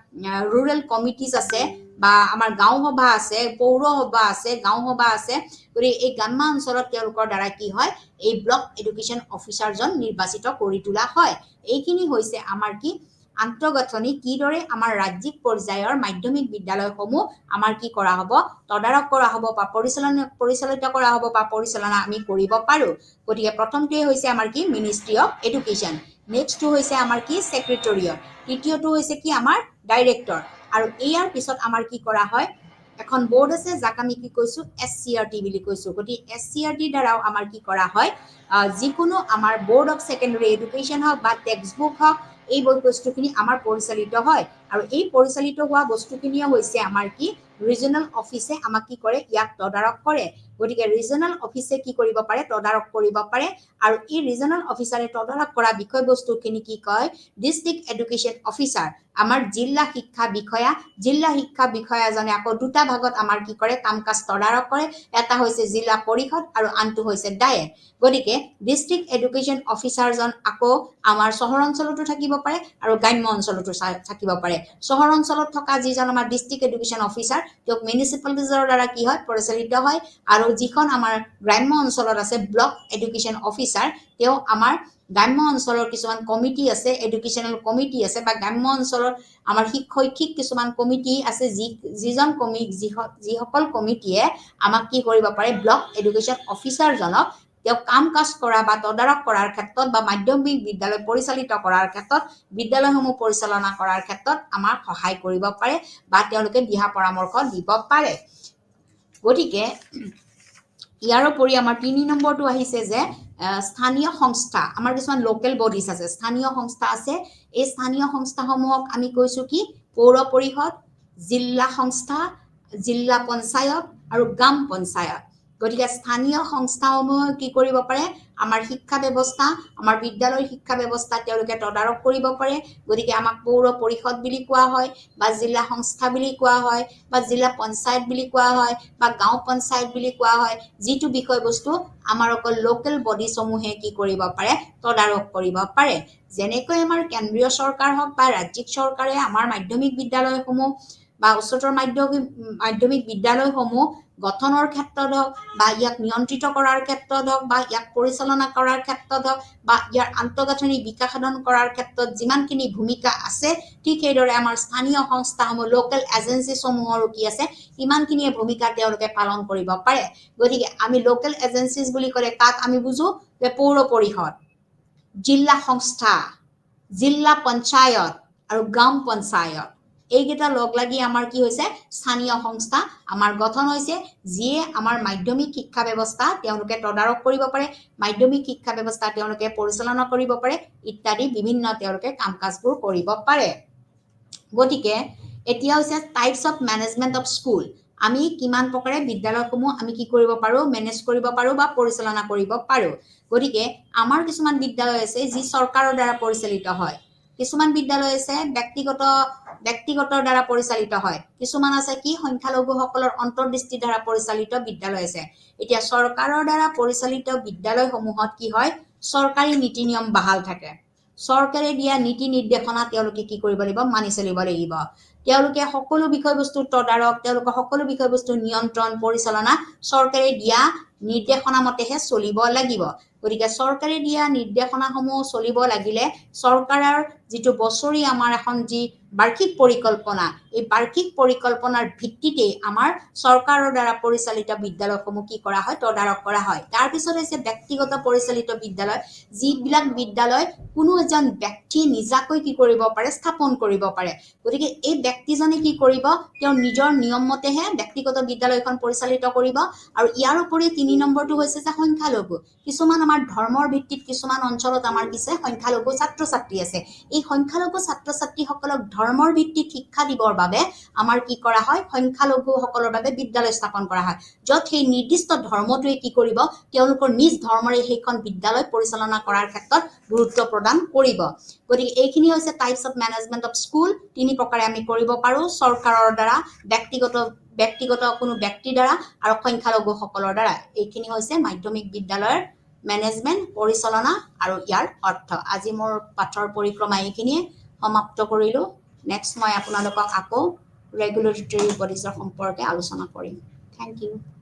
ৰুৰেল কমিটিজ আছে বা আমাৰ গাঁও সভা আছে পৌৰ সভা আছে গাঁও সভা আছে গতিকে এই গ্ৰাম্য অঞ্চলত তেওঁলোকৰ দ্বাৰা কি হয় এই ব্লক এডুকেশ্যন অফিচাৰজন নিৰ্বাচিত কৰি তোলা হয় এইখিনি হৈছে আমাৰ কি আন্তঃগাঁথনি কিদৰে আমাৰ ৰাজ্যিক পৰ্যায়ৰ মাধ্যমিক বিদ্যালয়সমূহ আমাৰ কি কৰা হ'ব তদাৰক কৰা হ'ব বা পৰিচালিত কৰা হ'ব বা পৰিচালনা আমি কৰিব পাৰো গতিকে প্ৰথমটোৱে হৈছে আমাৰ কি মিনিষ্ট্ৰি অফ এডুকেশ্যন নেক্সটটো হৈছে আমাৰ কি ছেক্ৰেটেৰিয়েট তৃতীয়টো হৈছে কি আমাৰ ডাইৰেক্টৰ আৰু ইয়াৰ পিছত আমাৰ কি কৰা হয় এখন বোৰ্ড আছে যাক আমি কি কৈছো এছচিআৰটি বুলি কৈছো গতিকে এছচিআৰটি দ্বাৰাও আমাৰ কি কৰা হয় যিকোনো আমাৰ বোৰ্ড অফ ছেকেণ্ডাৰী এডুকেশ্যন হওক বা টেক্সট বুক হওক এই বস্তুখিনি আমাৰ পৰিচালিত হয় আৰু এই পৰিচালিত হোৱা বস্তুখিনিয়ে হৈছে আমাৰ কি ৰিজনেল অফিচে আমাক কি কৰে ইয়াক তদাৰক কৰে গতিকে ৰিজনেল অফিচে কি কৰিব পাৰে তদাৰক কৰিব পাৰে আৰু এই ৰিজনেল অফিচাৰে তদাৰক কৰা বিষয়বস্তুখিনি কি কয় ডিস্ট্ৰিক্ট এডুকেশ্যন অফিচাৰ আমাৰ জিলা শিক্ষা বিষয়াজনে আকৌ দুটা ভাগত আমাৰ কি কৰে কাম কাজ তদাৰক কৰে এটা হৈছে জিলা পৰিষদ আৰু আনটো হৈছে ডায়েট গতিকে ডিস্ট্ৰিক্ট এডুকেশ্যন অফিচাৰজন আকৌ আমাৰ চহৰ অঞ্চলতো থাকিব পাৰে আৰু গ্ৰাম্য অঞ্চলতো থাকিব পাৰে চহৰ অঞ্চলত থকা যিজন আমাৰ ডিস্ট্ৰিক্ট এডুকেশ্যন অফিচাৰ তেওঁক মিউনিচিপালিটিজৰ দ্বাৰা কি হয় পৰিচালিত হয় আৰু যিখন আমাৰ গ্ৰাম্য অঞ্চলত আছে ব্লক এডুকেশ্যন অফিচাৰ তেওঁ আমাৰ গ্ৰাম্য অঞ্চলৰ কিছুমান কমিটি আছে এডুকেশ্যনেল কমিটি আছে বা গ্ৰাম্য অঞ্চলৰ আমাৰ শৈক্ষিক কিছুমান কমিটি আছে যিসকল কমিটিয়ে আমাক কি কৰিব পাৰে ব্লক এডুকেশ্যন অফিচাৰজনক তেওঁ কাম কাজ কৰা বা তদাৰক কৰাৰ ক্ষেত্ৰত বা মাধ্যমিক বিদ্যালয় পৰিচালিত কৰাৰ ক্ষেত্ৰত বিদ্যালয়সমূহ পৰিচালনা কৰাৰ ক্ষেত্ৰত আমাক সহায় কৰিব পাৰে বা তেওঁলোকে দিহা পৰামৰ্শ দিব পাৰে গতিকে ইয়াৰ উপৰি আমাৰ 3 নম্বৰটো আহিছে যে স্থানীয় সংস্থা আমাৰ কিছুমান লোকেল বডিজ আছে স্থানীয় সংস্থা আছে এই স্থানীয় সংস্থাসমূহক আমি কৈছো কি পৌৰ পৰিষদ জিলা সংস্থা জিলা পঞ্চায়ত আৰু গ্ৰাম পঞ্চায়ত গতিকে স্থানীয় সংস্থাসমূহ কি কৰিব পাৰে আমাৰ শিক্ষা ব্যৱস্থা আমাৰ বিদ্যালয়ৰ শিক্ষা ব্যৱস্থা তেওঁলোকে তদাৰক কৰিব পাৰে গতিকে আমাক পৌৰ পৰিষদ বুলি কোৱা হয় বা জিলা সংস্থা বুলি কোৱা হয় বা জিলা পঞ্চায়ত বুলি কোৱা হয় বা গাঁও পঞ্চায়ত বুলি কোৱা হয় যিটো বিষয়বস্তু আমাৰ অকল লোকেল বডিসমূহে কি কৰিব পাৰে তদাৰক কৰিব পাৰে যেনেকৈ আমাৰ কেন্দ্ৰীয় চৰকাৰ হওক বা ৰাজ্যিক চৰকাৰে আমাৰ মাধ্যমিক বিদ্যালয়সমূহ বা উচ্চতৰ মাধ্যমিক বিদ্যালয়সমূহ গঠনৰ ক্ষেত্ৰত হওক বা ইয়াক নিয়ন্ত্ৰিত কৰাৰ ক্ষেত্ৰত হওক বা ইয়াক পৰিচালনা কৰাৰ ক্ষেত্ৰত হওক বা ইয়াৰ আন্তঃগাঁথনি বিকাশ সাধন কৰাৰ ক্ষেত্ৰত যিমানখিনি ভূমিকা আছে ঠিক সেইদৰে আমাৰ স্থানীয় সংস্থাসমূহ লোকেল এজেঞ্চিসমূহৰো কি আছে ইমানখিনিয়ে ভূমিকা তেওঁলোকে পালন কৰিব পাৰে গতিকে আমি লোকেল এজেঞ্চিজ বুলি ক'লে কাক আমি বুজো যে পৌৰ পৰিষদ জিলা সংস্থা জিলা পঞ্চায়ত আৰু গ্ৰাম পঞ্চায়ত এইকেইটা লগ লাগি আমাৰ কি হৈছে স্থানীয় সংস্থা আমাৰ গঠন হৈছে যিয়ে আমাৰ মাধ্যমিক শিক্ষা ব্যৱস্থা তেওঁলোকে তদাৰক কৰিব পাৰে মাধ্যমিক শিক্ষা ব্যৱস্থা তেওঁলোকে পৰিচালনা কৰিব পাৰে ইত্যাদি বিভিন্ন তেওঁলোকে কাম কাজবোৰ কৰিব পাৰে গতিকে এতিয়া হৈছে types of management of school আমি কিমান প্ৰকাৰে বিদ্যালয়সমূহ আমি কি কৰিব পাৰো মেনেজ কৰিব পাৰো বা পৰিচালনা কৰিব পাৰো গতিকে আমাৰ কিছুমান বিদ্যালয় আছে যি চৰকাৰৰ দ্বাৰা পৰিচালিত হয় কিছুমান বিদ্যালয় আছে ব্যক্তিগতৰ দ্বাৰা পৰিচালিত হয় কিছুমান আছে কি সংখ্যালঘুসকলৰ অন্তৰ্দৃষ্টিৰ দ্বাৰা পৰিচালিত বিদ্যালয় আছে এতিয়া চৰকাৰৰ দ্বাৰা পৰিচালিত বিদ্যালয়সমূহত কি হয় চৰকাৰী নীতি নিয়ম বাহাল থাকে চৰকাৰে দিয়া নীতি নিৰ্দেশনা তেওঁলোকে কি কৰিব লাগিব মানি চলিব লাগিব তেওঁলোকে সকলো বিষয়বস্তু তদাৰক তেওঁলোকৰ সকলো বিষয়বস্তু নিয়ন্ত্ৰণ পৰিচালনা চৰকাৰে দিয়া নিৰ্দেশনা মতেহে চলিব লাগিব গতিকে চৰকাৰে দিয়া নিৰ্দেশনাসমূহ চলিব লাগিলে চৰকাৰৰ যেটো বছৰি আমাৰ এখন যি বাৰ্ষিক পৰিকল্পনা এই বাৰ্ষিক পৰিকল্পনাৰ ভিত্তিতে আমাৰ চৰকাৰৰ দ্বাৰা পৰিচালিত বিদ্যালয়সমূহ কি কৰা হয় তদাৰক কৰা হয় তাৰ পিছত হৈছে ব্যক্তিগত পৰিচালিত বিদ্যালয় যিবিলাক বিদ্যালয় কোনো এজন ব্যক্তি নিজাকৈ কি কৰিব পাৰে স্থাপন কৰিব পাৰে গতিকে এই ব্যক্তিজনে কি কৰিব তেওঁ নিজৰ নিয়ম মতেহে ব্যক্তিগত বিদ্যালয়খন পৰিচালিত কৰিব আৰু ইয়াৰ উপৰি 3 নম্বৰটো হৈছে যে সংখ্যালঘু কিছুমান আমাৰ ধৰ্মৰ ভিত্তিত কিছুমান অঞ্চলত আমাৰ কিছে সংখ্যালঘু ছাত্ৰ ছাত্ৰী আছে এই সংখ্যালঘু ছাত্ৰ ছাত্ৰীসকলক ধৰ্মৰ ভিত্তিত শিক্ষা দিবৰ বাবে আমাৰ কি কৰা হয় সংখ্যালঘু সকলৰ বাবে বিদ্যালয় স্থাপন কৰা হয় য'ত সেই নিৰ্দিষ্ট ধৰ্মটোৱে কি কৰিব তেওঁলোকৰ নিজ ধৰ্মৰে সেইখন বিদ্যালয় পৰিচালনা কৰাৰ ক্ষেত্ৰত গুৰুত্ব প্ৰদান কৰিব গতিকে এইখিনি হৈছে types of management of school তিনি প্ৰকাৰে আমি কৰিব পাৰো চৰকাৰৰ দ্বাৰা ব্যক্তিগত কোনো ব্যক্তিৰ দ্বাৰা আৰু সংখ্যালঘু সকলৰ দ্বাৰা এইখিনি হৈছে মাধ্যমিক বিদ্যালয়ৰ মেনেজমেন্ট পৰিচালনা আৰু ইয়াৰ অৰ্থ আজি মোৰ পাঠৰ পৰিক্ৰমা এইখিনিয়ে সমাপ্ত কৰিলো নেক্সট মই আপোনালোকক আকৌ ৰেগুলেটৰী বডিজৰ সম্পৰ্কে আলোচনা কৰিম থ্যাংক ইউ